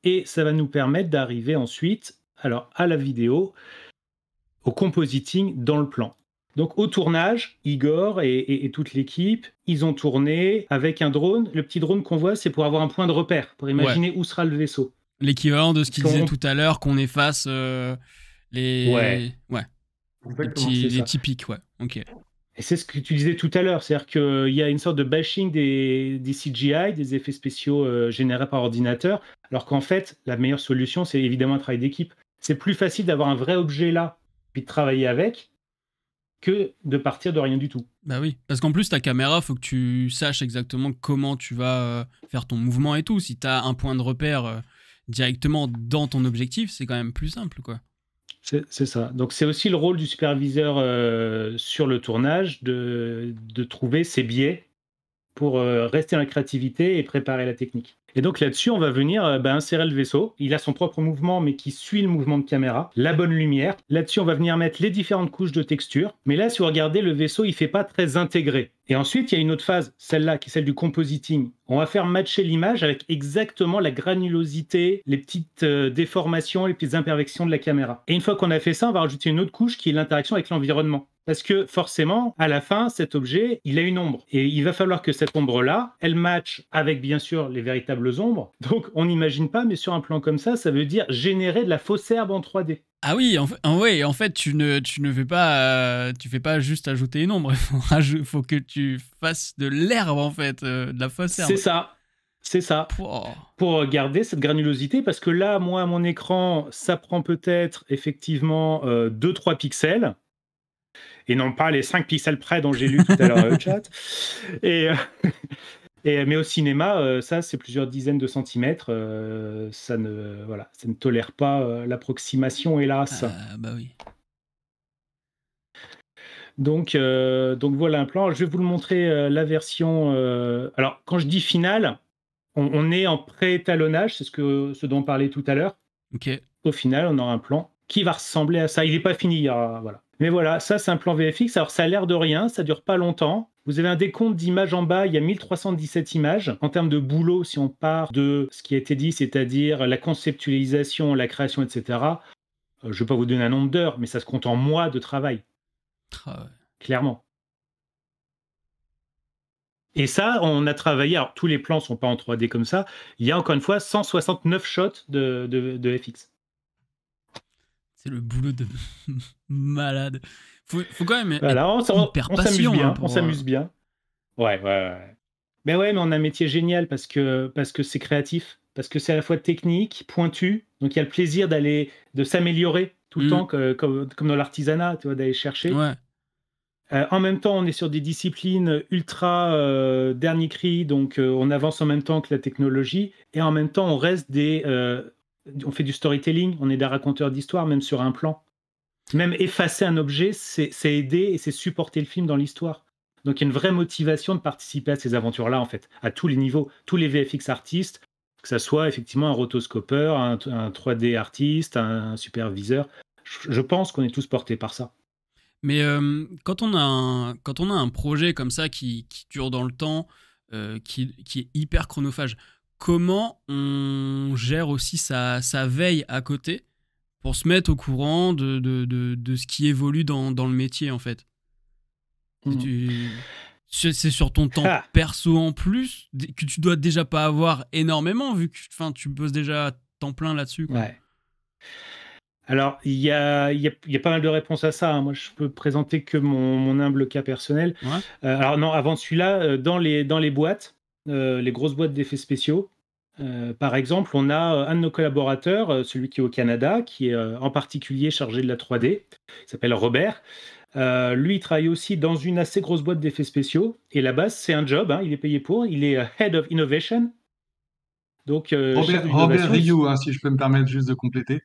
Speaker 2: Et ça va nous permettre d'arriver ensuite alors, à la vidéo, au compositing dans le plan. Donc au tournage, Igor et toute l'équipe, ils ont tourné avec un drone. Le petit drone qu'on voit, c'est pour avoir un point de repère, pour imaginer où sera le vaisseau.
Speaker 1: L'équivalent de ce qu'il disait tout à l'heure, qu'on efface les...
Speaker 2: Ouais.
Speaker 1: Les petits pics, ouais. Ok.
Speaker 2: Et c'est ce que tu disais tout à l'heure, c'est-à-dire qu'il y a une sorte de bashing des CGI, des effets spéciaux générés par ordinateur, alors qu'en fait, la meilleure solution, c'est évidemment un travail d'équipe. C'est plus facile d'avoir un vrai objet là, puis de travailler avec, que de partir de rien du tout.
Speaker 1: Bah oui, parce qu'en plus ta caméra, faut que tu saches exactement comment tu vas faire ton mouvement et tout. Si tu as un point de repère directement dans ton objectif, c'est quand même plus simple, quoi.
Speaker 2: C'est ça. Donc c'est aussi le rôle du superviseur sur le tournage de trouver ses biais pour rester dans la créativité et préparer la technique. Et donc là-dessus, on va venir insérer le vaisseau. Il a son propre mouvement, mais qui suit le mouvement de caméra. La bonne lumière. Là-dessus, on va venir mettre les différentes couches de texture. Mais là, si vous regardez, le vaisseau, il ne fait pas très intégré. Et ensuite, il y a une autre phase, celle-là, qui est celle du compositing. On va faire matcher l'image avec exactement la granulosité, les petites déformations, les petites imperfections de la caméra. Et une fois qu'on a fait ça, on va rajouter une autre couche qui est l'interaction avec l'environnement. Parce que forcément, à la fin, cet objet, il a une ombre. Et il va falloir que cette ombre-là, elle matche avec, bien sûr, les véritables ombres. Donc, on n'imagine pas, mais sur un plan comme ça veut dire générer de la fausse herbe en 3D.
Speaker 1: Ah oui, en fait, tu ne fais pas, tu fais pas juste ajouter une ombre. Il faut que tu fasses de l'herbe, en fait, de la fausse herbe.
Speaker 2: C'est ça. Pour garder cette granulosité, parce que là, moi, à mon écran, ça prend peut-être effectivement 2-3 pixels. Et non pas les 5 pixels près dont j'ai lu tout à l'heure au chat. Mais au cinéma, ça, c'est plusieurs dizaines de centimètres. Ça ne tolère pas l'approximation, hélas.
Speaker 1: Bah oui.
Speaker 2: Donc voilà un plan. Alors, je vais vous le montrer, la version... alors, quand je dis finale, on est en pré-étalonnage, c'est ce dont on parlait tout à l'heure.
Speaker 1: Ok.
Speaker 2: Au final, on aura un plan qui va ressembler à ça. Il n'est pas fini, voilà. Mais voilà, ça c'est un plan VFX. Alors ça a l'air de rien, ça dure pas longtemps. Vous avez un décompte d'images en bas, il y a 1317 images. En termes de boulot, si on part de ce qui a été dit, c'est-à-dire la conceptualisation, la création, etc., je ne vais pas vous donner un nombre d'heures, mais ça se compte en mois de travail, clairement. Et ça, on a travaillé, alors tous les plans ne sont pas en 3D comme ça, il y a encore une fois 169 shots de FX.
Speaker 1: C'est le boulot de malade. Faut quand même
Speaker 2: voilà,
Speaker 1: être hyper patient.
Speaker 2: On s'amuse bien. Ouais. Mais on a un métier génial parce que c'est créatif, parce que c'est à la fois technique, pointu, donc il y a le plaisir de s'améliorer tout le temps, comme dans l'artisanat, tu vois, d'aller chercher.
Speaker 1: Ouais.
Speaker 2: En même temps, on est sur des disciplines ultra dernier cri, donc on avance en même temps que la technologie, et en même temps, on reste on fait du storytelling, on est des raconteurs d'histoire, même sur un plan. Même effacer un objet, c'est aider et c'est supporter le film dans l'histoire. Donc il y a une vraie motivation de participer à ces aventures-là, en fait, à tous les niveaux, tous les VFX artistes, que ça soit effectivement un rotoscopeur, un 3D artiste, un superviseur. Je pense qu'on est tous portés par ça.
Speaker 1: Mais quand on a un projet comme ça qui dure dans le temps, qui est hyper chronophage, comment on gère aussi sa veille à côté pour se mettre au courant de ce qui évolue dans le métier, en fait? C'est sur ton temps perso en plus, que tu dois déjà pas avoir énormément, vu que tu bosses déjà temps plein là-dessus, quoi.
Speaker 2: Ouais. Alors, il y a pas mal de réponses à ça. Moi, je peux présenter que mon humble cas personnel.
Speaker 1: Ouais.
Speaker 2: Alors non, avant celui-là, dans les boîtes, les grosses boîtes d'effets spéciaux, par exemple, on a un de nos collaborateurs, celui qui est au Canada, qui est en particulier chargé de la 3D, il s'appelle Robert. Lui, il travaille aussi dans une assez grosse boîte d'effets spéciaux. Et là-bas, c'est un job, il est payé pour. Il est Head of Innovation. Donc,
Speaker 3: Robert Rioux, si je peux me permettre juste de compléter.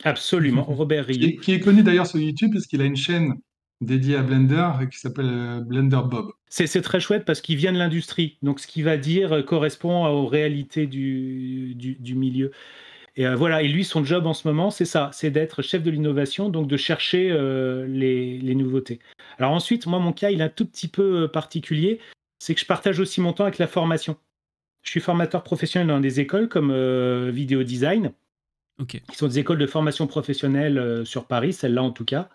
Speaker 2: Absolument, Robert Rioux.
Speaker 3: Qui est connu d'ailleurs sur YouTube parce qu'il a une chaîne dédiée à Blender qui s'appelle Blender Bob.
Speaker 2: C'est très chouette parce qu'il vient de l'industrie. Donc, ce qu'il va dire correspond aux réalités du milieu. Et voilà, et lui, son job en ce moment, c'est ça, c'est d'être chef de l'innovation, donc de chercher les nouveautés. Alors ensuite, moi, mon cas, il est un tout petit peu particulier, c'est que je partage aussi mon temps avec la formation. Je suis formateur professionnel dans des écoles comme Vidéo Design, qui sont des écoles de formation professionnelle sur Paris, celle-là en tout cas.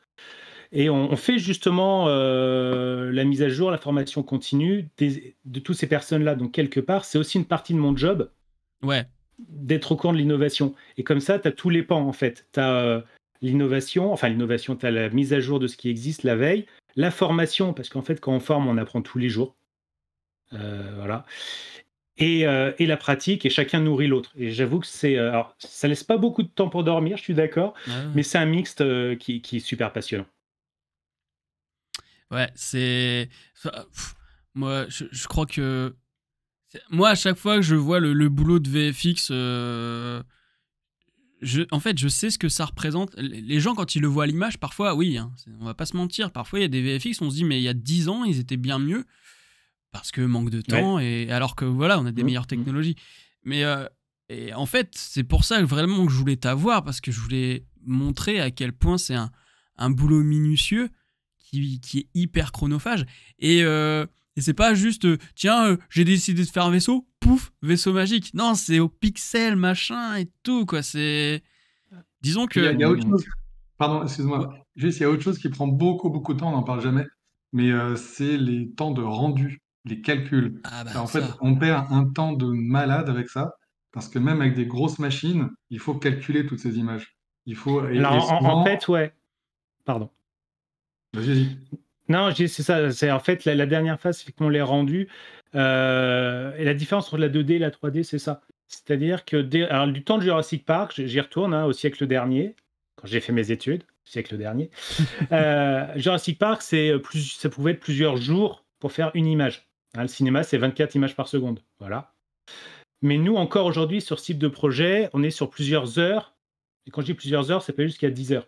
Speaker 2: Et on fait justement la mise à jour, la formation continue de toutes ces personnes-là. Donc quelque part, c'est aussi une partie de mon job.
Speaker 1: Ouais.
Speaker 2: D'être au courant de l'innovation. Et comme ça, tu as tous les pans, en fait. Tu as l'innovation, tu as la mise à jour de ce qui existe la veille, la formation, parce qu'en fait, quand on forme, on apprend tous les jours. Voilà. Et la pratique, et chacun nourrit l'autre. Et j'avoue que alors, ça laisse pas beaucoup de temps pour dormir, je suis d'accord, mais c'est un mixte qui est super passionnant.
Speaker 1: Ouais, moi, je crois que... Moi, à chaque fois que je vois le boulot de VFX, en fait, je sais ce que ça représente. Les gens, quand ils le voient à l'image, parfois, oui, on va pas se mentir, parfois il y a des VFX, on se dit, mais il y a 10 ans, ils étaient bien mieux, parce que manque de temps, et alors que voilà, on a des meilleures technologies. Mais et en fait, c'est pour ça vraiment que je voulais t'avoir, parce que je voulais montrer à quel point c'est un boulot minutieux qui est hyper chronophage. Et c'est pas juste, tiens, j'ai décidé de faire un vaisseau, pouf, vaisseau magique. Non, c'est au pixel, machin et tout, quoi. C'est... Disons que...
Speaker 3: Il y a autre chose. Pardon, excuse-moi. Ouais. Juste, il y a autre chose qui prend beaucoup, beaucoup de temps, on n'en parle jamais. Mais c'est les temps de rendu, les calculs. En fait, on perd un temps de malade avec ça. Parce que même avec des grosses machines, il faut calculer toutes ces images. Il faut...
Speaker 2: Alors, en fait, ouais. Pardon.
Speaker 3: Vas-y.
Speaker 2: Non, c'est ça. C'est en fait la dernière phase, c'est qu'on les rendu. Et la différence entre la 2D et la 3D, c'est ça. C'est-à-dire que alors, du temps de Jurassic Park, j'y retourne au siècle dernier, quand j'ai fait mes études, au siècle dernier. Jurassic Park, ça pouvait être plusieurs jours pour faire une image. Le cinéma, c'est 24 images par seconde. Voilà. Mais nous, encore aujourd'hui, sur ce type de projet, on est sur plusieurs heures. Et quand je dis plusieurs heures, ça peut aller jusqu'à 10 heures.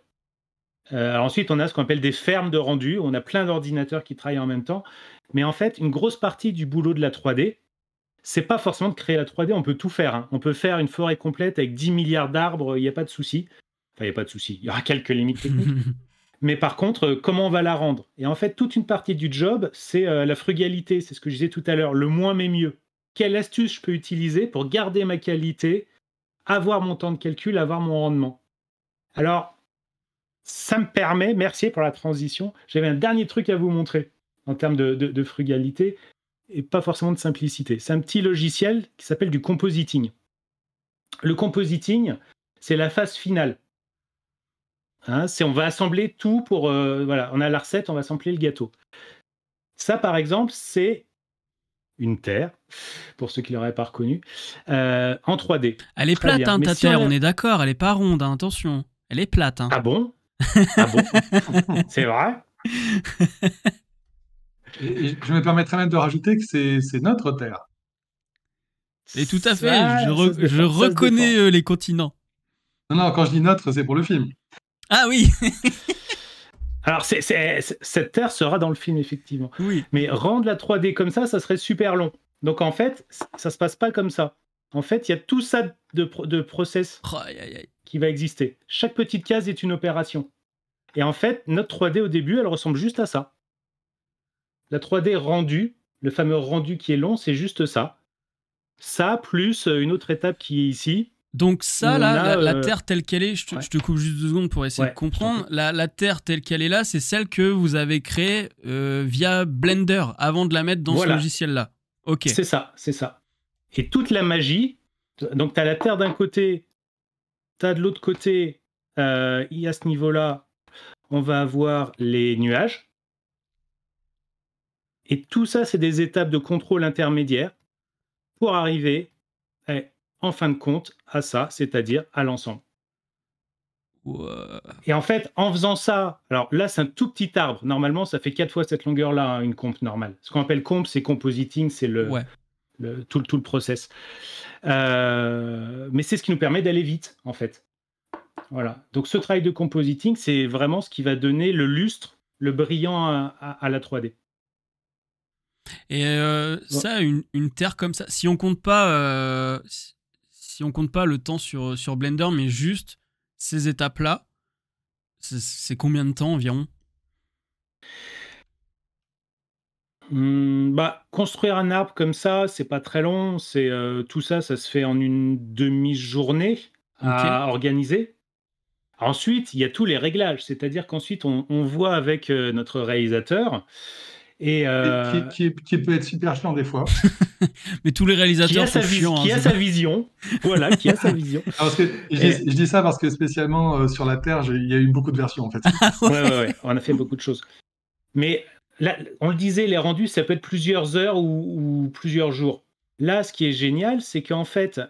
Speaker 2: Ensuite, on a ce qu'on appelle des fermes de rendu. On a plein d'ordinateurs qui travaillent en même temps. Mais en fait, une grosse partie du boulot de la 3D, c'est pas forcément de créer la 3D, on peut tout faire. Hein. On peut faire une forêt complète avec 10 milliards d'arbres, il n'y a pas de souci. Enfin, il n'y a pas de souci, il y aura quelques limites techniques. Mais par contre, comment on va la rendre? Et en fait, toute une partie du job, c'est la frugalité, c'est ce que je disais tout à l'heure, le moins mais mieux. Quelle astuce je peux utiliser pour garder ma qualité, avoir mon temps de calcul, avoir mon rendement? Alors, ça me permet, merci pour la transition, j'avais un dernier truc à vous montrer en termes de frugalité et pas forcément de simplicité. C'est un petit logiciel qui s'appelle du compositing. Le compositing, c'est la phase finale. Hein, on va assembler tout pour... voilà, on a la recette, on va assembler le gâteau. Ça, par exemple, c'est une terre, pour ceux qui ne l'auraient pas reconnu, en 3D.
Speaker 1: Elle est
Speaker 2: Très
Speaker 1: plate,
Speaker 2: bien.
Speaker 1: hein,
Speaker 2: Mais
Speaker 1: ta
Speaker 2: si on
Speaker 1: terre,
Speaker 2: a-
Speaker 1: on est d'accord, elle est pas ronde, hein, attention. Elle est plate. Hein.
Speaker 2: Ah bon? Ah bon? C'est vrai?
Speaker 3: Et je me permettrais même de rajouter que c'est notre Terre.
Speaker 1: Et tout à fait,
Speaker 2: Ça se défend,
Speaker 1: je
Speaker 2: ça se
Speaker 1: reconnais
Speaker 2: défend.
Speaker 1: les continents.
Speaker 3: Non, quand je dis notre, c'est pour le film.
Speaker 1: Ah oui,
Speaker 2: Alors, cette terre sera dans le film, effectivement.
Speaker 1: oui.
Speaker 2: Mais rendre la 3D comme ça serait super long. Donc, en fait, ça se passe pas comme ça. En fait, il y a tout ça de process
Speaker 1: Oh, aïe, aïe, aïe.
Speaker 2: qui va exister. Chaque petite case est une opération. Et en fait, notre 3D, au début, elle ressemble juste à ça. La 3D rendue, le fameux rendu qui est long, c'est juste ça. Ça, plus une autre étape qui est ici.
Speaker 1: Donc ça,
Speaker 2: On
Speaker 1: là,
Speaker 2: a,
Speaker 1: la Terre telle qu'elle est,
Speaker 2: ouais.
Speaker 1: je te coupe juste 2 secondes pour essayer
Speaker 2: Ouais,
Speaker 1: de comprendre.
Speaker 2: je t'en
Speaker 1: La Terre telle qu'elle est là, c'est celle que vous avez créée via Blender avant de la mettre dans
Speaker 2: Voilà.
Speaker 1: ce logiciel-là. Ok.
Speaker 2: C'est ça, c'est ça. Et toute la magie, donc tu as la Terre d'un côté, tu as de l'autre côté, à ce niveau-là, on va avoir les nuages. Et tout ça, c'est des étapes de contrôle intermédiaire pour arriver, en fin de compte, à ça, c'est-à-dire à l'ensemble.
Speaker 1: Ouah.
Speaker 2: Et en fait, en faisant ça, alors là, c'est un tout petit arbre. Normalement, ça fait 4 fois cette longueur-là, hein, une comp normale. Ce qu'on appelle comp, c'est compositing, c'est
Speaker 1: Ouais.
Speaker 2: tout le process. Mais c'est ce qui nous permet d'aller vite, en fait. Voilà. Donc, ce travail de compositing, c'est vraiment ce qui va donner le lustre, le brillant à la 3D.
Speaker 1: Et ça, une Terre comme ça, si on compte pas, si on compte pas le temps sur Blender, mais juste ces étapes-là, c'est combien de temps environ?
Speaker 2: Construire un arbre comme ça, c'est pas très long. C'est tout ça, ça se fait en une demi-journée à organiser. Ensuite, il y a tous les réglages, c'est-à-dire qu'ensuite on voit avec notre réalisateur et
Speaker 3: Qui peut être super chiant des fois.
Speaker 1: Mais tous les
Speaker 2: qui
Speaker 1: réalisateurs
Speaker 2: a
Speaker 1: sont chiants.
Speaker 2: qui
Speaker 1: hein,
Speaker 2: a
Speaker 1: c'est
Speaker 2: sa
Speaker 1: pas-
Speaker 2: vision, voilà, qui a sa vision.
Speaker 3: Parce que je dis ça parce que spécialement sur la Terre, il y a eu beaucoup de versions en fait.
Speaker 2: Ouais, on a fait beaucoup de choses. Mais là, on le disait, les rendus, ça peut être plusieurs heures ou plusieurs jours. Là, ce qui est génial, c'est qu'en fait,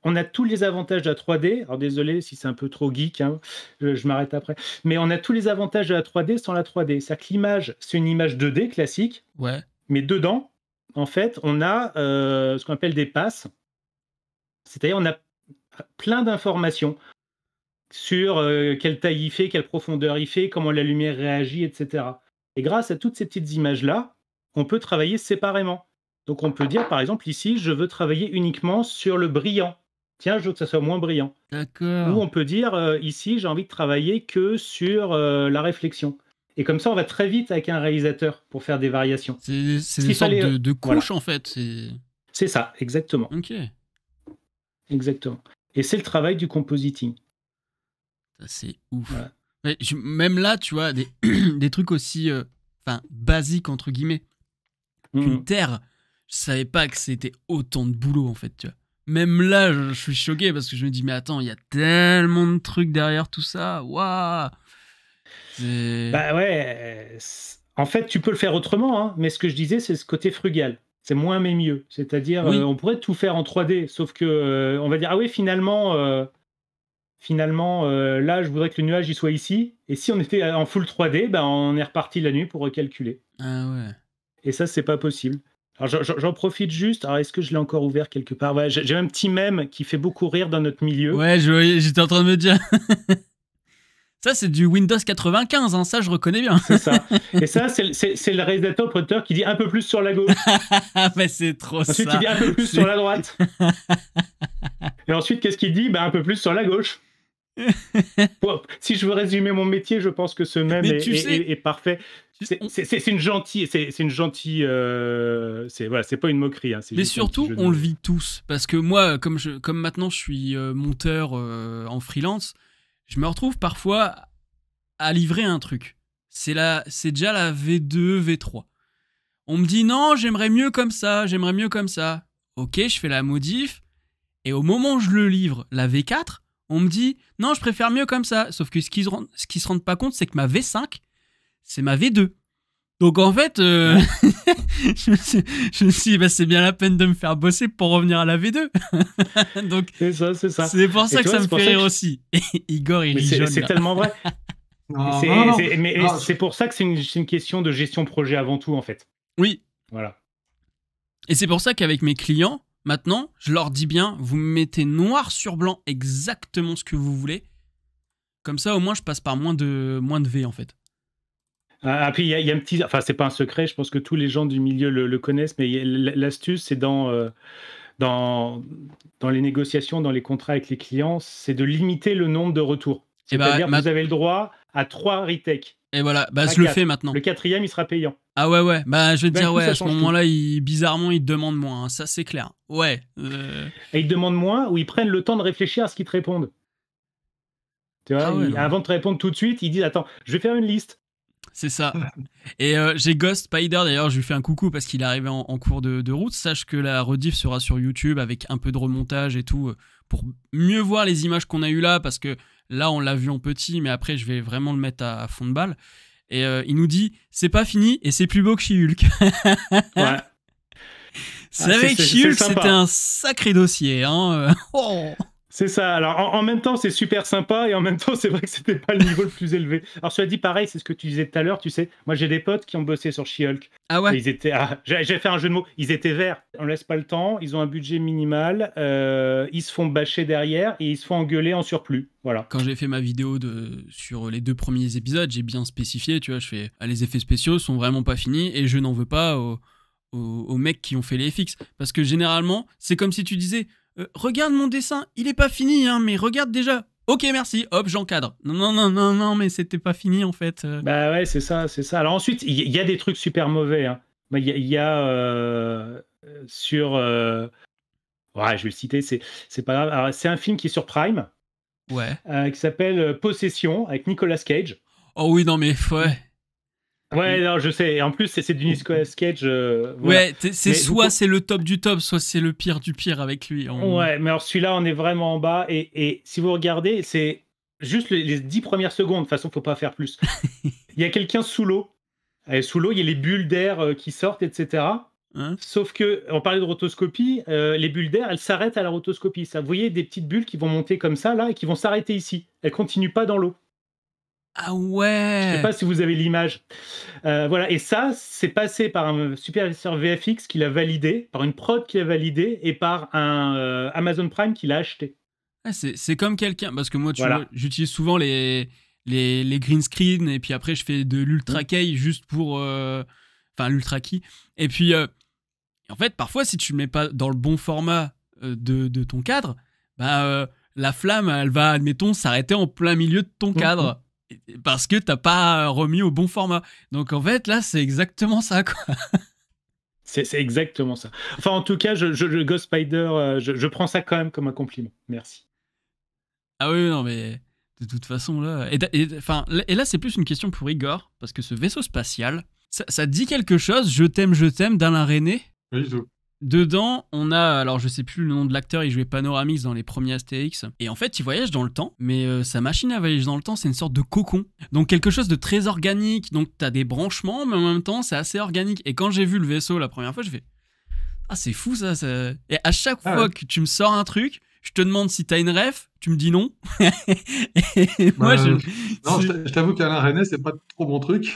Speaker 2: on a tous les avantages de la 3D. Alors désolé si c'est un peu trop geek, hein, je m'arrête après. Mais on a tous les avantages de la 3D sans la 3D. C'est-à-dire que l'image, c'est une image 2D classique,
Speaker 1: Ouais.
Speaker 2: mais dedans, en fait, on a ce qu'on appelle des passes. C'est-à-dire on a plein d'informations sur quelle taille il fait, quelle profondeur il fait, comment la lumière réagit, etc. Et grâce à toutes ces petites images-là, on peut travailler séparément. Donc on peut dire, par exemple, ici, je veux travailler uniquement sur le brillant. Tiens, je veux que ça soit moins brillant. Ou
Speaker 1: D'accord.
Speaker 2: on peut dire, ici, j'ai envie de travailler que sur la réflexion. Et comme ça, on va très vite avec un réalisateur pour faire des variations.
Speaker 1: C'est
Speaker 2: qu'il
Speaker 1: des sortes
Speaker 2: fallait,
Speaker 1: de couches en fait.
Speaker 2: C'est ça, exactement.
Speaker 1: Ok.
Speaker 2: Exactement. Et c'est le travail du compositing.
Speaker 1: Ça, c'est ouf.
Speaker 2: Voilà.
Speaker 1: Mais même là, tu vois, des trucs aussi basiques, entre guillemets, qu'une terre, je savais pas que c'était autant de boulot, en fait, tu vois. Même là, je suis choqué parce que je me dis, mais attends, il y a tellement de trucs derrière tout ça. Waouh!
Speaker 2: Bah ouais, en fait, tu peux le faire autrement, hein, mais ce que je disais, c'est ce côté frugal. C'est moins mais mieux. C'est-à-dire,
Speaker 1: Oui.
Speaker 2: on pourrait tout faire en 3D, sauf que on va dire, ah oui, finalement, là, je voudrais que le nuage il soit ici. Et si on était en full 3D, ben, on est reparti la nuit pour recalculer.
Speaker 1: Ah ouais.
Speaker 2: Et ça, c'est pas possible. Alors, j'en profite juste. Alors, est-ce que je l'ai encore ouvert quelque part? Ouais, j'ai un petit mème qui fait beaucoup rire dans notre milieu.
Speaker 1: Ouais, j'étais en train de me dire. Ça, c'est du Windows 95, hein, ça, je reconnais bien.
Speaker 2: C'est ça. Et ça, c'est le réalisateur producteur qui dit un peu plus sur la gauche.
Speaker 1: Mais c'est trop
Speaker 2: Ensuite,
Speaker 1: ça.
Speaker 2: il dit un peu plus sur la droite. Et ensuite, qu'est-ce qu'il dit? Un peu plus sur la gauche. Bon, si je veux résumer mon métier, je pense que ce même est parfait. C'est une gentille, c'est pas une moquerie. Hein,
Speaker 1: mais surtout, on le vit tous, parce que moi, comme maintenant je suis monteur en freelance, je me retrouve parfois à livrer un truc. C'est déjà la V2, V3. On me dit non, j'aimerais mieux comme ça. Ok, je fais la modif, et au moment où je le livre, la V4, on me dit non, je préfère mieux comme ça. Sauf que ce qu'ils se rendent pas compte, c'est que ma V5, c'est ma V2. Donc en fait, je me suis dit, c'est bien la peine de me faire bosser pour revenir à la V2. Donc c'est ça. C'est pour ça que ça me fait rire aussi. Et Igor, il rit jaune.
Speaker 2: C'est tellement vrai. C'est pour ça que c'est une question de gestion de projet avant tout, en fait.
Speaker 1: Oui.
Speaker 2: Voilà.
Speaker 1: Et c'est pour ça qu'avec mes clients, maintenant, je leur dis bien, vous me mettez noir sur blanc exactement ce que vous voulez. Comme ça, au moins, je passe par moins de V, en fait.
Speaker 2: Ah, puis il y a un petit, enfin c'est pas un secret, je pense que tous les gens du milieu le connaissent, mais l'astuce c'est dans les négociations, dans les contrats avec les clients, c'est de limiter le nombre de retours. C'est-à-dire que vous avez le droit à 3 retakes.
Speaker 1: Et voilà, je le fais maintenant.
Speaker 2: Le 4e, il sera payant.
Speaker 1: Ah ouais, je vais te dire, à ce moment-là, bizarrement, ils te demandent moins, hein. Ça c'est clair. Ouais.
Speaker 2: Et ils te demandent moins, ou ils prennent le temps de réfléchir à ce qu'ils te répondent. Tu vois, avant de te répondre tout de suite, ils disent, attends, je vais faire une liste.
Speaker 1: C'est ça. Et j'ai Ghost Spider, d'ailleurs, je lui fais un coucou parce qu'il est arrivé en cours de route. Sache que la rediff sera sur YouTube avec un peu de remontage et tout pour mieux voir les images qu'on a eues là, parce que là, on l'a vu en petit, mais après, je vais vraiment le mettre à fond de balle. Et il nous dit, c'est pas fini et c'est plus beau que She-Hulk.
Speaker 2: Ouais.
Speaker 1: C'est vrai que She-Hulk, c'était un sacré dossier. Hein.
Speaker 2: C'est ça. Alors, en même temps, c'est super sympa et en même temps, c'est vrai que c'était pas le niveau le plus élevé. Alors, cela dit, pareil, c'est ce que tu disais tout à l'heure, tu sais. Moi, j'ai des potes qui ont bossé sur She-Hulk.
Speaker 1: Ah ouais.
Speaker 2: J'ai fait un jeu de mots. Ils étaient verts. On laisse pas le temps. Ils ont un budget minimal. Ils se font bâcher derrière et ils se font engueuler en surplus. Voilà.
Speaker 1: Quand j'ai fait ma vidéo sur les 2 premiers épisodes, j'ai bien spécifié, tu vois, je fais les effets spéciaux sont vraiment pas finis et je n'en veux pas aux mecs qui ont fait les FX. Parce que généralement, c'est comme si tu disais regarde mon dessin, il est pas fini, hein, mais regarde déjà. Ok, merci, hop, j'encadre. Non, mais c'était pas fini en fait.
Speaker 2: Bah ouais, c'est ça. Alors ensuite, il y a des trucs super mauvais. Hein. Il y a sur... Ouais, je vais le citer, c'est pas grave. Alors, c'est un film qui est sur Prime.
Speaker 1: Ouais.
Speaker 2: Qui s'appelle Possession, avec Nicolas Cage.
Speaker 1: Oh oui, non mais ouais.
Speaker 2: Ouais, non, je sais. Et en plus, c'est du Nicolas Cage.
Speaker 1: Ouais,
Speaker 2: voilà.
Speaker 1: C'est le top du top, soit c'est le pire du pire avec lui.
Speaker 2: Ouais, mais alors celui-là, on est vraiment en bas. Et si vous regardez, c'est juste les 10 premières secondes. De toute façon, faut pas faire plus. Il y a quelqu'un sous l'eau. Sous l'eau, il y a les bulles d'air qui sortent, etc.
Speaker 1: Hein?
Speaker 2: Sauf que, on parlait de rotoscopie, les bulles d'air, elles s'arrêtent à la rotoscopie. Ça, vous voyez des petites bulles qui vont monter comme ça, là, et qui vont s'arrêter ici. Elles continuent pas dans l'eau.
Speaker 1: Ah ouais.
Speaker 2: Je sais pas si vous avez l'image. Voilà, et ça, c'est passé par un superviseur VFX qui l'a validé, par une prod qui l'a validé, et par un Amazon Prime qui l'a acheté.
Speaker 1: Ah, c'est comme quelqu'un, parce que moi, tu vois, j'utilise souvent les green screen, et puis après, je fais de l'ultra key juste pour... Enfin, l'ultra key. Et puis, en fait, parfois, si tu le mets pas dans le bon format de ton cadre, la flamme, elle va, admettons, s'arrêter en plein milieu de ton cadre. Parce que t'as pas remis au bon format. Donc en fait, là, c'est exactement ça, quoi.
Speaker 2: C'est exactement ça. Enfin, en tout cas, Ghost Spider, je prends ça quand même comme un compliment. Merci.
Speaker 1: Ah oui, non, mais de toute façon, là... Et là, c'est plus une question pour Igor, parce que ce vaisseau spatial, ça dit quelque chose, Je t'aime, d'Alain Resnais.
Speaker 3: Oui, tout.
Speaker 1: Dedans, on a, alors je sais plus le nom de l'acteur, il jouait Panoramix dans les premiers Astérix. Et en fait, il voyage dans le temps, mais sa machine à voyager dans le temps, c'est une sorte de cocon. Donc quelque chose de très organique, donc t'as des branchements, mais en même temps, c'est assez organique. Et quand j'ai vu le vaisseau la première fois, je fais « Ah, c'est fou ça, ça... !» Et à chaque fois que tu me sors un truc, je te demande si t'as une ref, tu me dis non. Et moi,
Speaker 3: Non, je t'avoue qu'Alain Resnais, c'est pas trop mon truc.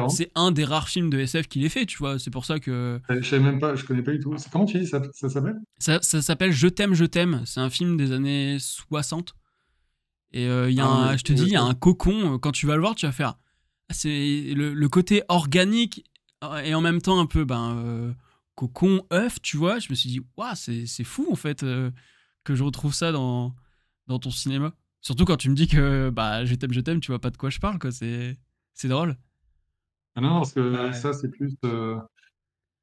Speaker 1: C'est un des rares films de SF qu'il ait fait, tu vois. C'est pour ça que...
Speaker 3: Je sais même pas, je connais pas du tout. Comment tu dis ça s'appelle?
Speaker 1: Ça s'appelle Je t'aime. C'est un film des années 60. Et il y a
Speaker 3: Ah, mais
Speaker 1: je te dis, il y a un cocon, quand tu vas le voir, tu vas faire... Ah, c'est le côté organique et en même temps un peu cocon, œuf, tu vois. Je me suis dit, waouh, c'est fou en fait que je retrouve ça dans ton cinéma. Surtout quand tu me dis que je t'aime, tu vois pas de quoi je parle, quoi. C'est drôle.
Speaker 3: Ah non, parce que
Speaker 2: Ouais.
Speaker 3: ça, c'est plus.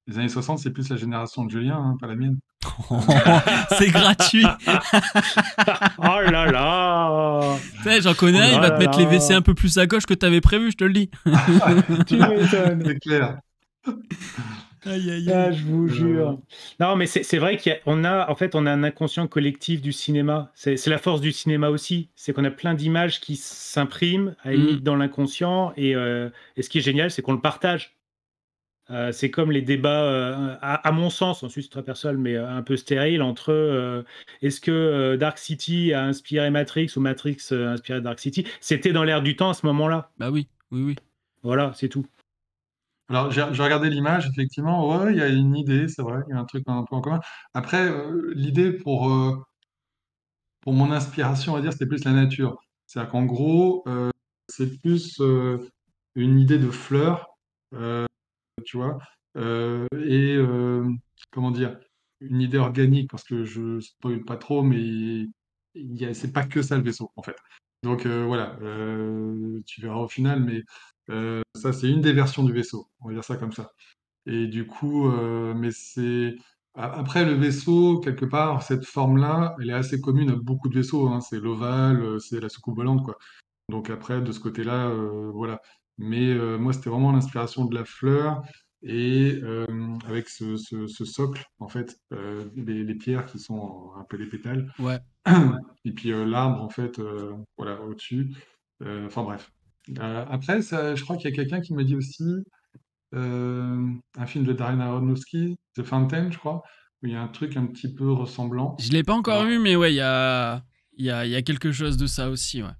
Speaker 3: Les années 60, c'est plus la génération de Julien, hein, pas la mienne.
Speaker 1: C'est gratuit.
Speaker 2: Oh là là.
Speaker 1: Tu sais, j'en connais
Speaker 2: Oh
Speaker 1: un, il
Speaker 2: là
Speaker 1: va te
Speaker 2: là
Speaker 1: mettre les WC
Speaker 2: là.
Speaker 1: un peu plus à gauche que t'avais prévu, je te le dis.
Speaker 2: Tu m'étonnes.
Speaker 3: C'est clair.
Speaker 1: Aïe, aïe,
Speaker 2: Ah,
Speaker 1: aïe.
Speaker 2: je vous jure. Non, mais c'est vrai qu'on a, en fait, on a un inconscient collectif du cinéma. C'est la force du cinéma aussi. C'est qu'on a plein d'images qui s'impriment à la limite dans l'inconscient. Et ce qui est génial, c'est qu'on le partage. C'est comme les débats, à mon sens, ensuite c'est très personnel, mais un peu stérile, entre est-ce que Dark City a inspiré Matrix ou Matrix a inspiré Dark City. C'était dans l'air du temps à ce moment-là.
Speaker 1: Bah oui, oui, oui.
Speaker 2: Voilà, c'est tout.
Speaker 3: Alors, j'ai regardé l'image, effectivement. Ouais, il y a une idée, c'est vrai. Il y a un truc un peu en commun. Après, l'idée pour mon inspiration, on va dire, c'était plus la nature. C'est-à-dire qu'en gros, c'est plus une idée de fleurs, tu vois, et comment dire, une idée organique, parce que je spoil pas trop, mais c'est pas que ça le vaisseau, en fait. Donc voilà, tu verras au final, mais ça, c'est une des versions du vaisseau, on va dire ça comme ça. Et du coup, mais c'est. Après, le vaisseau, quelque part, cette forme-là, elle est assez commune à beaucoup de vaisseaux, hein. C'est l'ovale, c'est la soucoupe volante, quoi. Donc après, de ce côté-là, voilà. Mais moi, c'était vraiment l'inspiration de la fleur et avec ce socle, en fait, les pierres qui sont un peu les pétales.
Speaker 1: Ouais.
Speaker 3: Et puis l'arbre, en fait, voilà, au-dessus. Enfin bref. Après, ça, je crois qu'il y a quelqu'un qui m'a dit aussi un film de Darren Aronofsky, The Fountain, je crois, où il y a un truc un petit peu ressemblant.
Speaker 1: Je l'ai pas encore vu,
Speaker 3: Alors,
Speaker 1: mais ouais, il y a quelque chose de ça aussi, ouais.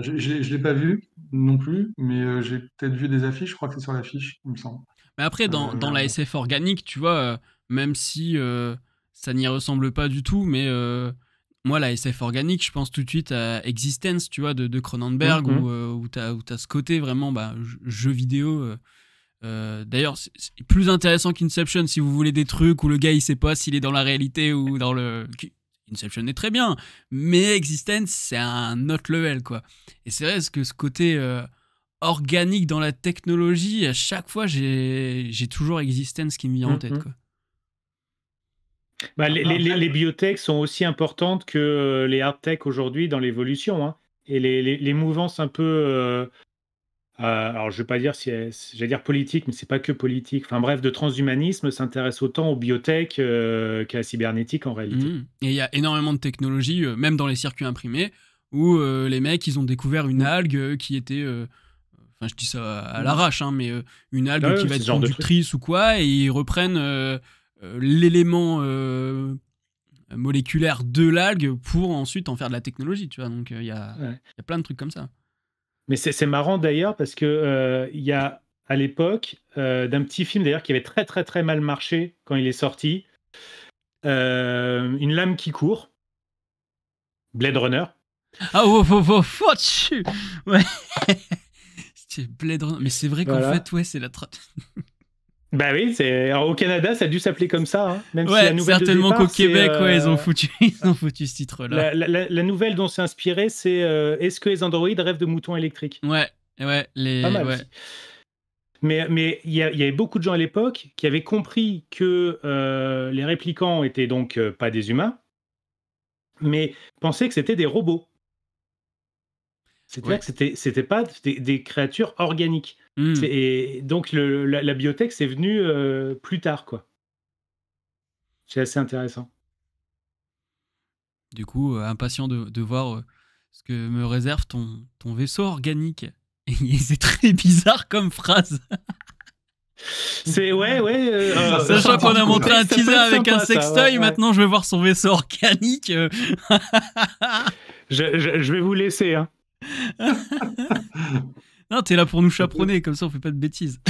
Speaker 3: je l'ai pas vu non plus, mais j'ai peut-être vu des affiches, je crois que c'est sur l'affiche, il me semble.
Speaker 1: Mais après, dans la
Speaker 3: Euh,
Speaker 1: SF organique, tu vois, même si ça n'y ressemble pas du tout, mais moi, la SF organique, je pense tout de suite à Existence, tu vois, de Cronenberg,
Speaker 2: Mhm.
Speaker 1: où t'as ce côté vraiment jeu vidéo. D'ailleurs, c'est plus intéressant qu'Inception si vous voulez des trucs où le gars il sait pas s'il est dans la réalité ou dans le. Inception est très bien, mais Existence c'est un autre level quoi. Et c'est vrai que ce côté organique dans la technologie, à chaque fois j'ai toujours Existence qui me vient en tête
Speaker 2: Mhm.
Speaker 1: quoi.
Speaker 2: Bah,
Speaker 3: après,
Speaker 2: les biotech sont aussi importantes que les hardtech aujourd'hui dans l'évolution, hein. Et les mouvances un peu, alors je vais pas dire si j'allais dire politique, mais c'est pas que politique. Enfin bref, de transhumanisme s'intéresse autant aux biotech qu'à la cybernétique en réalité.
Speaker 1: Et il y a énormément de technologies, même dans les circuits imprimés, où les mecs ils ont découvert une
Speaker 2: Mm.
Speaker 1: algue qui était enfin je dis ça à
Speaker 2: Mm.
Speaker 1: l'arrache, hein, mais une algue qui
Speaker 2: Ouais,
Speaker 1: va
Speaker 2: c'est
Speaker 1: être
Speaker 2: ce genre de truc.
Speaker 1: conductrice ou quoi, et ils reprennent l'élément moléculaire de l'algue pour ensuite en faire de la technologie, tu vois. Donc
Speaker 2: Ouais.
Speaker 1: il y a plein de trucs comme ça.
Speaker 2: Mais c'est marrant d'ailleurs parce que il y a à l'époque d'un petit film d'ailleurs qui avait très très très mal marché quand il est sorti, Une lame qui court, Blade Runner.
Speaker 1: Ah oh, oh, oh, oh, tchu. Ouais. C'est Blade Runner. Mais c'est vrai qu'en
Speaker 2: Voilà.
Speaker 1: fait, ouais, c'est
Speaker 2: Bah oui, alors, au Canada, ça a dû s'appeler comme ça, hein. Même si la
Speaker 1: ouais,
Speaker 2: nouvelle de
Speaker 1: certainement qu'au
Speaker 2: départ, c'est
Speaker 1: Québec, ouais, ils ont foutu ce titre-là.
Speaker 2: la nouvelle dont c'est inspiré, c'est Est-ce que les androïdes rêvent de moutons électriques?
Speaker 1: Ouais, ouais,
Speaker 2: Pas mal
Speaker 1: ouais.
Speaker 2: aussi. Mais il y avait beaucoup de gens à l'époque qui avaient compris que les réplicants étaient donc pas des humains, mais pensaient que c'était des robots. C'est-à-dire
Speaker 1: Ouais.
Speaker 2: que c'était pas des créatures organiques.
Speaker 1: Hmm.
Speaker 2: Et donc la biotech, c'est venu plus tard, quoi. C'est assez intéressant.
Speaker 1: Du coup, impatient de voir ce que me réserve ton vaisseau organique. Et c'est très bizarre comme phrase.
Speaker 2: C'est ouais.
Speaker 1: Sachant qu'on a montré un
Speaker 2: ça peut
Speaker 1: teaser
Speaker 2: être
Speaker 1: avec un
Speaker 2: sympa, ça,
Speaker 1: sextoy,
Speaker 2: ouais.
Speaker 1: maintenant je vais voir son vaisseau organique.
Speaker 2: Je vais vous laisser, hein.
Speaker 1: Non, t'es là pour nous chaperonner, comme ça on fait pas de bêtises.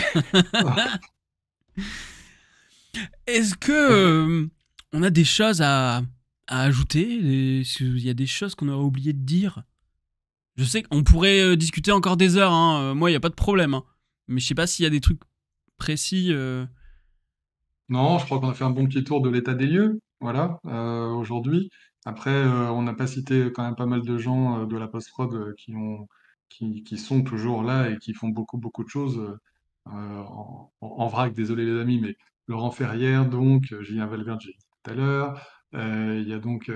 Speaker 1: Est-ce que on a des choses à ajouter? Il y a des choses qu'on aurait oublié de dire? Je sais qu'on pourrait discuter encore des heures, hein. Moi, il n'y a pas de problème. Hein. Mais je sais pas s'il y a des trucs précis.
Speaker 3: Non, je crois qu'on a fait un bon petit tour de l'état des lieux, voilà, aujourd'hui. Après, on n'a pas cité quand même pas mal de gens de la post-prod qui sont toujours là et qui font beaucoup, beaucoup de choses en vrac. Désolé les amis, mais Laurent Ferrière, donc, Julien Valverde, j'ai dit tout à l'heure. Il y a donc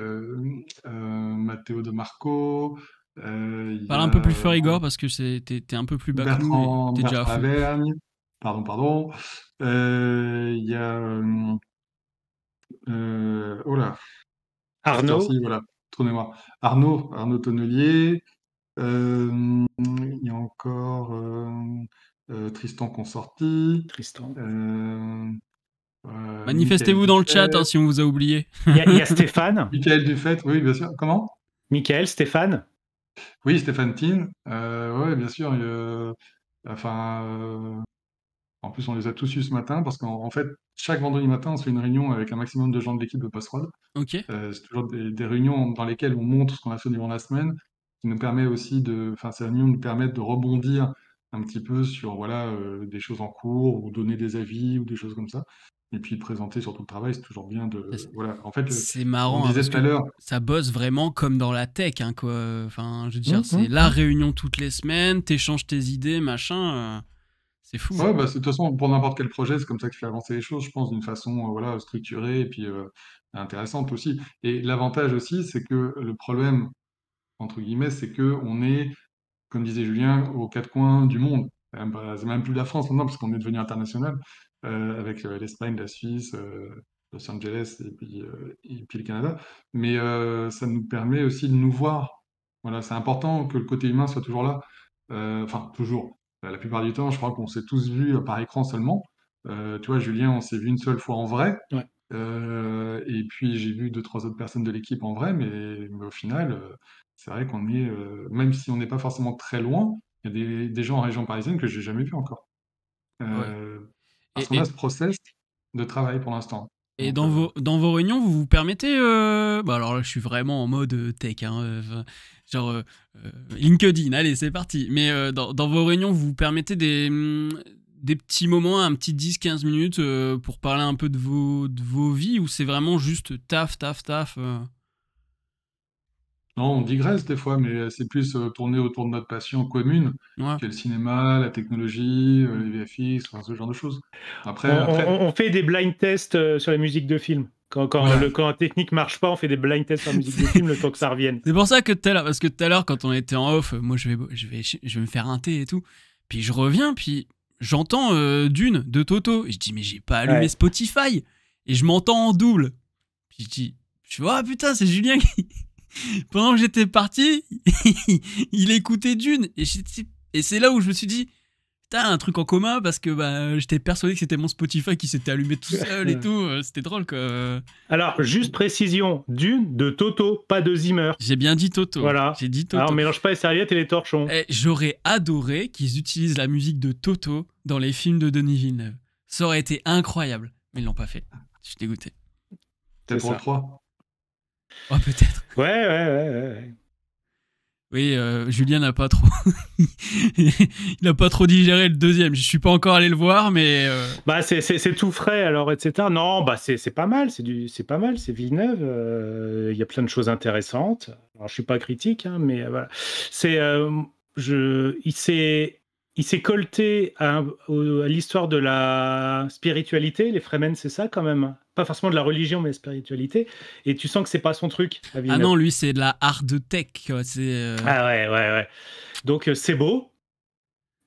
Speaker 3: Matteo De Marco, il y
Speaker 1: Parle un peu plus
Speaker 3: a
Speaker 1: fort, Igor, parce que t'es un peu plus bas que nous et t'es déjà à
Speaker 3: Bertrand
Speaker 1: fond.
Speaker 3: Lavergne, pardon. Il y a oh là, à cette
Speaker 2: Arnaud,
Speaker 3: heure-ci, voilà, tournez-moi. Arnaud Tonnelier, il y a encore Tristan Consorti,
Speaker 2: Tristan.
Speaker 3: euh, Michael
Speaker 1: Manifestez-vous dans le chat hein,
Speaker 3: Dufay,
Speaker 1: si on vous a oublié.
Speaker 2: Il y a Stéphane.
Speaker 3: Michael Dufay, oui, bien sûr. Comment?
Speaker 2: Michael, Stéphane.
Speaker 3: Oui, Stéphane Tin, ouais, bien sûr. Enfin, en plus, on les a tous eus ce matin parce qu'en fait, chaque vendredi matin, on se fait une réunion avec un maximum de gens de l'équipe de Post-Prod.
Speaker 1: Ok.
Speaker 3: C'est toujours des réunions dans lesquelles on montre ce qu'on a fait durant la semaine, qui nous permet aussi enfin, ces réunions nous permettent de rebondir un petit peu sur voilà, des choses en cours, ou donner des avis, ou des choses comme ça. Et puis présenter surtout le travail, c'est toujours bien de. Voilà. En fait,
Speaker 1: C'est
Speaker 3: on
Speaker 1: marrant hein,
Speaker 3: disait
Speaker 1: parce
Speaker 3: tout
Speaker 1: que
Speaker 3: à l'heure,
Speaker 1: ça bosse vraiment comme dans la tech, hein, quoi. Enfin, je veux dire,
Speaker 2: Hum,
Speaker 1: c'est
Speaker 2: hum,
Speaker 1: la
Speaker 2: hum.
Speaker 1: réunion toutes les semaines, t'échanges tes idées, machin. C'est fou.
Speaker 3: ouais, bah, de toute façon, pour n'importe quel projet, c'est comme ça que tu fais avancer les choses, je pense, d'une façon voilà, structurée et puis intéressante aussi. Et l'avantage aussi, c'est que le problème, entre guillemets, c'est que on est comme disait Julien, aux quatre coins du monde. C'est même plus la France maintenant, parce qu'on est devenu international, avec l'Espagne, la Suisse, Los Angeles et puis le Canada. Mais ça nous permet aussi de nous voir. Voilà, c'est important que le côté humain soit toujours là. Enfin, toujours. La plupart du temps, je crois qu'on s'est tous vus par écran seulement. Tu vois, Julien, on s'est vu une seule fois en vrai.
Speaker 2: Ouais.
Speaker 3: Et puis j'ai vu deux, trois autres personnes de l'équipe en vrai, mais au final, c'est vrai qu'on est, même si on n'est pas forcément très loin, il y a des gens en région parisienne que j'ai jamais vu encore.
Speaker 1: Ouais.
Speaker 3: Euh, Parce
Speaker 1: Et,
Speaker 3: qu'on a
Speaker 1: et,
Speaker 3: ce process de travail pour l'instant.
Speaker 1: et
Speaker 3: Donc,
Speaker 1: dans vos réunions, vous vous permettez. Bah alors là, je suis vraiment en mode tech. Hein, genre LinkedIn, allez, c'est parti. Mais dans vos réunions, vous vous permettez des petits moments, un petit 10-15 minutes pour parler un peu de vos vies ou c'est vraiment juste taf, taf, taf
Speaker 3: non, on digresse des fois, mais c'est plus tourné autour de notre passion commune,
Speaker 1: Ouais.
Speaker 3: qui est le cinéma, la technologie, les VFX, enfin, ce genre de choses.
Speaker 2: On,
Speaker 3: Après,
Speaker 2: on fait des blind tests sur les musiques de films.
Speaker 3: voilà.
Speaker 2: Quand la technique marche pas, on fait des blind tests sur la musique de film le temps que ça revienne.
Speaker 1: C'est pour ça que tout à l'heure, parce que tout à l'heure, quand on était en off, moi je vais me faire un thé et tout. Puis je reviens, puis j'entends Dune de Toto. Et je dis, mais j'ai pas allumé
Speaker 2: Ouais.
Speaker 1: Spotify. Et je m'entends en double. Puis je vois, ah putain, c'est Julien qui. Pendant que j'étais parti, il écoutait Dune. Et c'est là où je me suis dit, putain, un truc en commun parce que bah, j'étais persuadé que c'était mon Spotify qui s'était allumé tout seul et tout. C'était drôle quoi.
Speaker 2: Alors, juste précision, Dune de Toto, pas de Zimmer.
Speaker 1: J'ai bien dit Toto.
Speaker 2: Voilà.
Speaker 1: J'ai dit Toto.
Speaker 2: Alors, on mélange pas les serviettes et les torchons.
Speaker 1: J'aurais adoré qu'ils utilisent la musique de Toto dans les films de Denis Villeneuve. Ça aurait été incroyable. Mais ils l'ont pas fait. Je suis dégoûté.
Speaker 3: Peut-être
Speaker 2: C'est
Speaker 3: pour
Speaker 2: ça.
Speaker 3: le 3.
Speaker 1: Oh, peut-être.
Speaker 2: Ouais.
Speaker 1: Oui, Julien n'a pas trop. Il n'a pas trop digéré le deuxième. Je suis pas encore allé le voir, mais.
Speaker 2: Bah, c'est tout frais, alors, etc. Non, bah, c'est pas mal. C'est pas mal. C'est Villeneuve. Il y a plein de choses intéressantes. Alors, je suis pas critique, hein, mais voilà. C'est, il s'est colté à l'histoire de la spiritualité. Les Fremen, c'est ça quand même. Pas forcément de la religion, mais la spiritualité. Et tu sens que c'est pas son truc à
Speaker 1: Ah
Speaker 2: Villeneuve.
Speaker 1: non, lui, c'est de la hard tech. Quoi. C'est.
Speaker 2: Ah ouais. Donc c'est beau,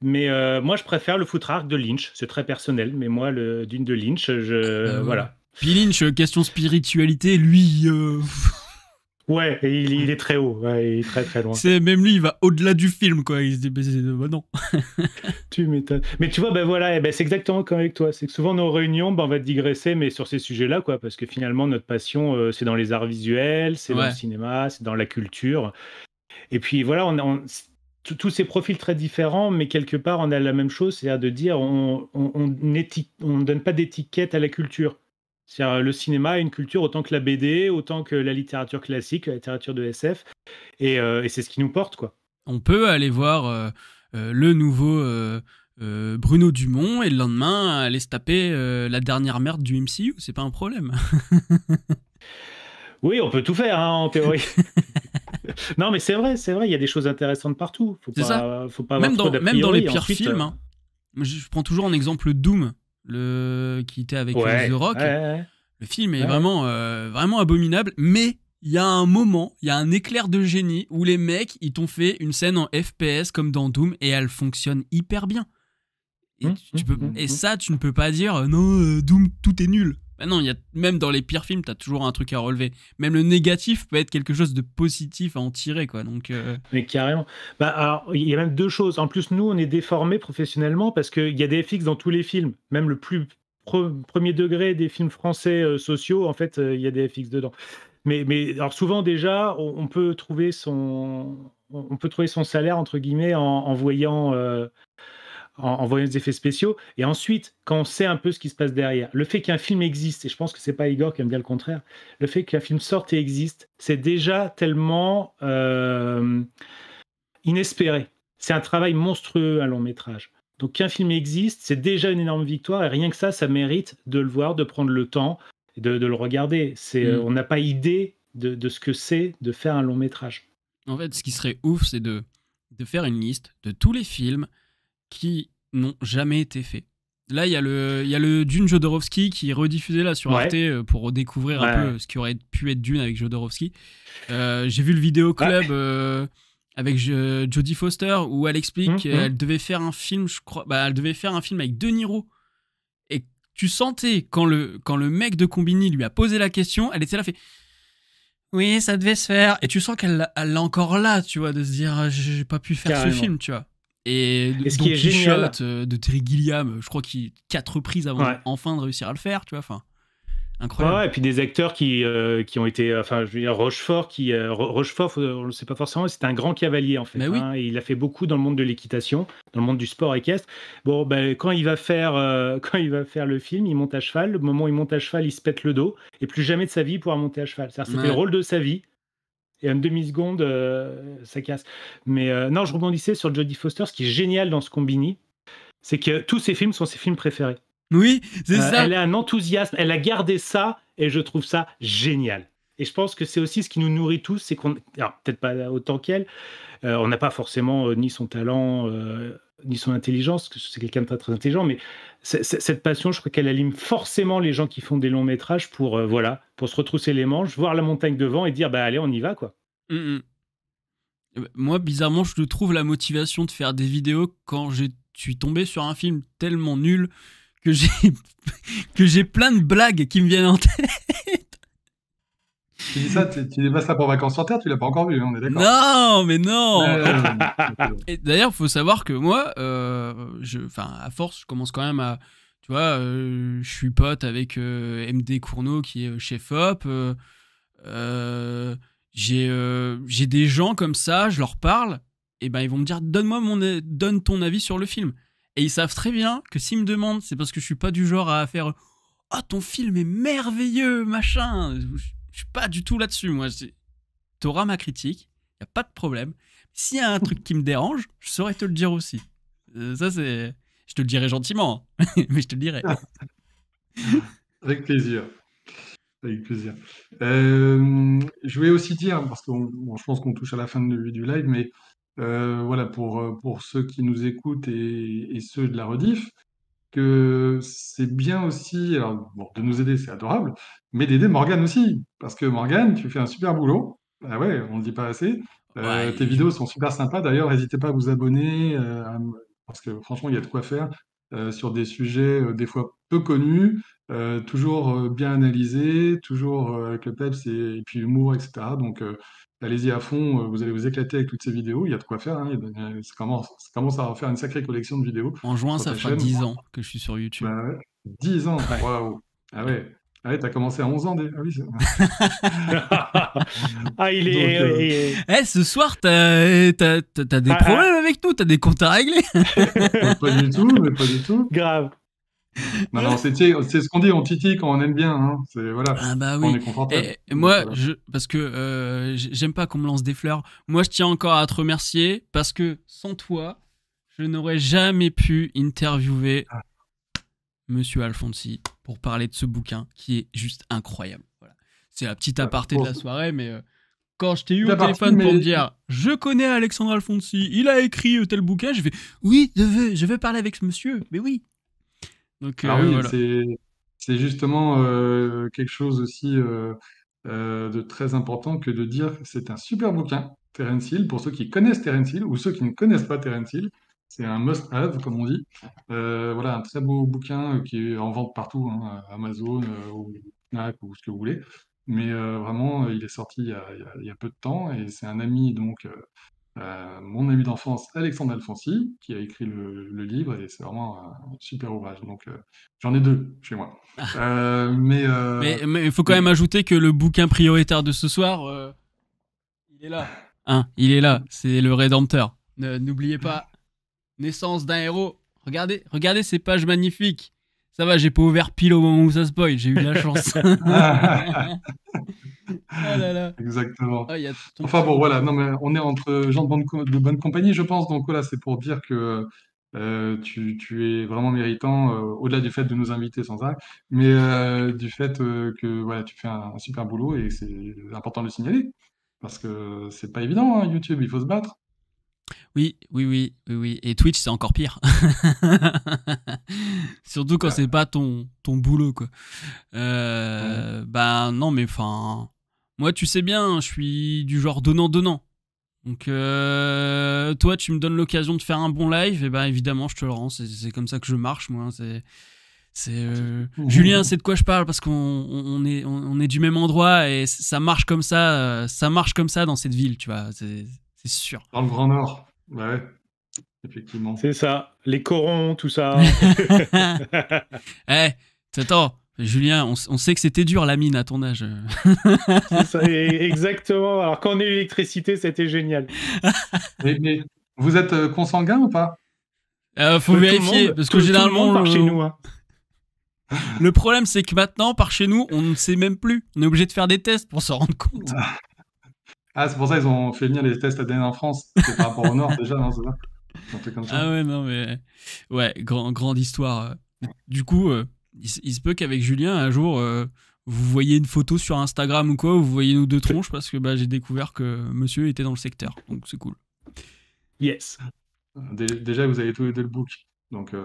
Speaker 2: mais moi je préfère le Footrark de Lynch. C'est très personnel, mais moi le Dune de Lynch,
Speaker 1: Ouais.
Speaker 2: voilà.
Speaker 1: Puis Lynch, question spiritualité, lui.
Speaker 2: Ouais, et il est très haut, ouais, il est très très loin.
Speaker 1: Même lui, il va au-delà du film, quoi. Il se dit, bah non.
Speaker 2: Tu m'étonnes. Mais tu vois, ben voilà, c'est exactement comme avec toi. C'est que souvent nos réunions, on va digresser, mais sur ces sujets-là, quoi, parce que finalement notre passion, c'est dans les arts visuels, c'est dans le cinéma, c'est dans la culture. Et puis voilà, tous ces profils très différents, mais quelque part, on a la même chose, c'est-à-dire de dire on ne donne pas d'étiquette à la culture. C'est-à-dire le cinéma a une culture autant que la BD, autant que la littérature classique, la littérature de SF, et c'est ce qui nous porte, quoi.
Speaker 1: On peut aller voir le nouveau Bruno Dumont et le lendemain aller se taper la dernière merde du MCU, c'est pas un problème.
Speaker 2: Oui, on peut tout faire hein, en théorie. Non, mais c'est vrai, il y a des choses intéressantes partout. Faut pas avoir
Speaker 1: Même
Speaker 2: trop d'a
Speaker 1: même dans les
Speaker 2: priori.
Speaker 1: pires
Speaker 2: Ensuite,
Speaker 1: films, hein. Je prends toujours en exemple Doom, qui était avec The Rock.
Speaker 2: ouais.
Speaker 1: Le film est
Speaker 2: Ouais.
Speaker 1: vraiment abominable, mais il y a un moment, il y a un éclair de génie où les mecs, ils t'ont fait une scène en FPS comme dans Doom et elle fonctionne hyper bien. Et, et ça, tu ne peux pas dire non, Doom, tout est nul. Bah non, même dans les pires films, t'as toujours un truc à relever. Même le négatif peut être quelque chose de positif à en tirer, quoi. Donc,
Speaker 2: Mais carrément. Bah, alors, il y a même deux choses. En plus, nous, on est déformés professionnellement parce qu'il y a des FX dans tous les films. Même le plus premier degré des films français sociaux, en fait, il y a des FX dedans. Mais alors souvent, déjà, on peut trouver son salaire, entre guillemets, en voyant... en voyant des effets spéciaux, et ensuite, quand on sait un peu ce qui se passe derrière, le fait qu'un film existe, et je pense que c'est pas Igor qui aime bien le contraire, le fait qu'un film sorte et existe, c'est déjà tellement inespéré. C'est un travail monstrueux, un long métrage. Donc qu'un film existe, c'est déjà une énorme victoire, et rien que ça mérite de le voir, de prendre le temps, de le regarder. On n'a pas idée de ce que c'est de faire un long métrage.
Speaker 1: En fait, ce qui serait ouf, c'est de faire une liste de tous les films qui n'ont jamais été faits. Là, il y a le Dune Jodorowsky qui est rediffusé là sur Arte pour redécouvrir un peu ce qui aurait pu être Dune avec Jodorowsky. J'ai vu le vidéo club avec Jodie Foster où elle explique qu'elle devait faire un film, je crois, elle devait faire un film avec De Niro. Et tu sentais quand le mec de Combini lui a posé la question, elle était là, fait oui, ça devait se faire. Et tu sens qu'elle l'a encore là, tu vois, de se dire j'ai pas pu faire ce film, tu vois. Et
Speaker 2: ce qui est génial
Speaker 1: de Terry Gilliam, je crois qu'il 4 reprises avant enfin de réussir à le faire, tu vois, enfin incroyable.
Speaker 2: Ouais, et puis des acteurs qui ont été, enfin, je veux dire Rochefort, on le sait pas forcément, c'est un grand cavalier en fait.
Speaker 1: Oui.
Speaker 2: Et il a fait beaucoup dans le monde de l'équitation, dans le monde du sport équestre. Bon, quand il va faire le film, il monte à cheval. Le moment où il monte à cheval, il se pète le dos, et plus jamais de sa vie il pourra monter à cheval. C'est-à-dire, c'était le rôle de sa vie. Et en une demi-seconde, ça casse. Mais non, je rebondissais sur Jodie Foster. Ce qui est génial dans ce Combini, c'est que tous ses films sont ses films préférés.
Speaker 1: Oui, c'est ça.
Speaker 2: Elle a un enthousiasme, elle a gardé ça, et je trouve ça génial. Et je pense que c'est aussi ce qui nous nourrit tous, c'est qu'on, alors peut-être pas autant qu'elle, on n'a pas forcément ni son talent, ni son intelligence, parce que c'est quelqu'un de très, très intelligent, mais cette passion, je crois qu'elle anime forcément les gens qui font des longs métrages pour se retrousser les manches, voir la montagne devant et dire allez, on y va, quoi.
Speaker 1: Moi, bizarrement, je trouve la motivation de faire des vidéos quand je suis tombé sur un film tellement nul que j'ai plein de blagues qui me viennent en tête.
Speaker 3: Tu dis ça, tu dépasses là pour Vacances sur Terre, tu l'as pas encore vu, on est d'accord.
Speaker 1: Non, mais non. Et d'ailleurs, faut savoir que moi, à force, je commence quand même à, tu vois, je suis pote avec MD Cournot qui est chef op. J'ai des gens comme ça, je leur parle, et ben ils vont me dire donne ton avis sur le film. Et ils savent très bien que s'ils me demandent, c'est parce que je suis pas du genre à faire « Oh, ton film est merveilleux, machin !» Je suis pas du tout là-dessus, moi. T'auras ma critique, y a pas de problème. S'il y a un truc qui me dérange, je saurais te le dire aussi. Ça, c'est... Je te le dirai gentiment, hein, mais je te le dirai.
Speaker 3: Avec plaisir. Avec plaisir. Je voulais aussi dire, parce que je pense qu'on touche à la fin du live, mais voilà, pour ceux qui nous écoutent et ceux de la rediff, que c'est bien aussi, alors, bon, de nous aider, c'est adorable, mais d'aider Morgane aussi. Parce que Morgane, tu fais un super boulot. Ah ouais, on ne le dit pas assez. Tes vidéos sont super sympas. D'ailleurs, n'hésitez pas à vous abonner, parce que franchement, il y a de quoi faire sur des sujets des fois peu connus, toujours bien analysés, toujours avec le peps et puis l'humour, etc. Donc, allez-y à fond, vous allez vous éclater avec toutes ces vidéos, il y a de quoi faire, hein, ça commence à faire une sacrée collection de vidéos
Speaker 1: En juin,
Speaker 3: sur
Speaker 1: ça
Speaker 3: ta
Speaker 1: fera
Speaker 3: chaîne.
Speaker 1: 10 ans que je suis sur YouTube.
Speaker 3: Bah ouais, 10 ans, waouh! Ah ouais, ah ouais, t'as commencé à 11 ans déjà. Ah oui,
Speaker 2: il est...
Speaker 1: Donc, ce soir, t'as des problèmes avec nous, t'as des comptes à régler.
Speaker 3: Pas du tout, mais pas du tout.
Speaker 2: Grave.
Speaker 3: Non, non, c'est ce qu'on dit, on titille quand on aime bien, hein. C'est, voilà,
Speaker 1: Ah bah
Speaker 3: quand on
Speaker 1: oui.
Speaker 3: est confortable.
Speaker 1: Et
Speaker 3: Donc,
Speaker 1: moi,
Speaker 3: voilà.
Speaker 1: parce que j'aime pas qu'on me lance des fleurs. Moi, je tiens encore à te remercier parce que sans toi, je n'aurais jamais pu interviewer Monsieur Alfonsi pour parler de ce bouquin qui est juste incroyable. Voilà. C'est la petite aparté de la soirée, mais quand je t'ai eu au téléphone pour me dire je connais Alexandre Alfonsi, il a écrit tel bouquin, je fais oui, je veux parler avec ce monsieur, mais oui. Donc
Speaker 3: Alors oui,
Speaker 1: voilà.
Speaker 3: c'est justement quelque chose aussi de très important que de dire que c'est un super bouquin, Terence Hill, pour ceux qui connaissent Terence Hill ou ceux qui ne connaissent pas Terence Hill. C'est un must-have, comme on dit. Voilà, un très beau bouquin qui est en vente partout, hein, à Amazon ou Fnac ou ce que vous voulez. Mais vraiment, il est sorti il y a peu de temps et c'est un ami donc mon ami d'enfance, Alexandre Alfonsi, qui a écrit le livre, et c'est vraiment un super ouvrage. Donc, j'en ai deux chez moi.
Speaker 1: Mais il faut quand même ajouter que le bouquin prioritaire de ce soir, il est là. Hein, il est là. C'est le Rédempteur. N'oubliez pas, naissance d'un héros. Regardez ces pages magnifiques. Ça va, j'ai pas ouvert pile au moment où ça spoil. J'ai eu de la chance. Ah là là.
Speaker 3: Exactement.
Speaker 1: Ah,
Speaker 3: Enfin bon, voilà, non, mais on est entre gens de bonne compagnie, je pense. Donc voilà, c'est pour dire que tu es vraiment méritant, au-delà du fait de nous inviter sans arrêt, mais du fait que voilà, tu fais un super boulot et c'est important de le signaler. Parce que c'est pas évident, hein, YouTube, il faut se battre.
Speaker 1: Oui. Et Twitch, c'est encore pire. Surtout quand c'est pas ton boulot, quoi. Bah non, mais enfin... Moi, tu sais bien, je suis du genre donnant-donnant. Donc, toi, tu me donnes l'occasion de faire un bon live, et ben évidemment, je te le rends. C'est comme ça que je marche, moi. Julien, c'est de quoi je parle parce qu'on est du même endroit et ça marche comme ça. Ça marche comme ça dans cette ville, tu vois. C'est sûr.
Speaker 3: Dans le Grand Nord, ouais, effectivement.
Speaker 2: C'est ça, les corons, tout ça.
Speaker 1: Attends, Julien, on sait que c'était dur la mine à ton âge.
Speaker 2: C'est ça, exactement. Alors quand on a eu l'électricité, c'était génial.
Speaker 3: Mais vous êtes consanguin ou pas?
Speaker 1: Faut vérifier parce que généralement
Speaker 2: par chez nous. Hein.
Speaker 1: Le problème, c'est que maintenant, par chez nous, on ne sait même plus. On est obligé de faire des tests pour s'en rendre compte.
Speaker 3: Ah, c'est pour ça qu'ils ont fait venir les tests ADN en France. C'est par rapport au Nord déjà, non, c'est ça? Un truc comme ça.
Speaker 1: Ah ouais, non, mais... Ouais, grande histoire. Du coup, il se peut qu'avec Julien, un jour, vous voyez une photo sur Instagram ou quoi, vous voyez nous deux tronches parce que j'ai découvert que monsieur était dans le secteur. Donc c'est cool.
Speaker 2: Yes.
Speaker 3: Déjà, vous avez tous les deux le book. Donc...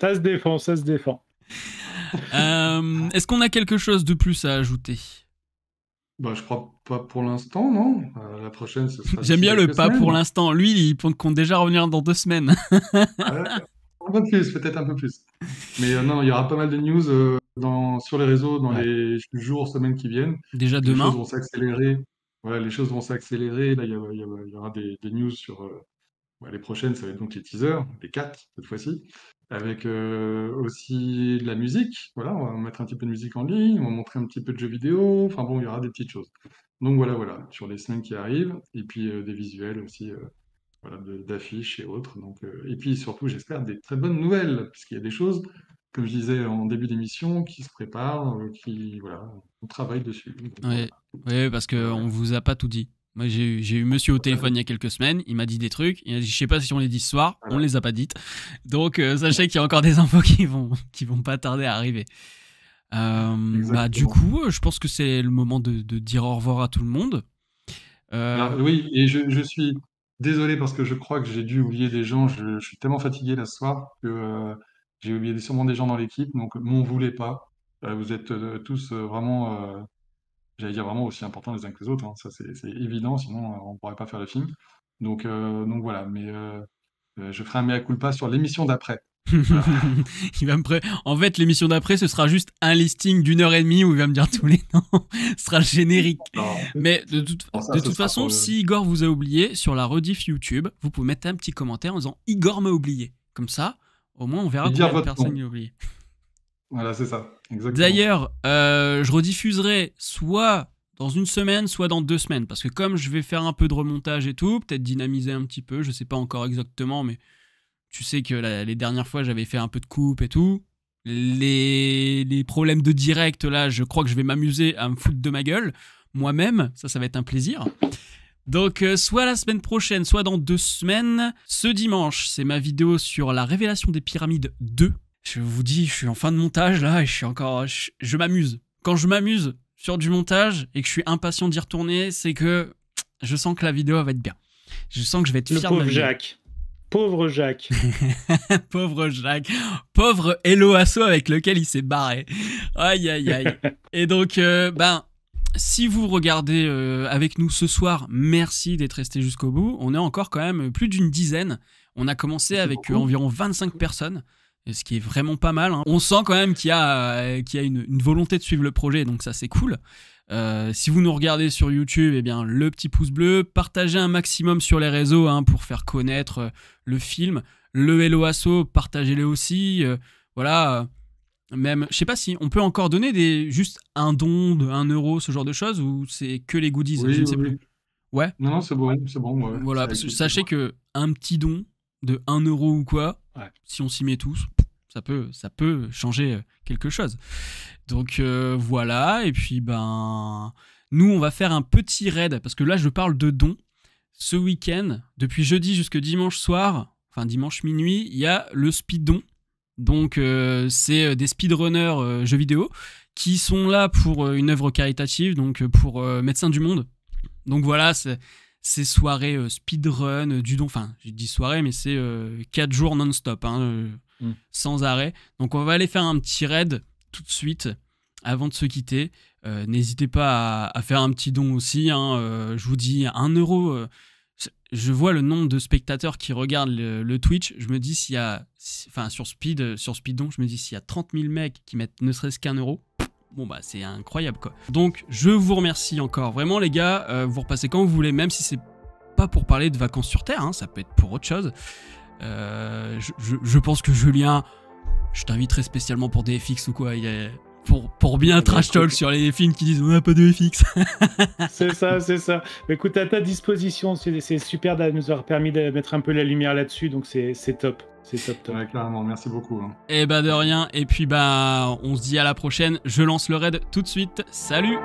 Speaker 2: Ça se défend, ça se défend.
Speaker 1: Est-ce qu'on a quelque chose de plus à ajouter?
Speaker 3: Bah, je crois pas pour l'instant, non. La prochaine, ce sera
Speaker 1: J'aime
Speaker 3: d'ici
Speaker 1: bien le
Speaker 3: quelques
Speaker 1: pas
Speaker 3: semaines.
Speaker 1: pour l'instant. Lui, il compte déjà revenir dans 2 semaines.
Speaker 3: Un peu plus, peut-être un peu plus. Mais non, il y aura pas mal de news sur les réseaux dans les jours, semaines qui viennent.
Speaker 1: Déjà
Speaker 3: Les choses
Speaker 1: demain.
Speaker 3: vont s'accélérer. Voilà, les choses vont s'accélérer. Là, il y aura des news sur les prochaines. Ça va être donc les teasers, les 4 cette fois-ci, avec aussi de la musique. Voilà, on va mettre un petit peu de musique en ligne, on va montrer un petit peu de jeux vidéo. Enfin bon, il y aura des petites choses. Donc voilà, sur les semaines qui arrivent. Et puis des visuels aussi. Voilà, d'affiches et autres. Donc, et puis surtout, j'espère, des très bonnes nouvelles, puisqu'il y a des choses, comme je disais en début d'émission, qui se préparent, voilà, on travaille dessus. Donc,
Speaker 1: Ouais, ouais, parce qu'on vous a pas tout dit. Moi, j'ai eu monsieur au téléphone il y a quelques semaines, il m'a dit des trucs, il a dit, je sais pas si on les dit ce soir, on les a pas dites. Donc, sachez qu'il y a encore des infos qui vont pas tarder à arriver. Du coup, je pense que c'est le moment de dire au revoir à tout le monde.
Speaker 3: Alors, oui, et je suis désolé parce que je crois que j'ai dû oublier des gens. Je suis tellement fatigué là ce soir que j'ai oublié sûrement des gens dans l'équipe, donc m'en voulez pas. Vous êtes tous vraiment, j'allais dire vraiment aussi importants les uns que les autres, hein. Ça c'est évident, sinon on pourrait pas faire le film. Donc voilà, mais je ferai un mea culpa sur l'émission d'après.
Speaker 1: Il va En fait, l'émission d'après, ce sera juste un listing d'1h30 où il va me dire tous les noms. Ce sera le générique.
Speaker 3: Non.
Speaker 1: Mais de toute façon, si Igor vous a oublié, sur la rediff YouTube, vous pouvez mettre un petit commentaire en disant Igor m'a oublié. Comme ça, au moins, on verra combien de personnes il a oublié.
Speaker 3: Voilà, c'est ça. Exactement.
Speaker 1: D'ailleurs, je rediffuserai soit dans 1 semaine, soit dans 2 semaines. Parce que comme je vais faire un peu de remontage et tout, peut-être dynamiser un petit peu, je sais pas encore exactement, mais tu sais que les dernières fois, j'avais fait un peu de coupe et tout. Les problèmes de direct, là, je crois que je vais m'amuser à me foutre de ma gueule. Moi-même, ça va être un plaisir. Donc, soit la semaine prochaine, soit dans 2 semaines. Ce dimanche, c'est ma vidéo sur la révélation des pyramides 2. Je vous dis, je suis en fin de montage, là, et je m'amuse. Quand je m'amuse sur du montage et que je suis impatient d'y retourner, c'est que je sens que la vidéo va être bien. Je sens que je vais être fier de ma vidéo.
Speaker 2: Pauvre Jacques.
Speaker 1: Pauvre Jacques. Pauvre Hello Asso avec lequel il s'est barré. Aïe, aïe, aïe. Et donc, si vous regardez avec nous ce soir, merci d'être resté jusqu'au bout. On est encore quand même plus d'une dizaine. On a commencé avec environ 25 personnes, ce qui est vraiment pas mal. Hein. On sent quand même qu'il y a une volonté de suivre le projet, donc ça c'est cool. Si vous nous regardez sur YouTube, eh bien, le petit pouce bleu, partagez un maximum sur les réseaux pour faire connaître le film. Le Hello Asso, partagez-le aussi. Voilà. Même, je sais pas si on peut encore donner juste un don de 1 euro, ce genre de choses, ou c'est que les goodies, je ne sais plus. Ouais.
Speaker 3: Non, c'est bon. Ouais.
Speaker 1: Voilà, parce que sachez que un petit don de 1 euro ou quoi, si on s'y met tous, ça peut changer quelque chose. Donc voilà, et puis nous on va faire un petit raid, parce que là je parle de dons. Ce week-end, depuis jeudi jusqu'à dimanche soir, enfin dimanche minuit, il y a le speed don. Donc c'est des speedrunners jeux vidéo qui sont là pour une œuvre caritative, donc pour Médecins du Monde. Donc voilà, c'est soirée speedrun du don, enfin j'ai dit soirée mais c'est 4 jours non-stop, sans arrêt. Donc on va aller faire un petit raid tout de suite avant de se quitter. N'hésitez pas à faire un petit don aussi, je vous dis 1 euro. Je vois le nombre de spectateurs qui regardent le Twitch, je me dis sur Speedon, je me dis s'il y a 30 000 mecs qui mettent ne serait-ce qu'1 euro, bon c'est incroyable quoi. Donc je vous remercie encore, vraiment les gars, vous repassez quand vous voulez, même si c'est pas pour parler de vacances sur Terre, ça peut être pour autre chose. Je pense que Julien, je t'inviterai spécialement pour des FX ou quoi, pour bien trash talk sur les films qui disent on n'a pas de FX.
Speaker 2: C'est ça. Écoute, à ta disposition, c'est super de nous avoir permis de mettre un peu la lumière là-dessus, donc c'est top. C'est top.
Speaker 3: Ouais, clairement, merci beaucoup.
Speaker 1: Et de rien, et puis on se dit à la prochaine. Je lance le raid tout de suite. Salut.